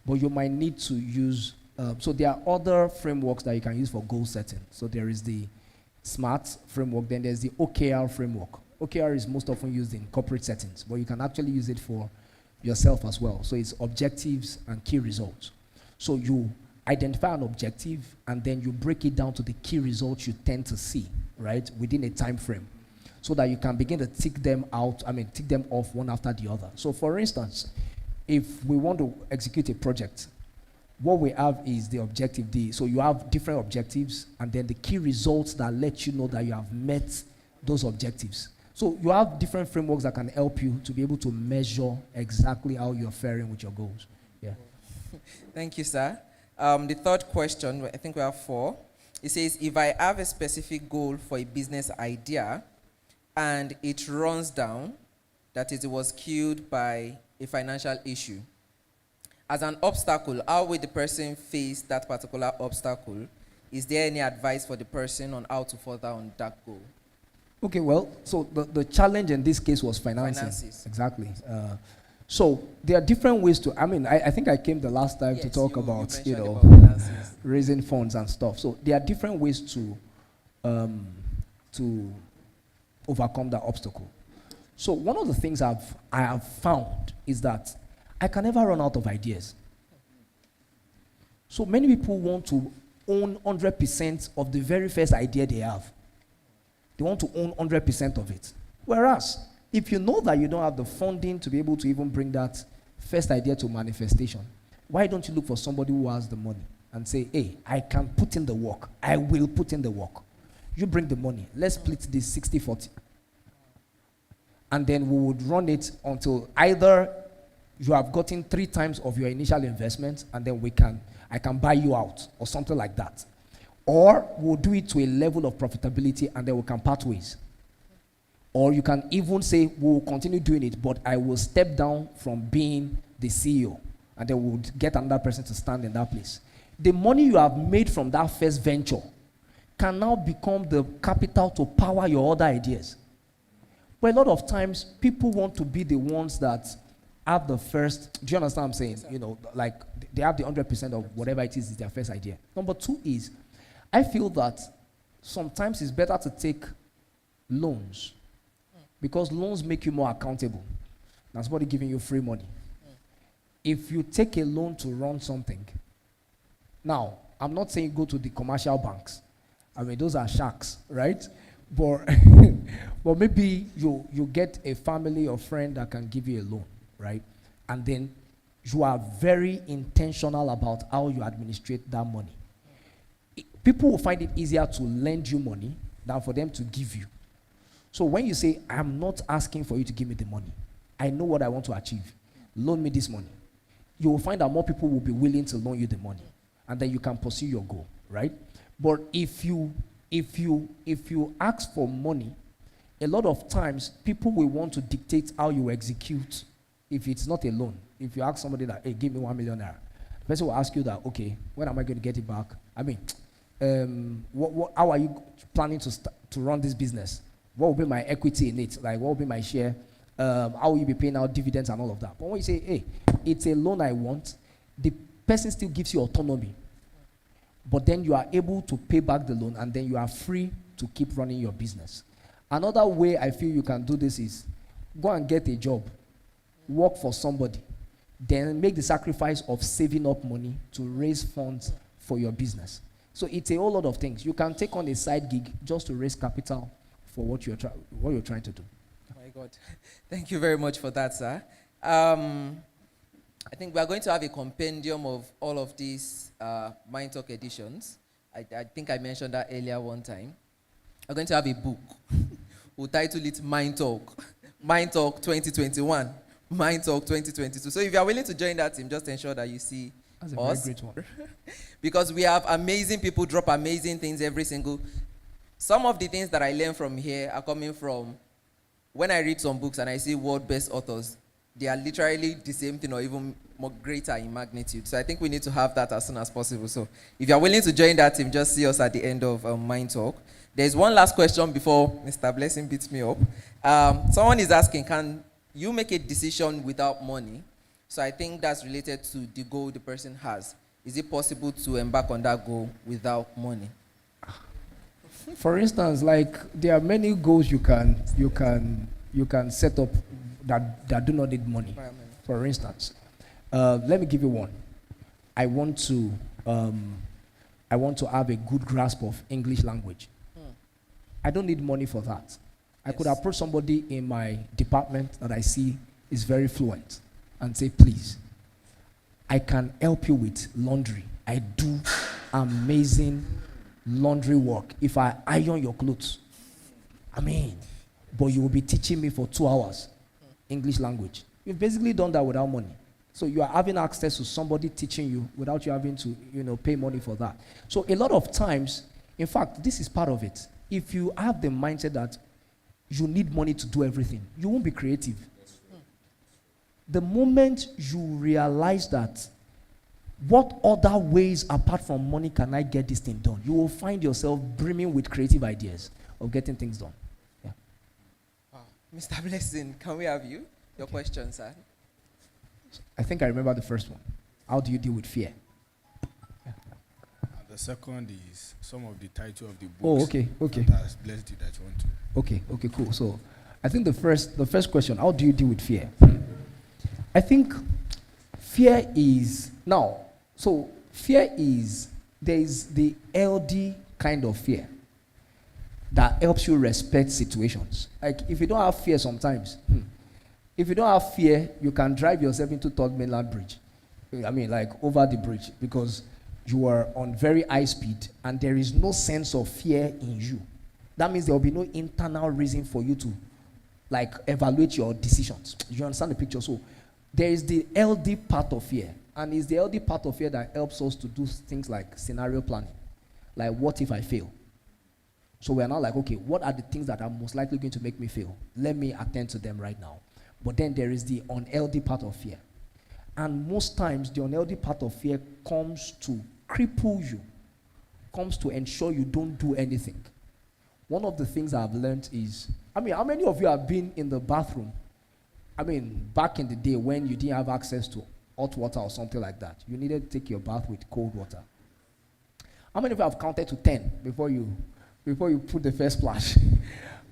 but you might need to use, so there are other frameworks that you can use for goal setting. So there is the SMART framework, then there's the OKR framework. OKR is most often used in corporate settings, but you can actually use it for yourself as well. So it's objectives and key results. So you identify an objective, and then you break it down to the key results you tend to see, right, within a time frame, so that you can begin to tick them off one after the other. So for instance, if we want to execute a project, what we have is the objective D. So you have different objectives, and then the key results that let you know that you have met those objectives. So you have different frameworks that can help you to be able to measure exactly how you're faring with your goals. Yeah. Thank you, sir. The third question, I think we have 4. It says, if I have a specific goal for a business idea and it runs down, that is, it was killed by a financial issue, as an obstacle, how will the person face that particular obstacle? Is there any advice for the person on how to further on that goal? Okay, well, so the challenge in this case was financing. Finances. Exactly. So there are different ways to, I think I came the last time to talk about, mentioned about finances. raising funds and stuff. So there are different ways to overcome that obstacle. So one of the things I have found is that I can never run out of ideas. So many people want to own 100% of the very first idea they have. They want to own 100% of it. Whereas, if you know that you don't have the funding to be able to even bring that first idea to manifestation, why don't you look for somebody who has the money and say, hey, I can put in the work. I will put in the work. You bring the money. Let's split this 60-40. And then we would run it until either you have gotten 3 times of your initial investment, and then I can buy you out, or something like that. Or we'll do it to a level of profitability, and then we can part ways. Or you can even say, we'll continue doing it, but I will step down from being the CEO, and then we'll get another person to stand in that place. The money you have made from that first venture can now become the capital to power your other ideas. But a lot of times, people want to be the ones that have the first, do you understand what I'm saying? You know, like, they have the 100% of whatever it is their first idea. Number 2 is, I feel that sometimes it's better to take loans, because loans make you more accountable than somebody giving you free money. If you take a loan to run something, now, I'm not saying go to the commercial banks. I mean, those are sharks, right? But, but maybe you get a family or friend that can give you a loan, right? And then you are very intentional about how you administrate that money. People will find it easier to lend you money than for them to give you. So when you say, I'm not asking for you to give me the money, I know what I want to achieve, loan me this money, you will find that more people will be willing to loan you the money, and then you can pursue your goal, right? But if you ask for money, a lot of times people will want to dictate how you execute. If it's not a loan, if you ask somebody that, hey, give me 1 million naira, the person will ask you that, okay, when am I going to get it back? I mean, how are you planning to run this business? What will be my equity in it? Like, what will be my share? How will you be paying out dividends and all of that? But when you say, hey, it's a loan I want, the person still gives you autonomy. But then you are able to pay back the loan, and then you are free to keep running your business. Another way I feel you can do this is go and get a job, work for somebody, then make the sacrifice of saving up money to raise funds for your business. So it's a whole lot of things. You can take on a side gig just to raise capital for what you're trying to do. Oh my God. Thank you very much for that, sir. I think we are going to have a compendium of all of these Mind Talk editions. I think I mentioned that earlier one time. We're going to have a book. We'll title it Mind Talk. Mind Talk 2021. Mind Talk 2022. So if you are willing to join that team, just ensure that you see That's a us. very great one. Because we have amazing people drop amazing things every single. Some of the things that I learn from here are coming from when I read some books and I see world best authors. They are literally the same thing or even more greater in magnitude. So I think we need to have that as soon as possible. So if you're willing to join that team, just see us at the end of Mind Talk. There's one last question before Mr. Blessing beats me up. Someone is asking, can you make a decision without money? So I think that's related to the goal the person has. Is it possible to embark on that goal without money? For instance, like there are many goals you can set up that do not need money. For instance, let me give you one. I want to have a good grasp of English language. I don't need money for that. I could approach somebody in my department that I see is very fluent, and say, please, I can help you with laundry. I do amazing laundry work. If I iron your clothes, I mean, but you will be teaching me for 2 hours English language. You've basically done that without money. So you are having access to somebody teaching you without you having to, pay money for that. So a lot of times, in fact, this is part of it. If you have the mindset that you need money to do everything, you won't be creative. The moment you realize that, what other ways apart from money can I get this thing done? You will find yourself brimming with creative ideas of getting things done. Yeah. Mr. Blessing, can we have you? Your question, sir. I think I remember the first one. How do you deal with fear? The second is some of the title of the books. Oh, okay. That has blessed you that you want to. Okay, cool. So I think the first question, how do you deal with fear? I think fear is, there is the LD kind of fear that helps you respect situations. Like if you don't have fear sometimes, if you don't have fear, you can drive yourself into Third Mainland Bridge. I mean, like over the bridge, because you are on very high speed and there is no sense of fear in you. That means there will be no internal reason for you to like evaluate your decisions. You understand the picture? So there is the LD part of fear, and it's the LD part of fear that helps us to do things like scenario planning. Like, what if I fail? So we're now like, okay, what are the things that are most likely going to make me fail? Let me attend to them right now. But then there is the unhealthy part of fear. And most times, the unhealthy part of fear comes to cripple you, comes to ensure you don't do anything. One of the things I've learned is, how many of you have been in the bathroom? Back in the day when you didn't have access to hot water or something like that. You needed to take your bath with cold water. How many of you have counted to 10 before you put the first splash?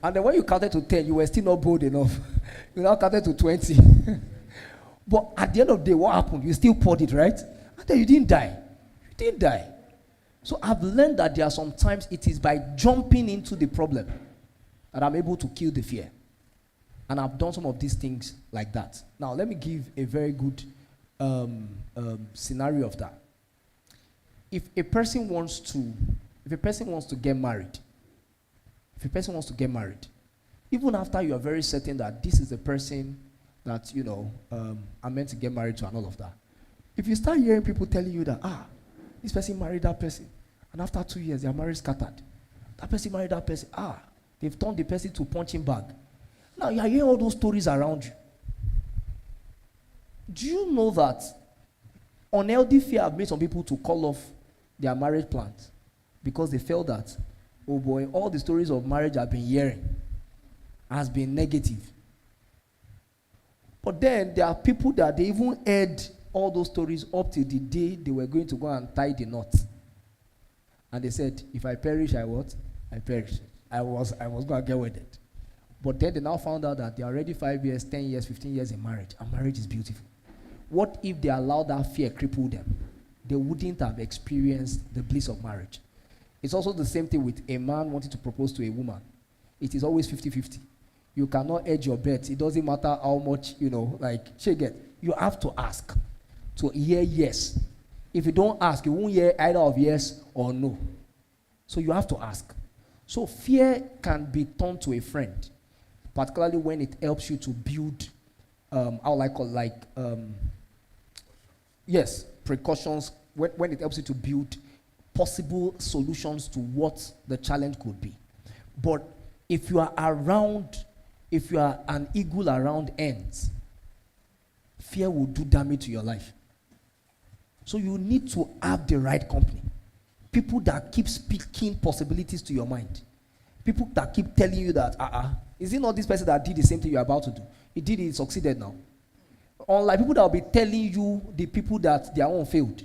And then when you counted to 10, you were still not bold enough. You now counted to 20. But at the end of the day, what happened? You still poured it, right? And then you didn't die. You didn't die. So I've learned that there are sometimes it is by jumping into the problem that I'm able to kill the fear. And I've done some of these things like that. Now, let me give a very good scenario of that. If a person wants to get married, even after you are very certain that this is the person that, I'm meant to get married to and all of that, if you start hearing people telling you that, this person married that person, and after 2 years, their marriage scattered. That person married that person, they've turned the person to punching bag. Now, you are hearing all those stories around you. Do you know that unhealthy fear have made some people to call off their marriage plans because they felt that, oh boy, all the stories of marriage I've been hearing has been negative. But then there are people that they even heard all those stories up to the day they were going to go and tie the knot. And they said, if I perish, I what? I perish. I was going to get wedded. But then they now found out that they're already 5 years, 10 years, 15 years in marriage, and marriage is beautiful. What if they allowed that fear cripple them? They wouldn't have experienced the bliss of marriage. It's also the same thing with a man wanting to propose to a woman. It is always 50-50. You cannot hedge your bets. It doesn't matter how much, you have to ask to hear yes. If you don't ask, you won't hear either of yes or no. So you have to ask. So fear can be turned to a friend, particularly when it helps you to build, precautions, when it helps you to build possible solutions to what the challenge could be. But if you are an eagle around ends, fear will do damage to your life. So you need to have the right company. People that keep speaking possibilities to your mind. People that keep telling you that, is it not this person that did the same thing you're about to do? He did it, he succeeded now. Unlike people that will be telling you the people that their own failed.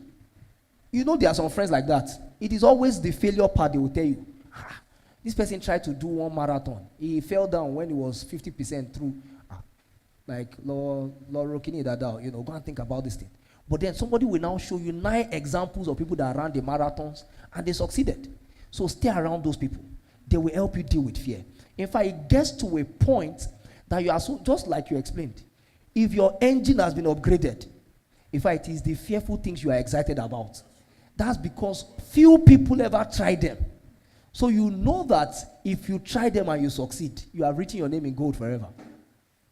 There are some friends like that. It is always the failure part they will tell you. This person tried to do one marathon. He fell down when he was 50% through. Like, Lord Rokini Dada, go and think about this thing. But then somebody will now show you 9 examples of people that ran the marathons and they succeeded. So stay around those people. They will help you deal with fear. In fact, it gets to a point that you are so, just like you explained, If your engine has been upgraded, in fact, it is the fearful things you are excited about. That's because few people ever try them. So you know that if you try them and you succeed, you have written your name in gold forever.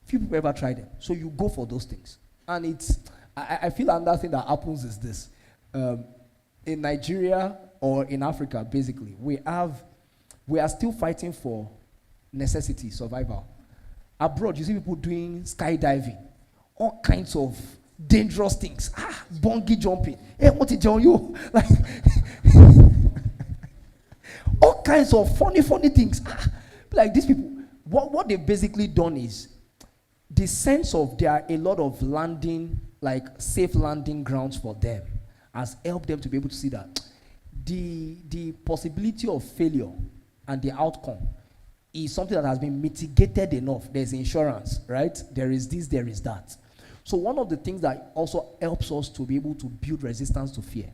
Few people ever try them. So you go for those things. And it's, I feel another thing that happens is this. In Nigeria or in Africa, basically, we are still fighting for necessity, survival. Abroad, you see people doing skydiving, all kinds of dangerous things. Bungee jumping. Hey, what did you like? All kinds of funny things. Like these people, what they've basically done is the sense of there are a lot of landing, like safe landing grounds for them, has helped them to be able to see that the possibility of failure and the outcome is something that has been mitigated enough. There's insurance, right? There is this, there is that. So one of the things that also helps us to be able to build resistance to fear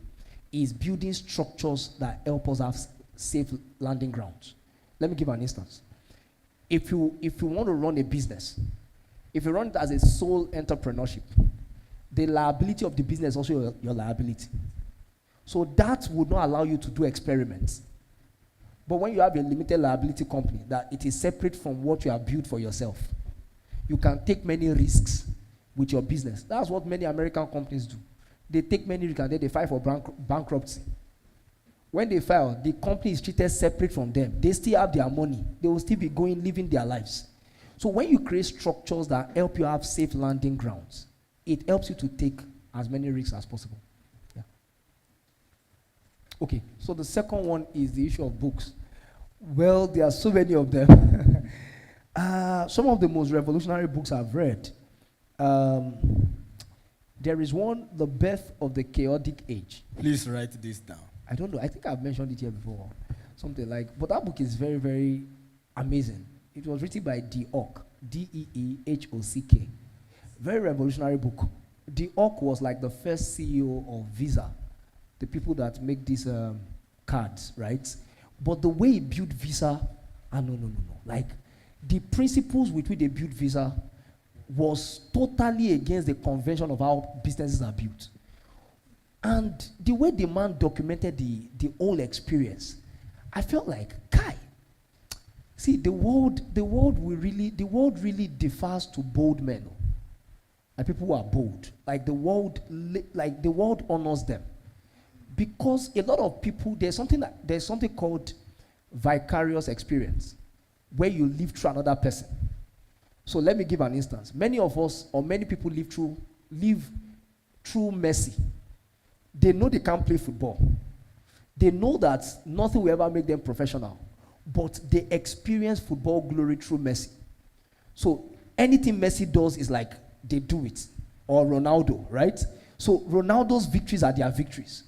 is building structures that help us have safe landing grounds. Let me give an instance. If you want to run a business, if you run it as a sole entrepreneurship, the liability of the business is also your liability. So that would not allow you to do experiments. But when you have a limited liability company, that it is separate from what you have built for yourself, you can take many risks with your business. That's what many American companies do. They take many risks and then they file for bankruptcy. When they file, the company is treated separate from them. They still have their money. They will still be living their lives. So when you create structures that help you have safe landing grounds, it helps you to take as many risks as possible. Yeah. Okay, so the second one is the issue of books. Well, there are so many of them. Some of the most revolutionary books I've read. There is one, The Birth of the Chaotic Age. Please write this down. I don't know. I think I've mentioned it here before. Something like, but that book is very, very amazing. It was written by Deehock, D-E-E-H-O-C-K. Very revolutionary book. Deehock was like the first CEO of Visa, the people that make these cards, right? But the way he built Visa, no. Like, the principles with which they built Visa was totally against the convention of how businesses are built. And the way the man documented the whole experience, I felt like, Kai, see, the world really differs to bold men. Like people who are bold. Like the world honors them. Because a lot of people, there's something called vicarious experience, where you live through another person. So let me give an instance. Many of us, or many people live through Messi. They know they can't play football. They know that nothing will ever make them professional. But they experience football glory through Messi. So anything Messi does is like they do it. Or Ronaldo, right? So Ronaldo's victories are their victories.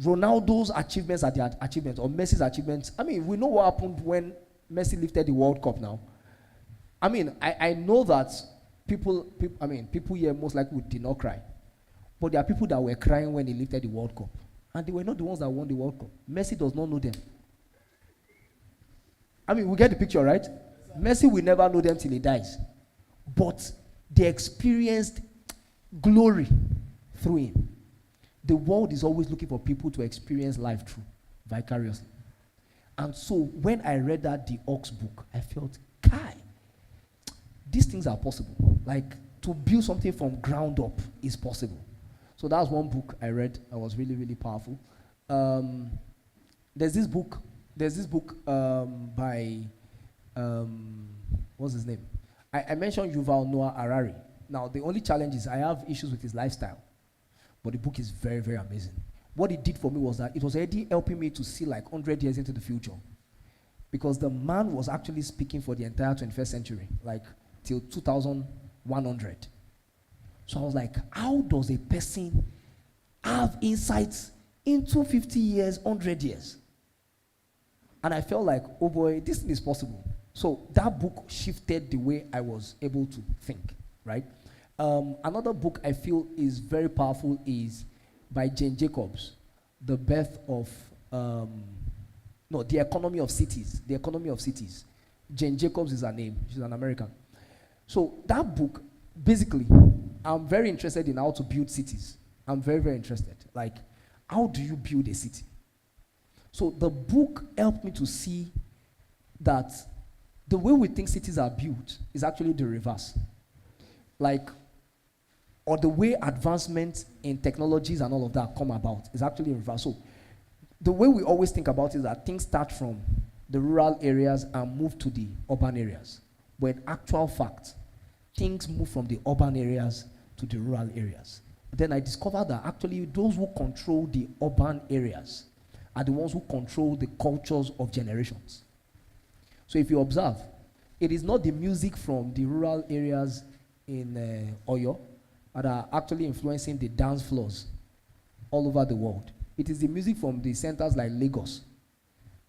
Ronaldo's achievements are their achievements, or Messi's achievements. I mean, we know what happened when Messi lifted the World Cup now. I mean, I know that people here most likely did not cry. But there are people that were crying when he lifted the World Cup. And they were not the ones that won the World Cup. Messi does not know them. I mean, we get the picture, right? Messi will never know them till he dies. But they experienced glory through him. The world is always looking for people to experience life through, vicariously. And so when I read that Deehock's book, I felt, Kai, these things are possible. Like, to build something from ground up is possible. So that's one book I read that was really, really powerful. There's this book by, what's his name? I mentioned Yuval Noah Harari. Now, the only challenge is I have issues with his lifestyle. But the book is very, very amazing. What it did for me was that it was already helping me to see like 100 years into the future. Because the man was actually speaking for the entire 21st century, like till 2100. So I was like, how does a person have insights into 50 years, 100 years? And I felt like, oh boy, this thing is possible. So that book shifted the way I was able to think, right? Another book I feel is very powerful is by Jane Jacobs, The Birth of, The Economy of Cities. The Economy of Cities. Jane Jacobs is her name. She's an American. So that book, basically, I'm very interested in how to build cities. I'm very, very interested. Like, how do you build a city? So the book helped me to see that the way we think cities are built is actually the reverse. Like, or the way advancement in technologies and all of that come about is actually reverse. So the way we always think about it is that things start from the rural areas and move to the urban areas. But in actual fact, things move from the urban areas to the rural areas. Then I discovered that actually those who control the urban areas are the ones who control the cultures of generations. So if you observe, it is not the music from the rural areas in Oyo that are actually influencing the dance floors all over the world. It is the music from the centers like Lagos,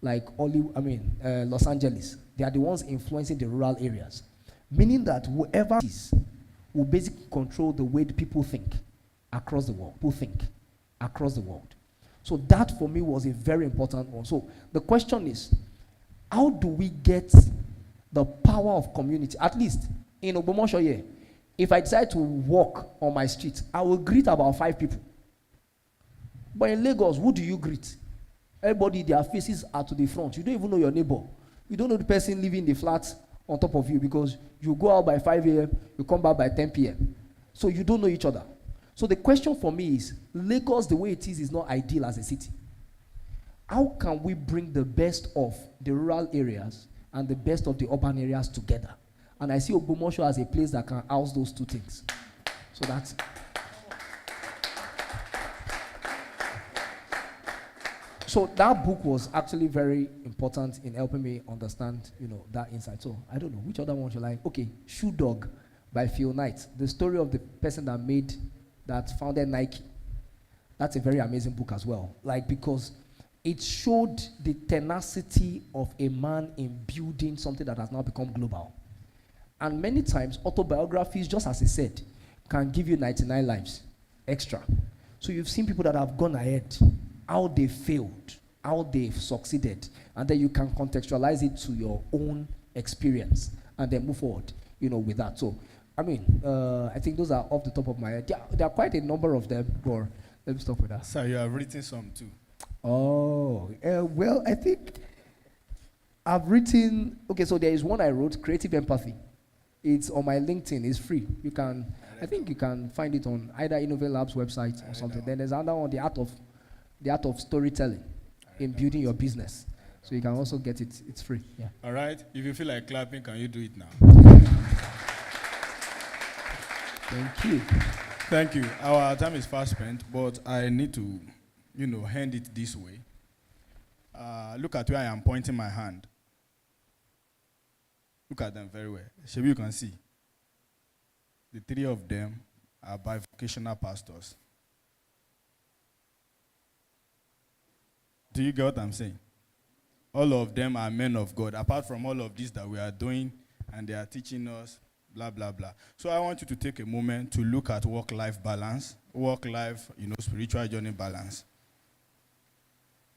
like Los Angeles. They are the ones influencing the rural areas. Meaning that whoever is will basically control the way the people think across the world. People think across the world. So that for me was a very important one. So the question is, how do we get the power of community? At least in Ogbomosho here, if I decide to walk on my street, I will greet about 5 people. But in Lagos, who do you greet? Everybody, their faces are to the front. You don't even know your neighbor. You don't know the person living in the flat on top of you because you go out by 5 a.m., you come back by 10 p.m. So you don't know each other. So the question for me is, Lagos, the way it is not ideal as a city. How can we bring the best of the rural areas and the best of the urban areas together? And I see Ogbomosho as a place that can house those two things. So that's it. So that book was actually very important in helping me understand, that insight. So I don't know, which other one should I like? Okay, Shoe Dog by Phil Knight. The story of the person that founded Nike. That's a very amazing book as well. Like, because it showed the tenacity of a man in building something that has now become global. And many times, autobiographies, just as I said, can give you 99 lives extra. So you've seen people that have gone ahead, how they failed, how they've succeeded, and then you can contextualize it to your own experience and then move forward, with that. So, I think those are off the top of my head. Yeah, there are quite a number of them, but let me stop with that. Sir, you have written some too. Oh, well, I think I've written, so there is one I wrote, Creative Empathy. It's on my LinkedIn, it's free. I think you can find it on either Innovate Labs website or something. Then there's another one, the art of storytelling in building your business. So you can also get it, it's free. Yeah. All right, if you feel like clapping, can you do it now? Thank you. Thank you. Our time is fast spent, but I need to, hand it this way. Look at where I am pointing my hand. Look at them very well. Maybe you can see. The 3 of them are bivocational pastors. Do you get what I'm saying? All of them are men of God, apart from all of this that we are doing, and they are teaching us, blah, blah, blah. So I want you to take a moment to look at work-life balance, work-life, spiritual journey balance.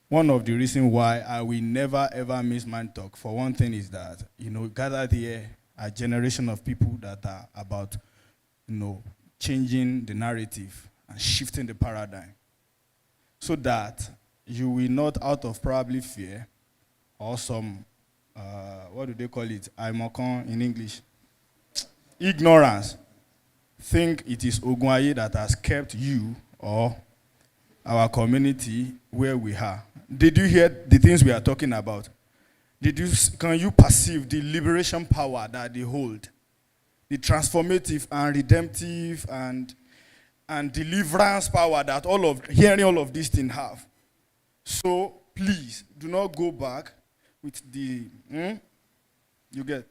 One of the reasons why I will never, ever miss Man Talk, for one thing, is that, gathered here a generation of people that are about, changing the narrative and shifting the paradigm so that you will not, out of probably fear or some, what do they call it? Aimokon in English. Ignorance. Think it is Ogunwaye that has kept you or our community where we are. Did you hear the things we are talking about? Can you perceive the liberation power that they hold? The transformative and redemptive and deliverance power that hearing all of these things have. So please do not go back with the you get.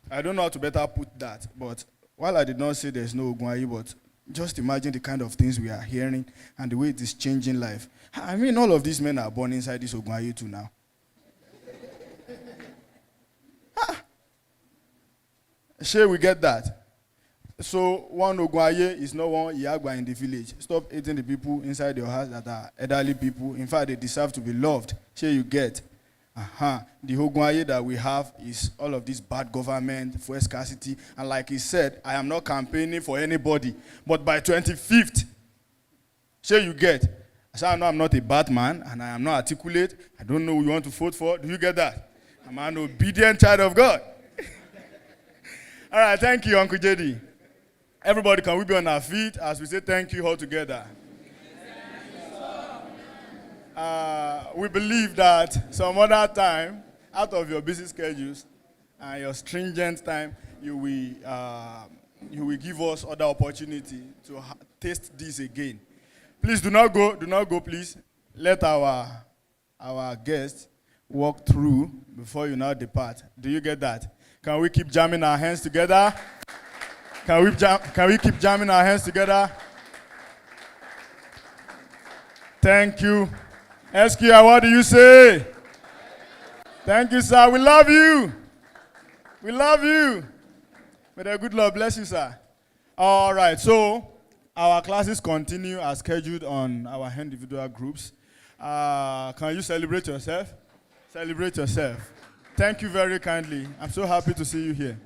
I don't know how to better put that, but while I did not say there's no Ogunwaye, but just imagine the kind of things we are hearing and the way it is changing life. All of these men are born inside this Ogunwaye too now. Sure, we get that. So one Ogunwaye is not one Iyagba in the village. Stop hating the people inside your house that are elderly people. In fact, they deserve to be loved. Sure, you get. The Hogwaye that we have is all of this bad government, fuel scarcity, and like he said, I am not campaigning for anybody, but by 25th, sure you get. I say, I know I'm not a bad man, and I am not articulate. I don't know who you want to vote for. Do you get that? I'm an obedient child of God. All right, thank you, Uncle JD. Everybody, can we be on our feet as we say thank you all together? We believe that some other time, out of your busy schedules and your stringent time, you will give us other opportunity to taste this again. Please do not go, please. Let our guests walk through before you now depart. Do you get that? Can we keep jamming our hands together? Can we keep jamming our hands together? Thank you. SQI, what do you say? Thank you, sir. We love you. We love you. May the good Lord bless you, sir. All right, so our classes continue as scheduled on our individual groups. Can you celebrate yourself? Celebrate yourself. Thank you very kindly. I'm so happy to see you here.